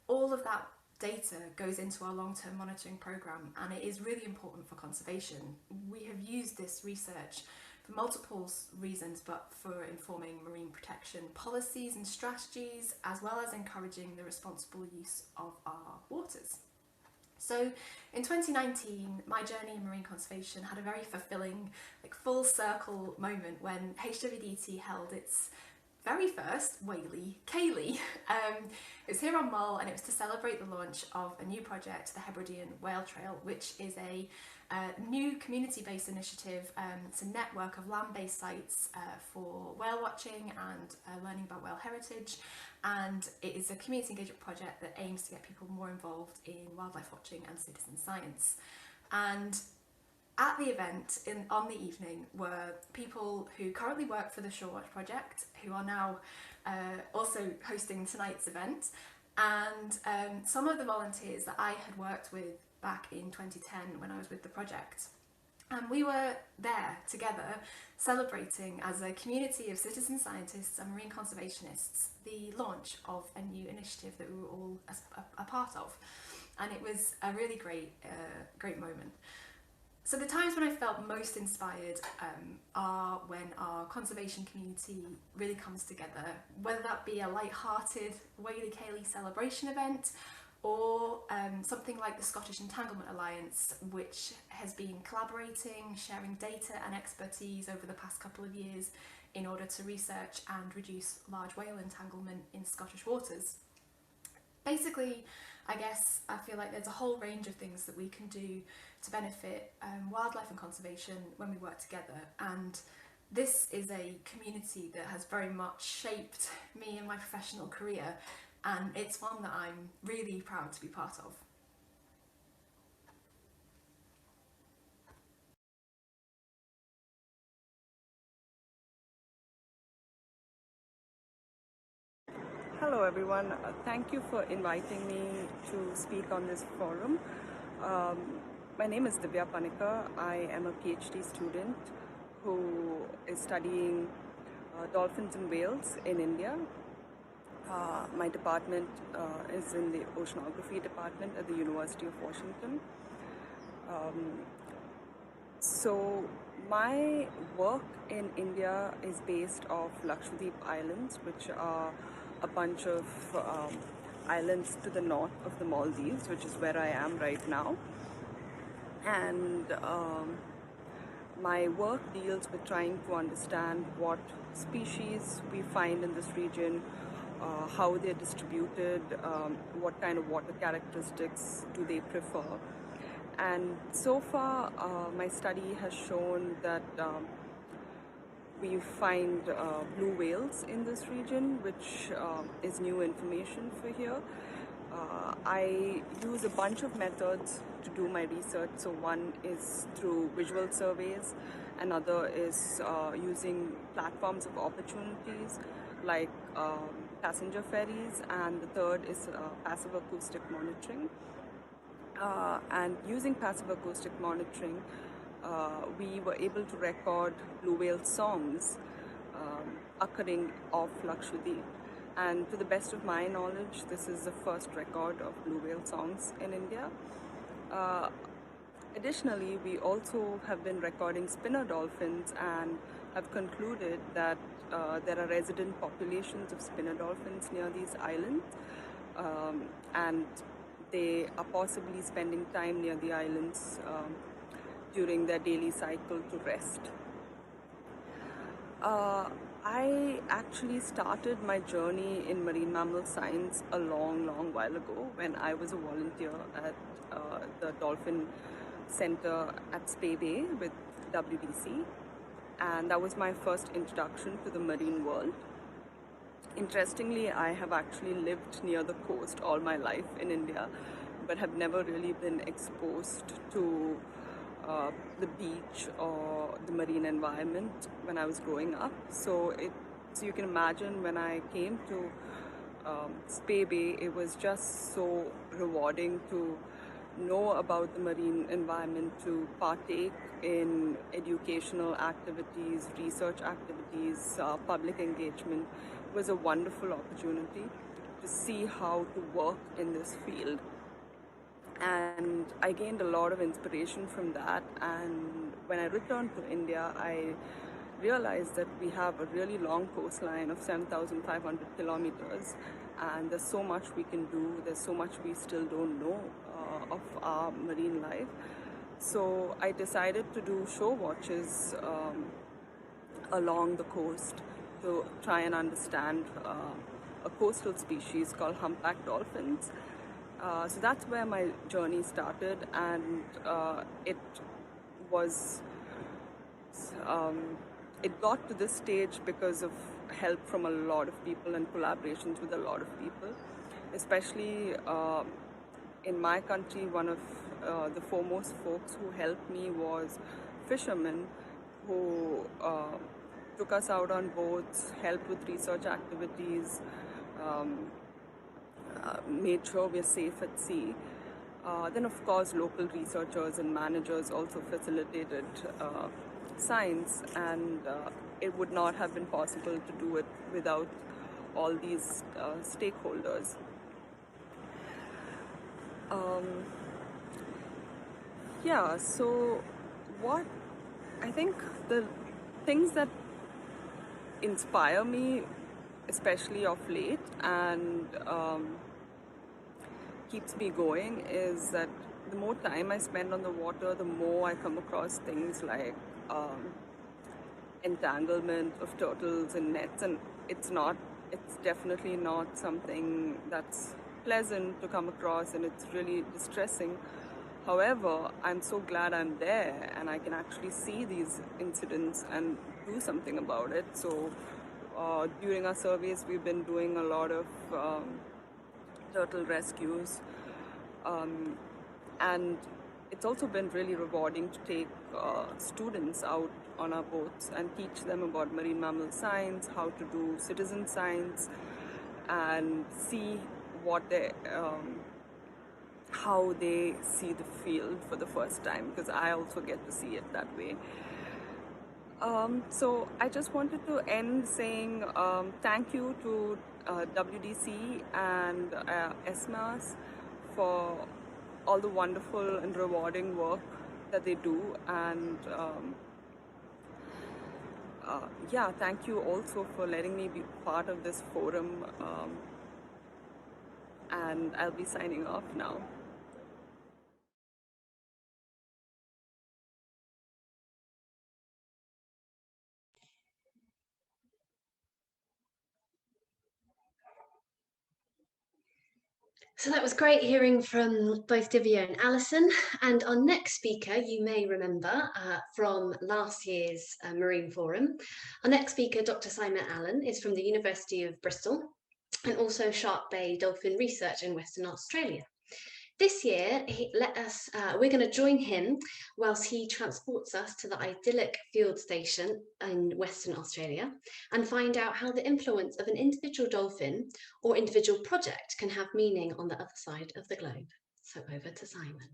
All of that data goes into our long-term monitoring programme, and it is really important for conservation. We have used this research for multiple reasons, but for informing marine protection policies and strategies, as well as encouraging the responsible use of our waters. So in 2019, my journey in marine conservation had a very fulfilling, full circle moment when HWDT held its very first whaley Kaylee. It was here on Mull, and it was to celebrate the launch of a new project, the Hebridean Whale Trail, which is a new community-based initiative. It's a network of land-based sites for whale watching and learning about whale heritage, and it is a community engagement project that aims to get people more involved in wildlife watching and citizen science. And at the event on the evening were people who currently work for the Shorewatch project, who are now also hosting tonight's event, and some of the volunteers that I had worked with back in 2010 when I was with the project. And we were there together celebrating as a community of citizen scientists and marine conservationists the launch of a new initiative that we were all a part of. And it was a really great moment. So the times when I felt most inspired are when our conservation community really comes together, whether that be a light-hearted Whaley Kaylee celebration event, or something like the Scottish Entanglement Alliance, which has been collaborating, sharing data and expertise over the past couple of years in order to research and reduce large whale entanglement in Scottish waters. Basically, I guess I feel like there's a whole range of things that we can do to benefit wildlife and conservation when we work together, and this is a community that has very much shaped me in my professional career, and it's one that I'm really proud to be part of. Hello everyone, thank you for inviting me to speak on this forum. My name is Divya Panikar. I am a PhD student who is studying dolphins and whales in India. My department is in the Oceanography department at the University of Washington. So my work in India is based off Lakshadweep Islands, which are a bunch of islands to the north of the Maldives, which is where I am right now. And my work deals with trying to understand what species we find in this region, how they're distributed, what kind of water characteristics do they prefer. And so far, my study has shown that we find blue whales in this region, which is new information for here. I use a bunch of methods to do my research. So one is through visual surveys, another is using platforms of opportunities like passenger ferries, and the third is passive acoustic monitoring. And using passive acoustic monitoring, we were able to record blue whale songs occurring off Lakshadweep. And to the best of my knowledge, this is the first record of blue whale songs in India. Additionally, we also have been recording spinner dolphins and have concluded that there are resident populations of spinner dolphins near these islands, and they are possibly spending time near the islands during their daily cycle to rest. I actually started my journey in marine mammal science a long while ago when I was a volunteer at the Dolphin Center at Spey Bay with WDC, and that was my first introduction to the marine world. Interestingly, I have actually lived near the coast all my life in India, but have never really been exposed to the beach or the marine environment when I was growing up. So you can imagine when I came to Spey Bay, it was just so rewarding to know about the marine environment, to partake in educational activities, research activities, public engagement. It was a wonderful opportunity to see how to work in this field. And I gained a lot of inspiration from that. And when I returned to India, I realized that we have a really long coastline of 7,500 kilometers, and there's so much we can do. There's so much we still don't know of our marine life. So I decided to do shore watches along the coast to try and understand a coastal species called humpback dolphins. So that's where my journey started, and it was it got to this stage because of help from a lot of people and collaborations with a lot of people, especially in my country. One of the foremost folks who helped me was fishermen who took us out on boats, helped with research activities, made sure we're safe at sea. Then of course local researchers and managers also facilitated science, and it would not have been possible to do it without all these stakeholders. Yeah, so what I think the things that inspire me, especially of late, and keeps me going, is that the more time I spend on the water, the more I come across things like entanglement of turtles in nets, and it's definitely not something that's pleasant to come across, and it's really distressing. However, I'm so glad I'm there and I can actually see these incidents and do something about it. So during our surveys, we've been doing a lot of turtle rescues, and it's also been really rewarding to take students out on our boats and teach them about marine mammal science, how to do citizen science, and see what they how they see the field for the first time, because I also get to see it that way. So I just wanted to end saying thank you to WDC and SMASS for all the wonderful and rewarding work that they do, and yeah, thank you also for letting me be part of this forum, and I'll be signing off now. So that was great hearing from both Divya and Alison. And our next speaker, you may remember from last year's Marine Forum. Our next speaker, Dr. Simon Allen, is from the University of Bristol and also Shark Bay Dolphin Research in Western Australia. This year, we're going to join him whilst he transports us to the idyllic field station in Western Australia and find out how the influence of an individual dolphin or individual project can have meaning on the other side of the globe. So over to Simon.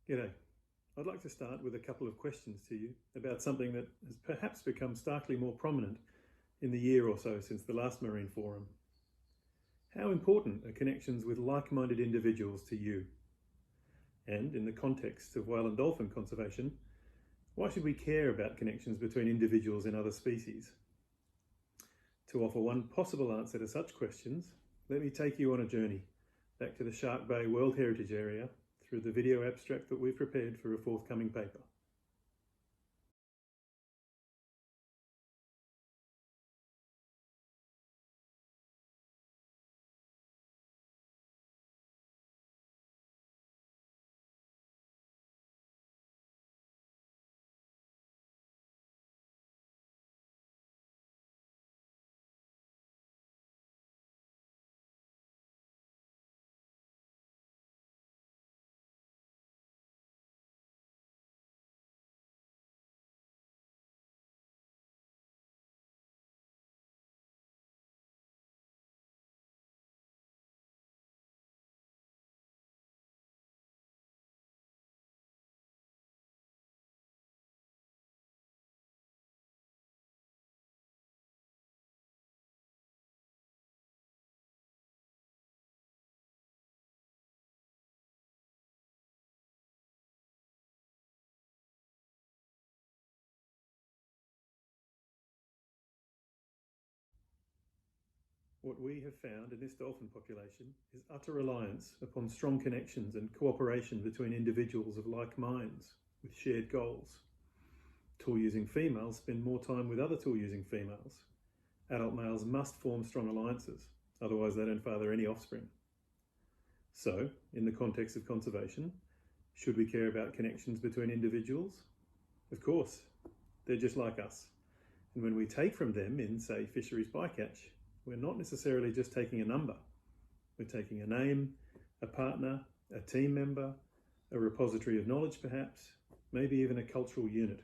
G'day. I'd like to start with a couple of questions to you about something that has perhaps become starkly more prominent in the year or so since the last Marine Forum. How important are connections with like-minded individuals to you? And in the context of whale and dolphin conservation, why should we care about connections between individuals in other species? To offer one possible answer to such questions, let me take you on a journey back to the Shark Bay World Heritage Area through the video abstract that we've prepared for a forthcoming paper. what we have found in this dolphin population is utter reliance upon strong connections and cooperation between individuals of like minds with shared goals. Tool-using females spend more time with other tool-using females. Adult males must form strong alliances, otherwise they don't father any offspring. So, in the context of conservation, should we care about connections between individuals? Of course, they're just like us. And when we take from them in, say, fisheries bycatch, we're not necessarily just taking a number. We're taking a name, a partner, a team member, a repository of knowledge perhaps, maybe even a cultural unit.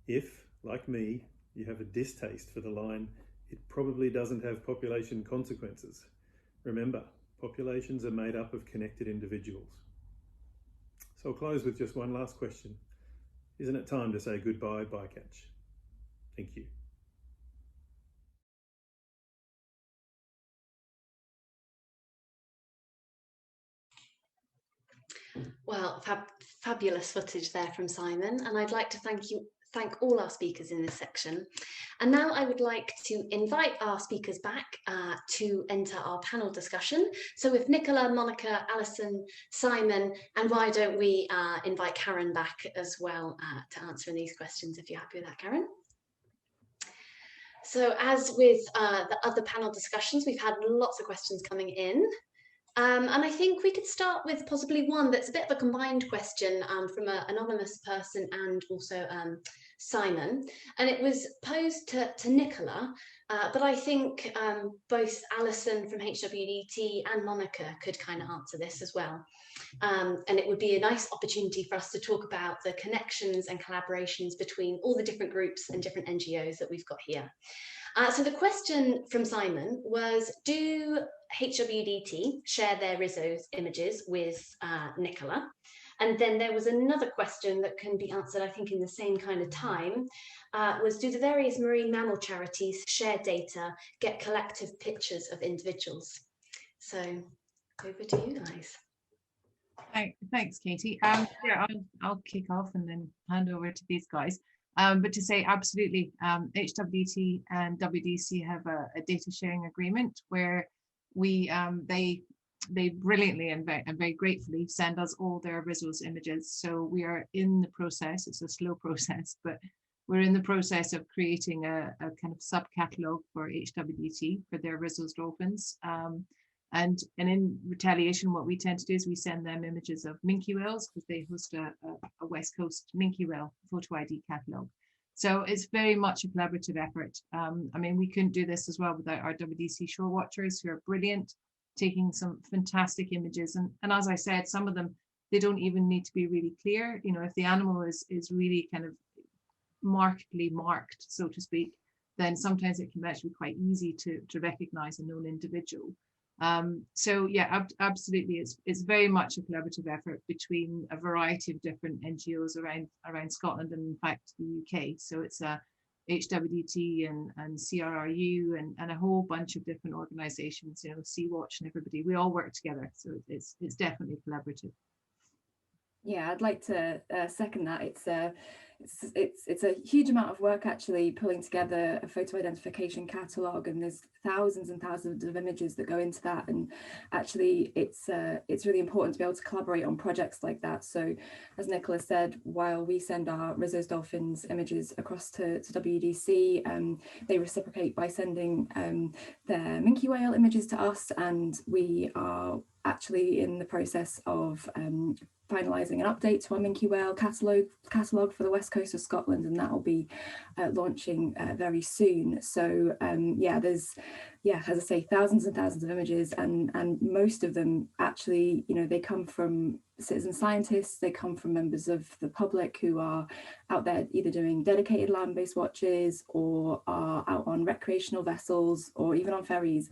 If, like me, you have a distaste for the line, it probably doesn't have population consequences. Remember, populations are made up of connected individuals. So I'll close with just one last question. Isn't it time to say goodbye, bycatch? Thank you. Well, fabulous footage there from Simon, and I'd like to thank all our speakers in this section. And now I would like to invite our speakers back to enter our panel discussion. So with Nicola, Monica, Alison, Simon, and why don't we invite Karen back as well to answer these questions, if you're happy with that, Karen. So as with the other panel discussions, we've had lots of questions coming in. And I think we could start with possibly one that's a bit of a combined question from an anonymous person and also Simon. And it was posed to Nicola, but I think both Alison from HWDT and Monica could kind of answer this as well. And it would be a nice opportunity for us to talk about the connections and collaborations between all the different groups and different NGOs that we've got here. So the question from Simon was, do HWDT share their Risso's images with Nicola? And then there was another question that can be answered, I think, in the same kind of time, was do the various marine mammal charities share data, get collective pictures of individuals? So over to you guys. Thanks, Katie. Yeah, I'll kick off and then hand over to these guys. But to say absolutely, HWDT and WDC have a data sharing agreement where we they brilliantly and very gratefully send us all their Risso's images. So we are in the process, it's a slow process, but we're in the process of creating a kind of sub-catalogue for HWDT for their Risso's dolphins. And in retaliation, what we tend to do is we send them images of minke whales because they host a West Coast minke whale photo ID catalogue. So it's very much a collaborative effort. I mean, we couldn't do this as well without our WDC shore watchers, who are brilliant, taking some fantastic images. And as I said, some of them, they don't even need to be really clear. You know, if the animal is really kind of markedly marked, so to speak, then sometimes it can actually be quite easy to recognize a known individual. So yeah, absolutely, it's very much a collaborative effort between a variety of different NGOs around Scotland and in fact the UK. So it's HWDT and CRRU and a whole bunch of different organisations, you know, Sea-Watch and everybody. We all work together, so it's definitely collaborative. Yeah, I'd like to second that. It's a huge amount of work actually pulling together a photo identification catalogue, and there's thousands and thousands of images that go into that. And actually, it's really important to be able to collaborate on projects like that. So, as Nicola said, while we send our Risso's dolphins images across to WDC, they reciprocate by sending their minke whale images to us, and we are actually in the process of finalising an update to our minke whale catalogue for the west coast of Scotland, and that will be launching very soon. So yeah, there's, as I say, thousands and thousands of images, and most of them actually, you know, they come from citizen scientists, they come from members of the public who are out there either doing dedicated land-based watches or are out on recreational vessels or even on ferries.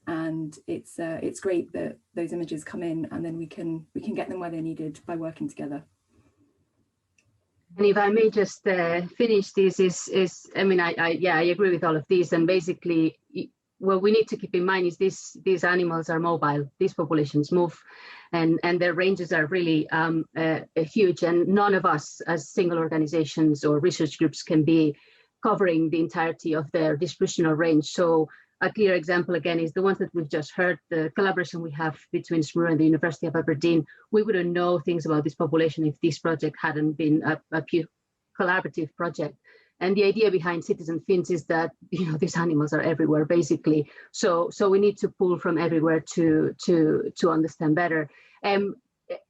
And it's great that those images come in, and then we can get them where they're needed by working together. And if I may just finish this, I mean, I agree with all of this. And basically, what we need to keep in mind is these animals are mobile. These populations move, and their ranges are really huge. And none of us, as single organizations or research groups, can be covering the entirety of their distributional range. So a clear example again is the ones that we've just heard, the collaboration we have between SMRU and the University of Aberdeen. We wouldn't know things about this population if this project hadn't been a pure collaborative project. And the idea behind citizen fins is that, you know, these animals are everywhere basically. So we need to pull from everywhere to understand better.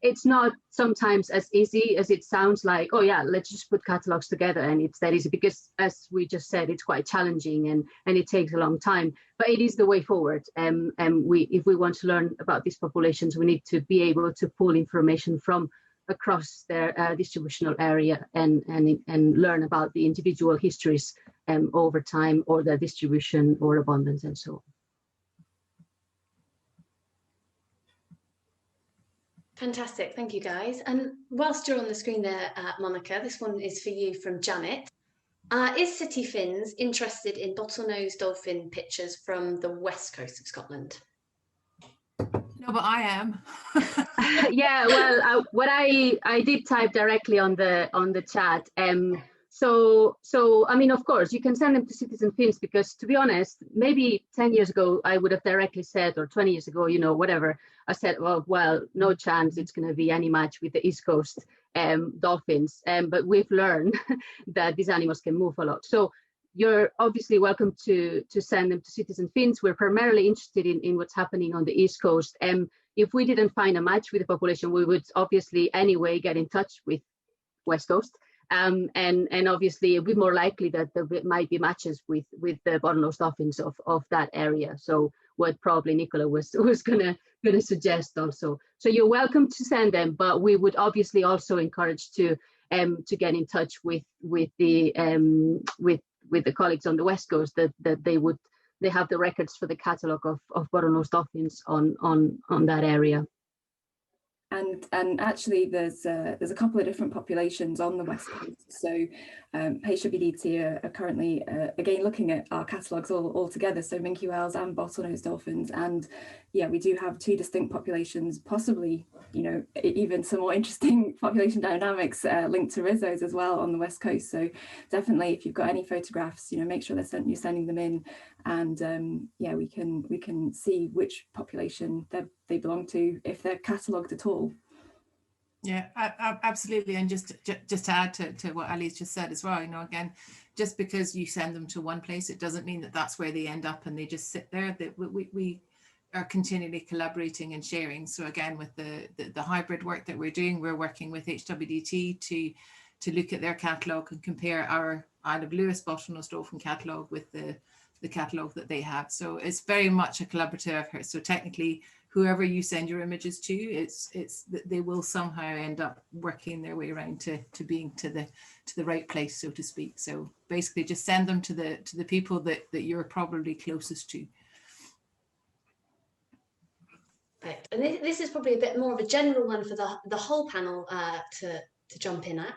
It's not sometimes as easy as it sounds like, oh yeah, let's just put catalogs together and it's that easy, because as we just said, it's quite challenging and it takes a long time, but it is the way forward. And if we want to learn about these populations, we need to be able to pull information from across their distributional area and learn about the individual histories over time, or their distribution or abundance and so on. Fantastic, thank you guys. And whilst you're on the screen there, Monica, this one is for you from Janet. Is City Fins interested in bottlenose dolphin pictures from the west coast of Scotland? No, but I am. Yeah, well, what I did type directly on the chat. So I mean, of course, you can send them to Citizen Fins, because to be honest, maybe 10 years ago, I would have directly said, or 20 years ago, you know, whatever, I said, well, no chance it's going to be any match with the East Coast dolphins. But we've learned that these animals can move a lot. So you're obviously welcome to send them to Citizen Fins. We're primarily interested in what's happening on the East Coast. If we didn't find a match with the population, we would obviously anyway get in touch with West Coast. And obviously it'd be more likely that there might be matches with the bottlenose dolphins of that area. So what probably Nicola was gonna suggest also. So you're welcome to send them, but we would obviously also encourage to get in touch with the colleagues on the West Coast, that they have the records for the catalogue of bottlenose dolphins on that area. And actually, there's a couple of different populations on the West Coast. So HWDT are currently, again, looking at our catalogues all together, so minke whales and bottlenose dolphins. And yeah, we do have two distinct populations, possibly, you know, even some more interesting population dynamics linked to Rissos as well on the West Coast. So definitely, if you've got any photographs, you know, make sure you're sending them in, and yeah, we can see which population they belong to, if they're catalogued at all. Yeah, absolutely. And just to add to what Ali's just said as well, you know, again, just because you send them to one place, it doesn't mean that that's where they end up and they just sit there. That we are continually collaborating and sharing. So again, with the hybrid work that we're doing, we're working with HWDT to look at their catalogue and compare our Isle of Lewis bottlenose dolphin catalogue with the catalogue that they have. So it's very much a collaborative effort. So technically, whoever you send your images to, it's that they will somehow end up working their way around to being to the right place, so to speak. So basically, just send them to the people that you're probably closest to. Right. And this is probably a bit more of a general one for the whole panel to jump in at.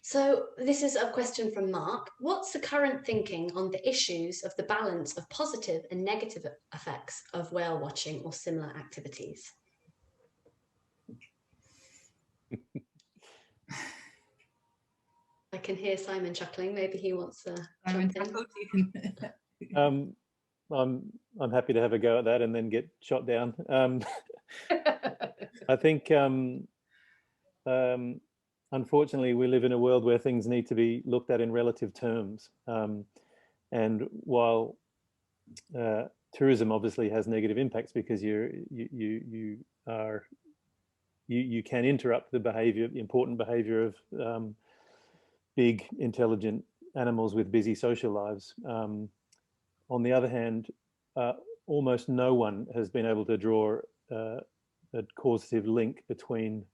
So this is a question from Mark. What's the current thinking on the issues of the balance of positive and negative effects of whale watching or similar activities? I can hear Simon chuckling. Maybe he wants to jump in. I'm happy to have a go at that and then get shot down. I think unfortunately, we live in a world where things need to be looked at in relative terms. And while tourism obviously has negative impacts because you can interrupt the important behavior of big, intelligent animals with busy social lives. On the other hand, almost no one has been able to draw a causative link between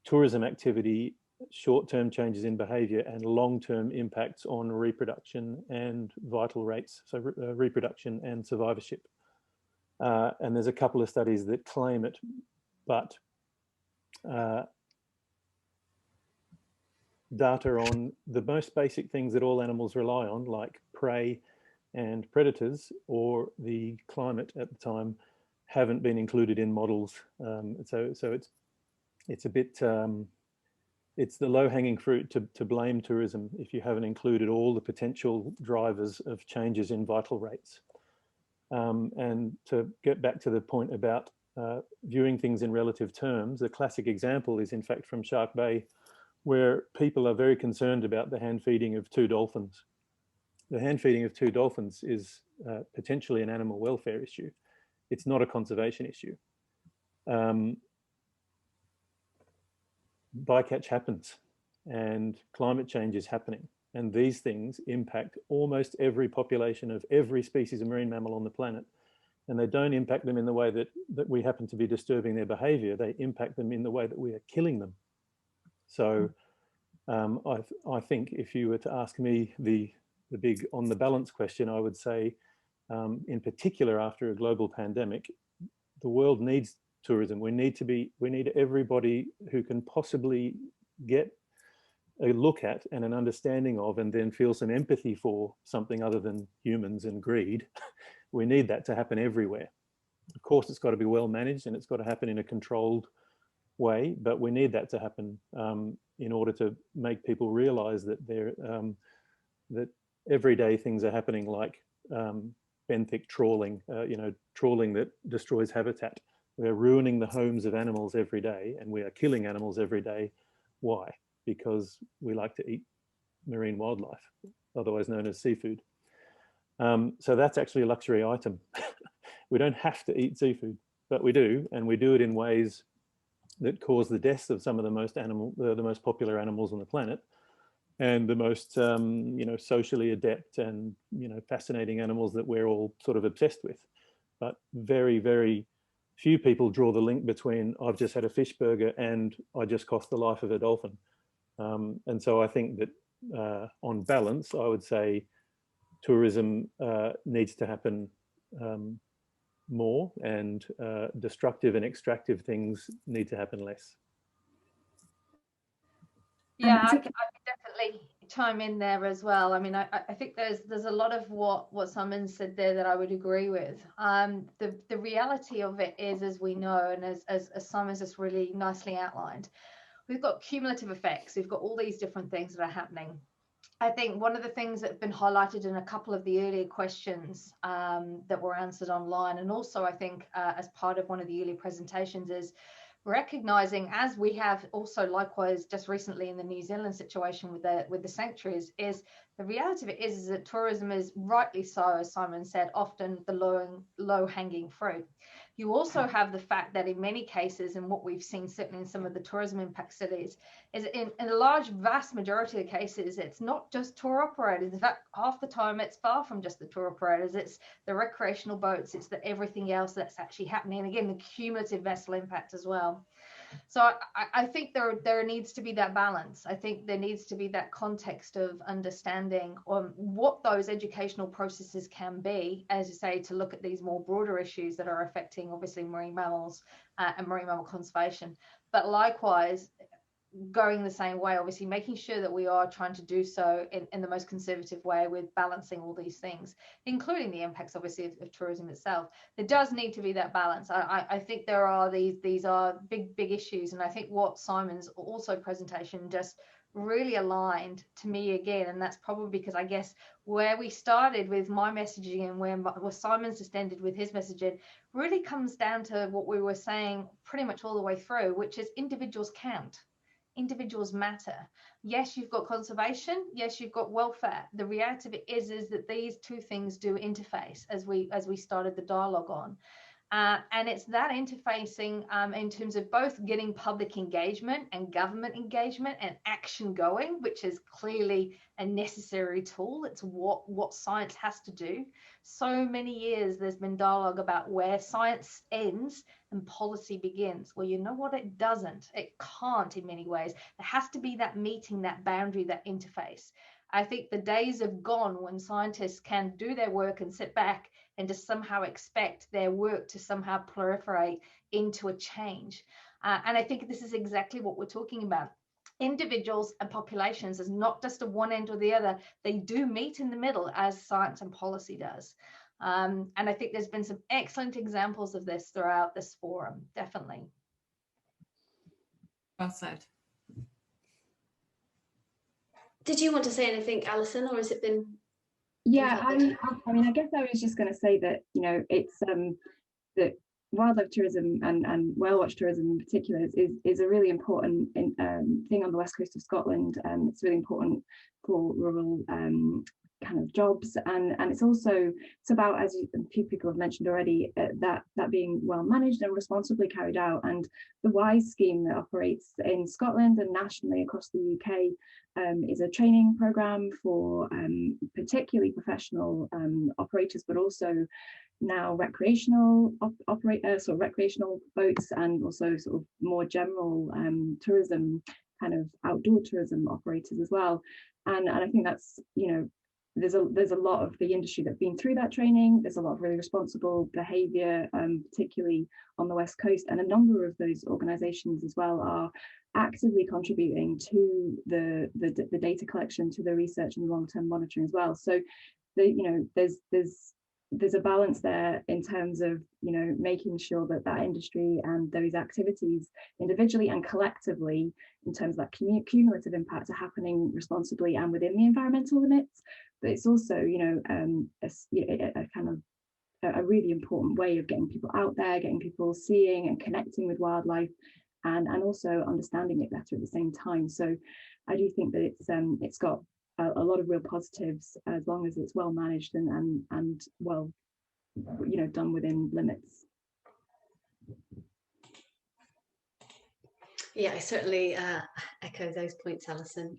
tourism activity, short-term changes in behavior, and long-term impacts on reproduction and vital rates, so reproduction and survivorship. And there's a couple of studies that claim it, but data on the most basic things that all animals rely on, like prey and predators or the climate at the time, haven't been included in models. So it's a bit it's the low-hanging fruit to blame tourism if you haven't included all the potential drivers of changes in vital rates. And to get back to the point about viewing things in relative terms, a classic example is in fact from Shark Bay, where people are very concerned about the hand feeding of 2 dolphins. The hand feeding of 2 dolphins is potentially an animal welfare issue. It's not a conservation issue. Bycatch happens and climate change is happening. And these things impact almost every population of every species of marine mammal on the planet. And they don't impact them in the way that we happen to be disturbing their behavior. They impact them in the way that we are killing them. So I think if you were to ask me the big on the balance question, I would say, in particular after a global pandemic, the world needs tourism. We need everybody who can possibly get a look at and an understanding of, and then feel some empathy for something other than humans and greed. We need that to happen everywhere. Of course, it's got to be well managed and it's got to happen in a controlled way, but we need that to happen in order to make people realize that that everyday things are happening, like benthic trawling, trawling that destroys habitat. We're ruining the homes of animals every day, and we are killing animals every day. Why? Because we like to eat marine wildlife, otherwise known as seafood. So that's actually a luxury item. We don't have to eat seafood, but we do, and we do it in ways that cause the deaths of some of the most popular animals on the planet, and the most socially adept and fascinating animals that we're all sort of obsessed with. But very, very few people draw the link between I've just had a fish burger and I just cost the life of a dolphin. And so I think that on balance, I would say tourism needs to happen more, and destructive and extractive things need to happen less. Yeah, I can definitely chime in there as well. I mean, I think there's a lot of what Simon said there that I would agree with. The reality of it is, as we know, and as Simon's just really nicely outlined, we've got cumulative effects. We've got all these different things that are happening. I think one of the things that have been highlighted in a couple of the earlier questions that were answered online, and also I think as part of one of the earlier presentations, is recognizing, as we have also likewise just recently in the New Zealand situation with the sanctuaries, is the reality of it is that tourism is, rightly so, as Simon said, often the low hanging fruit. You also have the fact that in many cases, and what we've seen certainly in some of the tourism impact studies, is in a large, vast majority of cases, it's not just tour operators. In fact, half the time it's far from just the tour operators. It's the recreational boats, it's the everything else that's actually happening. And again, the cumulative vessel impact as well. So I think there needs to be that balance. I think there needs to be that context of understanding on what those educational processes can be, as you say, to look at these more broader issues that are affecting obviously marine mammals and marine mammal conservation. But likewise, going the same way, obviously making sure that we are trying to do so in the most conservative way, with balancing all these things, including the impacts obviously of tourism itself. There does need to be that balance. I think there are these are big issues, and I think what Simon's also presentation just really aligned to me again, and that's probably because I guess where we started with my messaging and where Simon's just ended with his messaging really comes down to what we were saying pretty much all the way through, which is individuals count. Individuals matter. Yes, you've got conservation. Yes, you've got welfare. The reality of it is that these two things do interface, as we started the dialogue on. And it's that interfacing in terms of both getting public engagement and government engagement and action going, which is clearly a necessary tool. It's what science has to do. So many years there's been dialogue about where science ends and policy begins. Well, you know what? It doesn't. It can't in many ways. There has to be that meeting, that boundary, that interface. I think the days have gone when scientists can do their work and sit back and just somehow expect their work to somehow proliferate into a change. And I think this is exactly what we're talking about. Individuals and populations is not just a one end or the other. They do meet in the middle, as science and policy does. And I think there's been some excellent examples of this throughout this forum, definitely. Well said. Did you want to say anything, Alison, or has it been? Yeah, I mean, I guess I was just going to say that, you know, it's that wildlife tourism and whale watch tourism in particular is a really important thing on the west coast of Scotland. It's really important for rural kind of jobs, and it's about, as a few people have mentioned already, that being well managed and responsibly carried out. And the WISE scheme that operates in Scotland and nationally across the UK is a training program for particularly professional operators, but also now recreational recreational boats, and also sort of more general tourism, kind of outdoor tourism operators as well. And I think that's, you know, there's a lot of the industry that's been through that training. There's a lot of really responsible behaviour, particularly on the West Coast, and a number of those organisations as well are actively contributing to the data collection, to the research and long-term monitoring as well. So, there's a balance there in terms of, you know, making sure that industry and those activities individually and collectively, in terms of that cumulative impact, are happening responsibly and within the environmental limits. But it's also, you know, a kind of a really important way of getting people out there, getting people seeing and connecting with wildlife, and also understanding it better at the same time. So I do think that it's got a lot of real positives, as long as it's well managed and well, you know, done within limits. Yeah, I certainly echo those points, Alison.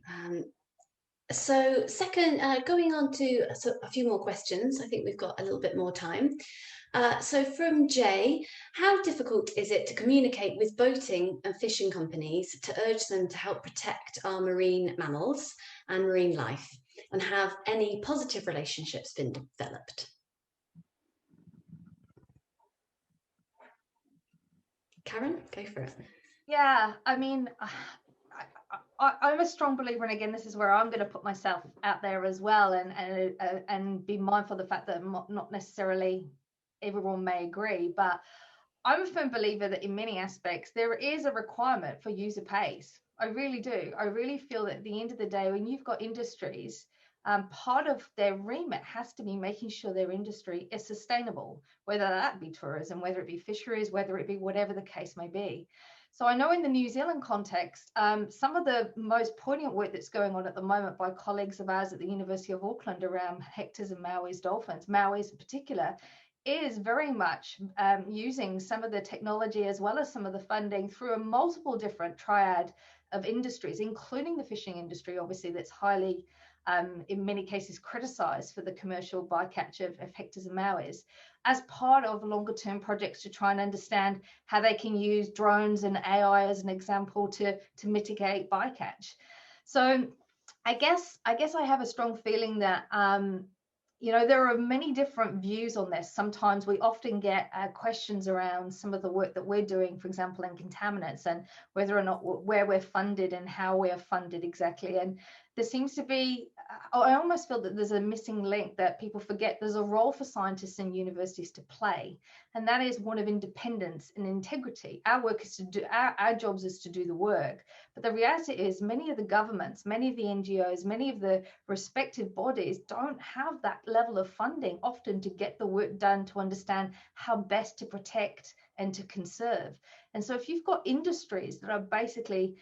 So second, going on to a few more questions. I think we've got a little bit more time. So from Jay, how difficult is it to communicate with boating and fishing companies to urge them to help protect our marine mammals and marine life? And have any positive relationships been developed? Karen, go for it. Yeah, I mean, I'm a strong believer, and again, this is where I'm going to put myself out there as well, and be mindful of the fact that not necessarily everyone may agree, but I'm a firm believer that in many aspects there is a requirement for user pays. I really do. I really feel that at the end of the day, when you've got industries, part of their remit has to be making sure their industry is sustainable, whether that be tourism, whether it be fisheries, whether it be whatever the case may be. So I know in the New Zealand context, some of the most poignant work that's going on at the moment by colleagues of ours at the University of Auckland around Hector's and Maui's dolphins, Maui's in particular, is very much using some of the technology as well as some of the funding through a multiple different triad of industries, including the fishing industry, obviously, that's highly, in many cases, criticised for the commercial bycatch of Hector's and Maui's, as part of longer term projects to try and understand how they can use drones and AI as an example to mitigate bycatch. So I guess I have a strong feeling that you know, there are many different views on this. Sometimes we often get questions around some of the work that we're doing, for example, in contaminants, and whether or not where we're funded and how we're funded exactly. And there seems to be, I almost feel that there's a missing link that people forget. There's a role for scientists and universities to play, and that is one of independence and integrity. Our work is to do, our jobs is to do the work. But the reality is many of the governments, many of the NGOs, many of the respective bodies don't have that level of funding often to get the work done to understand how best to protect and to conserve. And so if you've got industries that are basically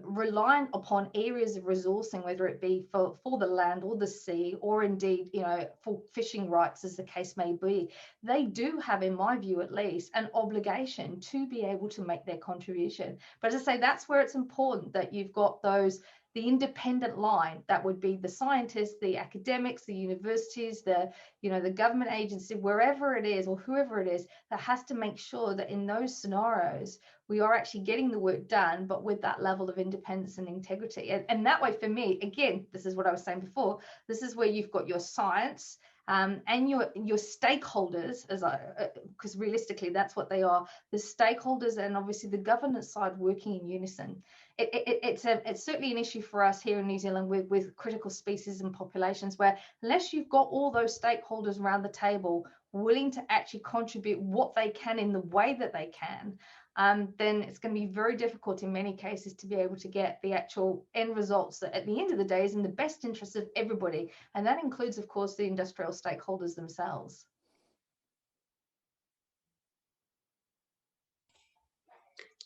reliant upon areas of resourcing, whether it be for the land or the sea, or indeed, you know, for fishing rights, as the case may be, they do have, in my view at least, an obligation to be able to make their contribution. But as I say, that's where it's important that you've got those, the independent line, that would be the scientists, the academics, the universities, the, you know, the government agency, wherever it is or whoever it is, that has to make sure that in those scenarios we are actually getting the work done, but with that level of independence and integrity. And that way, for me, again, this is what I was saying before, this is where you've got your science and your stakeholders, because realistically that's what they are, the stakeholders and obviously the governance side working in unison. It's certainly an issue for us here in New Zealand with critical species and populations, where unless you've got all those stakeholders around the table willing to actually contribute what they can in the way that they can, then it's going to be very difficult in many cases to be able to get the actual end results that at the end of the day is in the best interest of everybody. And that includes, of course, the industrial stakeholders themselves.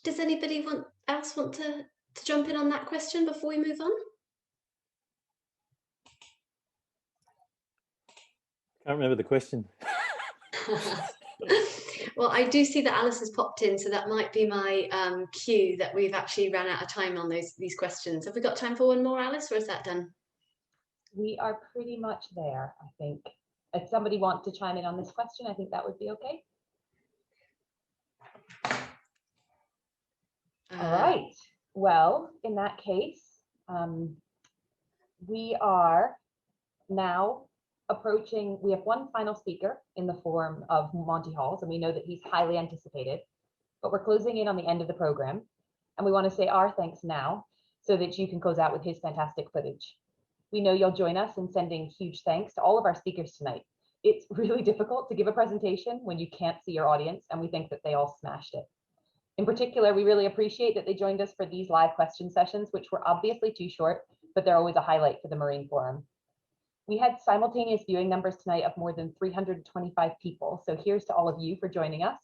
Does anybody else want to jump in on that question before we move on? Can't remember the question. Well, I do see that Alice has popped in, so that might be my cue that we've actually ran out of time on these questions. Have we got time for one more, Alice, or is that done? We are pretty much there, I think. If somebody wants to chime in on this question, I think that would be okay. All right. Well, in that case, we are now approaching, we have one final speaker in the form of Monty Halls, and we know that he's highly anticipated, but we're closing in on the end of the program, and we want to say our thanks now so that you can close out with his fantastic footage. We know you'll join us in sending huge thanks to all of our speakers tonight. It's really difficult to give a presentation when you can't see your audience, and we think that they all smashed it. In particular, we really appreciate that they joined us for these live question sessions, which were obviously too short, but they're always a highlight for the Marine Forum. We had simultaneous viewing numbers tonight of more than 325 people, so here's to all of you for joining us.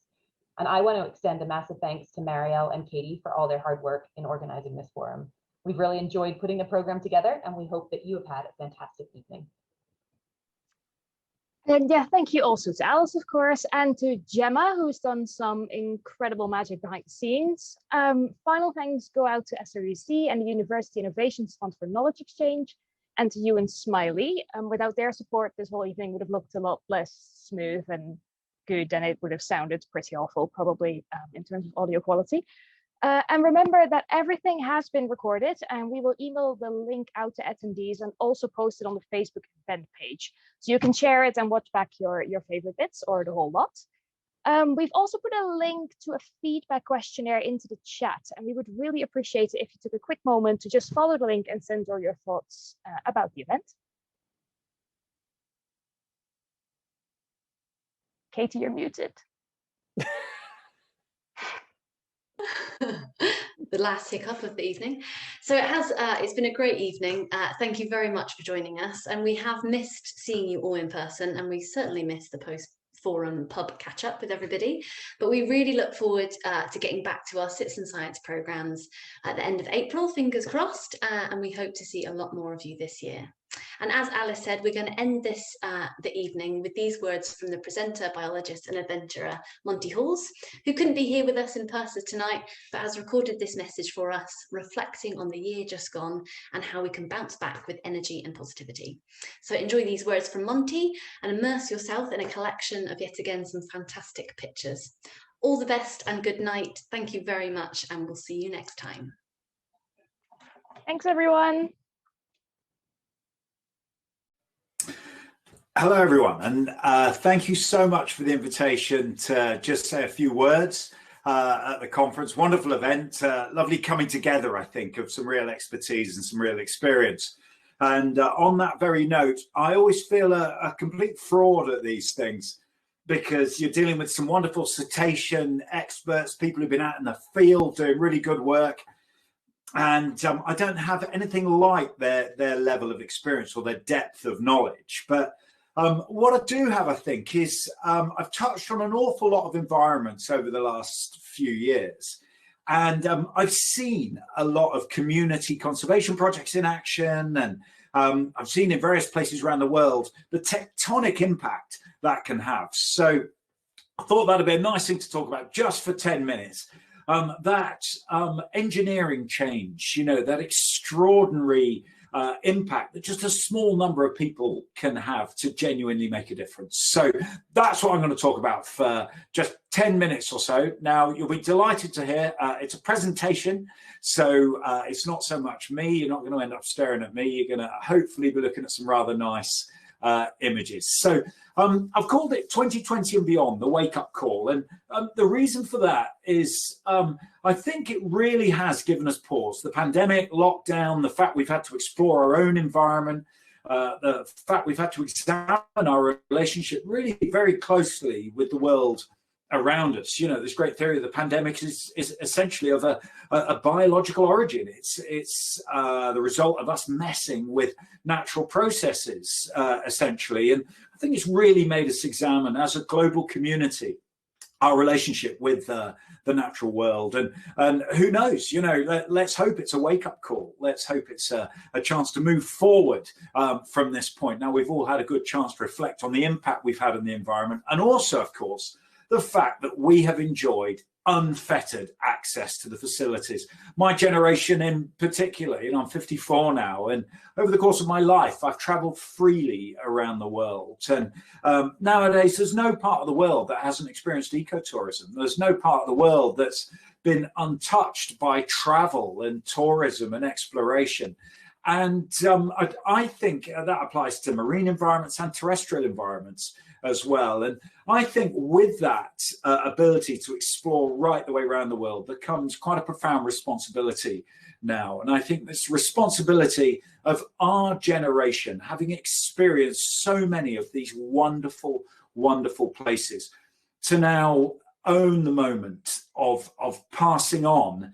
And I want to extend a massive thanks to Marielle and Katie for all their hard work in organizing this forum. We've really enjoyed putting the program together, and we hope that you have had a fantastic evening. And yeah, thank you also to Alice, of course, and to Gemma, who's done some incredible magic behind the scenes. Final thanks go out to SRUC and the University Innovations Fund for Knowledge Exchange, and to you and Smiley. Without their support, this whole evening would have looked a lot less smooth and good, and it would have sounded pretty awful, probably, in terms of audio quality. And remember that everything has been recorded, and we will email the link out to attendees and also post it on the Facebook event page. So you can share it and watch back your favorite bits or the whole lot. We've also put a link to a feedback questionnaire into the chat, and we would really appreciate it if you took a quick moment to just follow the link and send all your thoughts about the event. Katie, you're muted. The last hiccup of the evening. So it's been a great evening. Thank you very much for joining us, and we have missed seeing you all in person, and we certainly missed the post-forum pub catch-up with everybody, but we really look forward to getting back to our citizen science programs at the end of April, fingers crossed, and we hope to see a lot more of you this year. And as Alice said, we're going to end the evening with these words from the presenter, biologist and adventurer Monty Halls, who couldn't be here with us in person tonight, but has recorded this message for us, reflecting on the year just gone and how we can bounce back with energy and positivity. So enjoy these words from Monty and immerse yourself in a collection of yet again some fantastic pictures. All the best and good night. Thank you very much, and we'll see you next time. Thanks, everyone. Hello, everyone, and thank you so much for the invitation to just say a few words at the conference. Wonderful event, lovely coming together, I think, of some real expertise and some real experience. And on that very note, I always feel a complete fraud at these things, because you're dealing with some wonderful cetacean experts, people who've been out in the field doing really good work. And I don't have anything like their level of experience or their depth of knowledge. But what I do have, I think, is I've touched on an awful lot of environments over the last few years. And I've seen a lot of community conservation projects in action. And I've seen in various places around the world the tectonic impact that can have. So I thought that'd be a nice thing to talk about just for 10 minutes. That engineering change, you know, that extraordinary impact that just a small number of people can have to genuinely make a difference. So that's what I'm going to talk about for just 10 minutes or so. Now, you'll be delighted to hear it's a presentation, so it's not so much me. You're not going to end up staring at me. You're going to hopefully be looking at some rather nice images. So I've called it 2020 and Beyond, the wake-up call. And the reason for that is I think it really has given us pause. The pandemic, lockdown, the fact we've had to explore our own environment, the fact we've had to examine our relationship really very closely with the world around us. You know, this great theory of the pandemic is essentially of a biological origin. It's the result of us messing with natural processes, essentially. And I think it's really made us examine, as a global community, our relationship with the natural world. And who knows, you know, let's hope it's a wake-up call. Let's hope it's a chance to move forward from this point. Now, we've all had a good chance to reflect on the impact we've had on the environment, and also, of course, the fact that we have enjoyed unfettered access to the facilities. My generation in particular, you know, I'm 54 now, and over the course of my life, I've traveled freely around the world. And nowadays, there's no part of the world that hasn't experienced ecotourism. There's no part of the world that's been untouched by travel and tourism and exploration. And I think that applies to marine environments and terrestrial environments as well. And I think with that ability to explore right the way around the world, there comes quite a profound responsibility now. And I think this responsibility of our generation, having experienced so many of these wonderful, wonderful places, to now own the moment of passing on,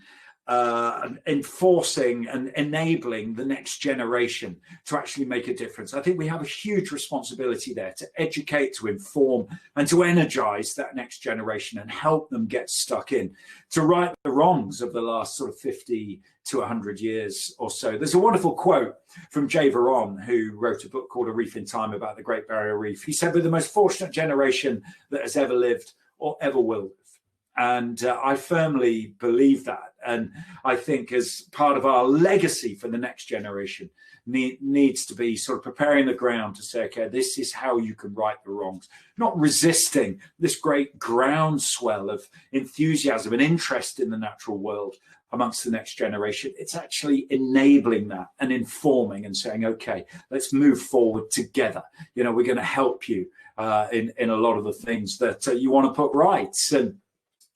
enforcing and enabling the next generation to actually make a difference. I think we have a huge responsibility there to educate, to inform, and to energize that next generation and help them get stuck in, to right the wrongs of the last sort of 50 to 100 years or so. There's a wonderful quote from Jay Veron, who wrote a book called A Reef in Time about the Great Barrier Reef. He said, "We're the most fortunate generation that has ever lived or ever will live." And I firmly believe that. And I think as part of our legacy for the next generation needs to be sort of preparing the ground to say, okay, this is how you can right the wrongs, not resisting this great groundswell of enthusiasm and interest in the natural world amongst the next generation. It's actually enabling that and informing and saying, okay, let's move forward together. You know, we're going to help you in a lot of the things that you want to put right. And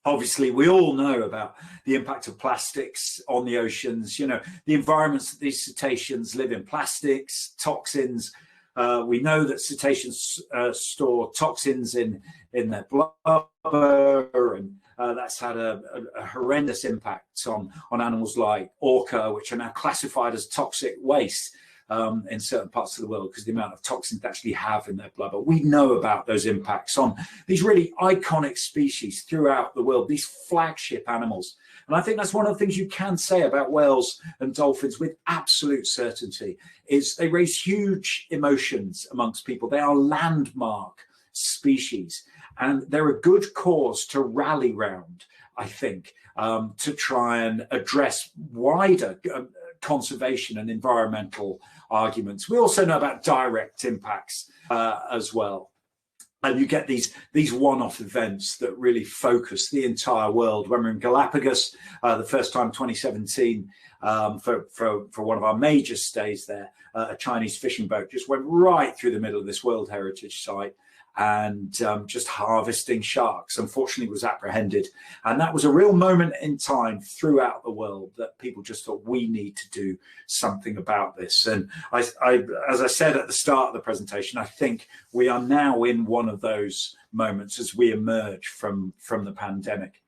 obviously, we all know about the impact of plastics on the oceans, you know, the environments that these cetaceans live in, plastics, toxins. We know that cetaceans store toxins in their blubber, and that's had a horrendous impact on animals like orca, which are now classified as toxic waste in certain parts of the world because the amount of toxins they actually have in their blubber. We know about those impacts on these really iconic species throughout the world, these flagship animals. And I think that's one of the things you can say about whales and dolphins with absolute certainty, is they raise huge emotions amongst people. They are landmark species, and they're a good cause to rally round, I think, to try and address wider conservation and environmental arguments. We also know about direct impacts as well. And you get these one-off events that really focus the entire world. When we're in Galapagos, the first time 2017, for one of our major stays there, a Chinese fishing boat just went right through the middle of this World Heritage Site and just harvesting sharks. Unfortunately, was apprehended. And that was a real moment in time throughout the world that people just thought, we need to do something about this. And as I said at the start of the presentation, I think we are now in one of those moments as we emerge from the pandemic.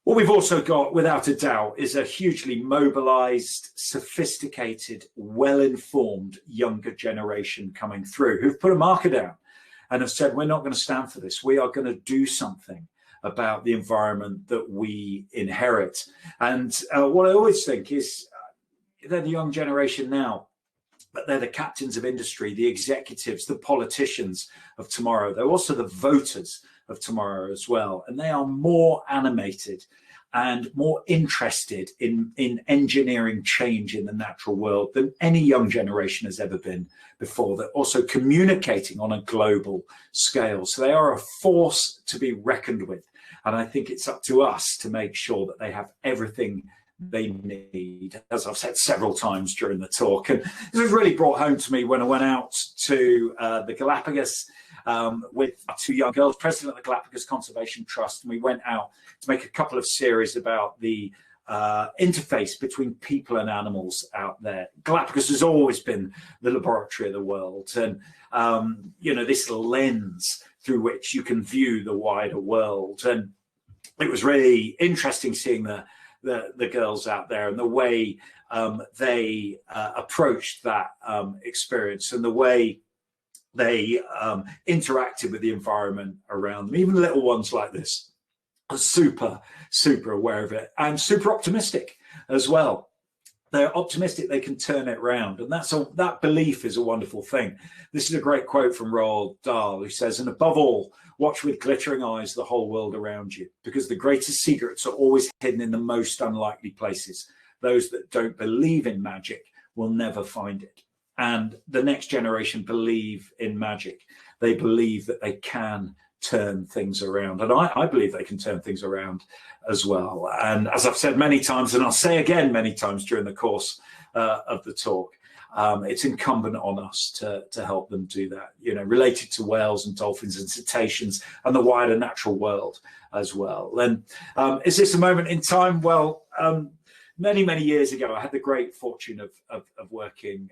What we've also got, without a doubt, is a hugely mobilized, sophisticated, well-informed younger generation coming through who've put a marker down and have said, we're not going to stand for this. We are going to do something about the environment that we inherit. And what I always think is they're the young generation now, but they're the captains of industry, the executives, the politicians of tomorrow. They're also the voters of tomorrow as well. And they are more animated and more interested in engineering change in the natural world than any young generation has ever been before. They're also communicating on a global scale. So they are a force to be reckoned with. And I think it's up to us to make sure that they have everything they need, as I've said several times during the talk. And this was really brought home to me when I went out to the Galapagos with two young girls, president of the Galapagos Conservation Trust, and we went out to make a couple of series about the interface between people and animals out there. Galapagos has always been the laboratory of the world, and you know, this lens through which you can view the wider world. And it was really interesting seeing the girls out there and the way they approached that experience and the way they interacted with the environment around them. Even little ones like this are super aware of it and super optimistic as well. They're optimistic they can turn it around, and that belief is a wonderful thing. This is a great quote from Roald Dahl, who says, "And above all, watch with glittering eyes the whole world around you, because the greatest secrets are always hidden in the most unlikely places. Those that don't believe in magic will never find it." And the next generation believe in magic. They believe that they can turn things around. And I believe they can turn things around as well. And as I've said many times, and I'll say again many times during the course of the talk, it's incumbent on us to help them do that, you know, related to whales and dolphins and cetaceans and the wider natural world as well. And is this a moment in time? Well, many years ago, I had the great fortune of working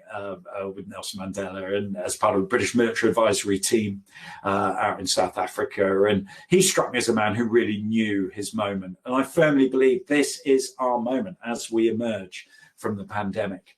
with Nelson Mandela and as part of a British military advisory team out in South Africa. And he struck me as a man who really knew his moment. And I firmly believe this is our moment as we emerge from the pandemic.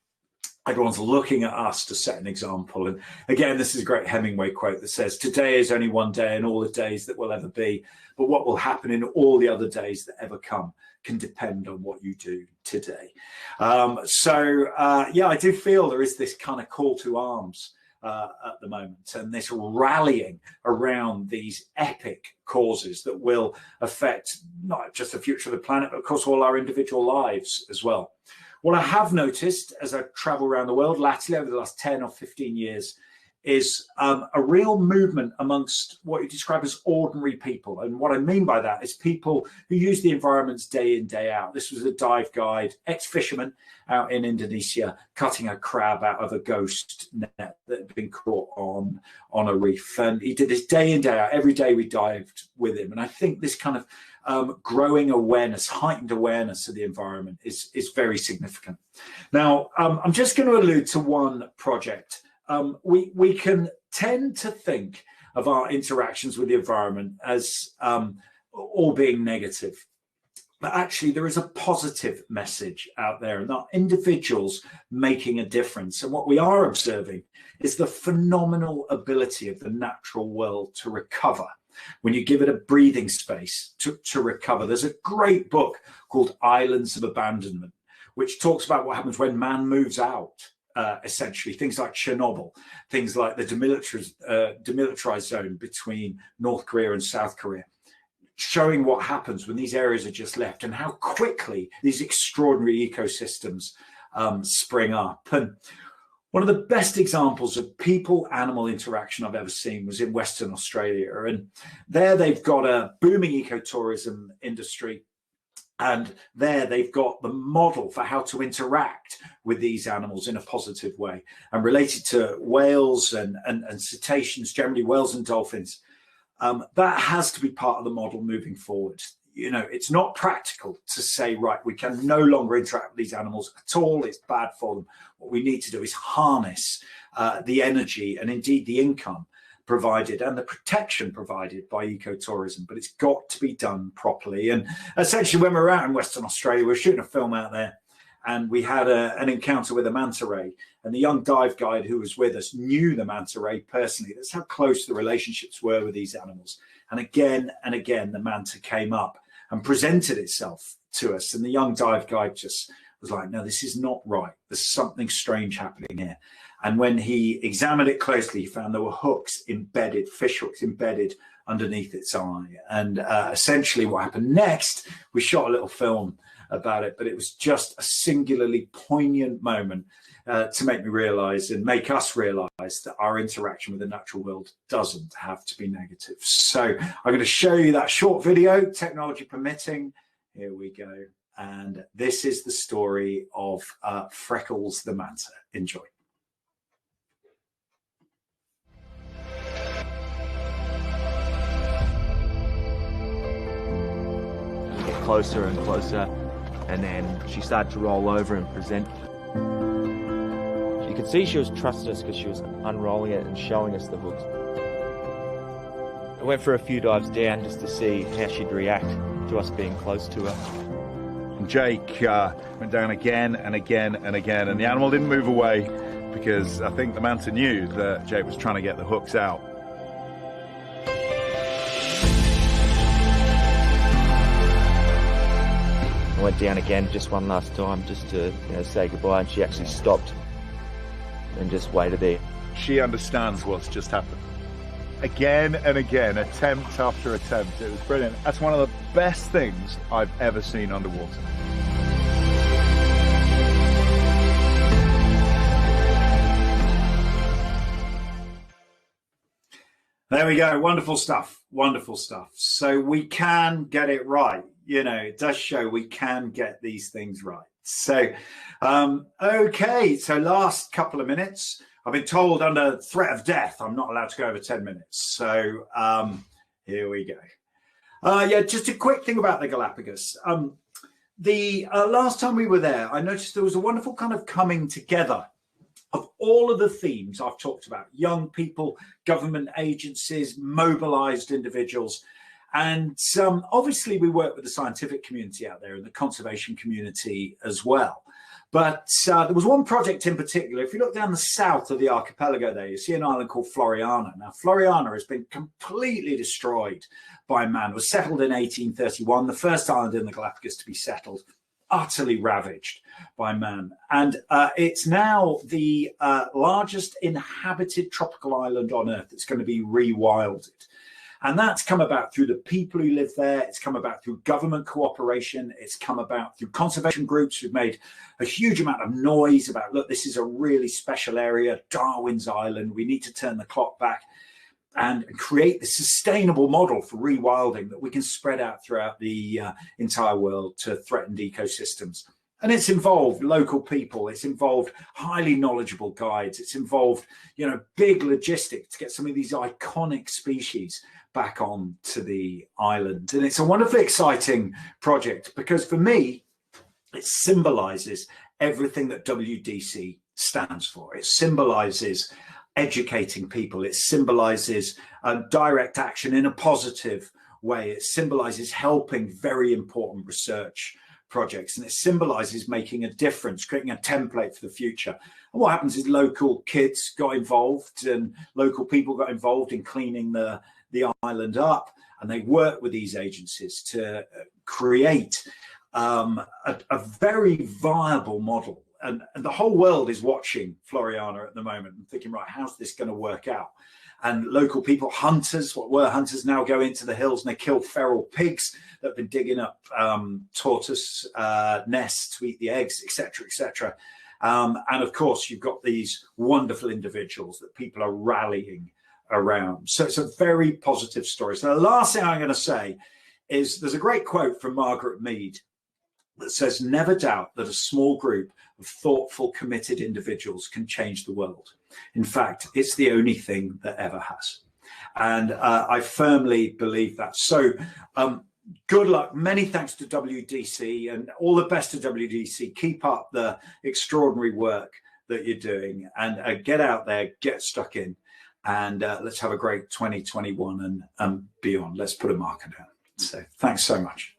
Everyone's looking at us to set an example. And again, this is a great Hemingway quote that says, "Today is only one day in all the days that will ever be, but what will happen in all the other days that ever come can depend on what you do today." Yeah, I do feel there is this kind of call to arms at the moment, and this rallying around these epic causes that will affect not just the future of the planet, but of course all our individual lives as well. What I have noticed as I travel around the world latterly over the last 10 or 15 years is a real movement amongst what you describe as ordinary people. And what I mean by that is people who use the environments day in, day out. This was a dive guide, ex-fisherman out in Indonesia, cutting a crab out of a ghost net that had been caught on a reef. And he did this day in, day out. Every day we dived with him. And I think this kind of growing awareness, heightened awareness of the environment is very significant. Now, I'm just going to allude to one project. We can tend to think of our interactions with the environment as all being negative. But actually, there is a positive message out there, and that individuals making a difference. And what we are observing is the phenomenal ability of the natural world to recover when you give it a breathing space to recover. There's a great book called Islands of Abandonment, which talks about what happens when man moves out. Essentially, things like Chernobyl, things like the demilitarized zone between North Korea and South Korea, showing what happens when these areas are just left and how quickly these extraordinary ecosystems spring up. And one of the best examples of people-animal interaction I've ever seen was in Western Australia. And there they've got a booming ecotourism industry. And there they've got the model for how to interact with these animals in a positive way. And related to whales and cetaceans, generally whales and dolphins, that has to be part of the model moving forward. You know, it's not practical to say, right, we can no longer interact with these animals at all. It's bad for them. What we need to do is harness the energy and indeed the income provided and the protection provided by ecotourism, but it's got to be done properly. And essentially, when we were out in Western Australia, we were shooting a film out there, and we had an encounter with a manta ray. And the young dive guide who was with us knew the manta ray personally. That's how close the relationships were with these animals. And again, the manta came up and presented itself to us. And the young dive guide just was like, no, this is not right. There's something strange happening here. And when he examined it closely, he found there were hooks embedded, fish hooks embedded underneath its eye. And essentially what happened next, we shot a little film about it, but it was just a singularly poignant moment to make me realize and make us realize that our interaction with the natural world doesn't have to be negative. So I'm going to show you that short video, technology permitting. Here we go. And this is the story of Freckles the manta. Enjoy. Closer and closer, and then she started to roll over and present. You could see she was trusting us because she was unrolling it and showing us the hooks. I went for a few dives down just to see how she'd react to us being close to her. And Jake went down again and again and again, and the animal didn't move away because I think the manta knew that Jake was trying to get the hooks out. I went down again just one last time just to say goodbye, and she actually stopped and just waited there. She understands what's just happened. Again and again, attempt after attempt. It was brilliant. That's one of the best things I've ever seen underwater. There we go. Wonderful stuff. Wonderful stuff. So we can get it right. You know, it does show we can get these things right. So, okay. So last couple of minutes. I've been told under threat of death, I'm not allowed to go over 10 minutes. So here we go. Yeah, just a quick thing about the Galapagos. The last time we were there, I noticed there was a wonderful kind of coming together of all of the themes I've talked about: young people, government agencies, mobilized individuals. And obviously we work with the scientific community out there and the conservation community as well. But there was one project in particular. If you look down the south of the archipelago there, you see an island called Floriana. Now, Floriana has been completely destroyed by man. It was settled in 1831, the first island in the Galapagos to be settled, utterly ravaged by man. And it's now the largest inhabited tropical island on Earth that's going to be rewilded. And that's come about through the people who live there. It's come about through government cooperation. It's come about through conservation groups who've made a huge amount of noise about, look, this is a really special area, Darwin's Island. We need to turn the clock back and create the sustainable model for rewilding that we can spread out throughout the entire world to threatened ecosystems. And it's involved local people. It's involved highly knowledgeable guides. It's involved, you know, big logistics to get some of these iconic species back on to the island. And it's a wonderfully exciting project because for me, it symbolizes everything that WDC stands for. It symbolizes educating people. It symbolizes direct action in a positive way. It symbolizes helping very important research projects, and it symbolizes making a difference, creating a template for the future. And what happens is local kids got involved and local people got involved in cleaning the island up, and they work with these agencies to create a very viable model. And the whole world is watching Floriana at the moment and thinking, right, how's this going to work out? And local people, hunters, what were hunters, now go into the hills and they kill feral pigs that have been digging up tortoise nests to eat the eggs, etc., etc. And of course, you've got these wonderful individuals that people are rallying around. So it's a very positive story. So the last thing I'm going to say is there's a great quote from Margaret Mead that says, never doubt that a small group of thoughtful, committed individuals can change the world. In fact, it's the only thing that ever has. And I firmly believe that. So good luck. Many thanks to WDC and all the best to WDC. Keep up the extraordinary work that you're doing and get out there, get stuck in, and let's have a great 2021 and beyond. Let's put a marker down. So thanks so much.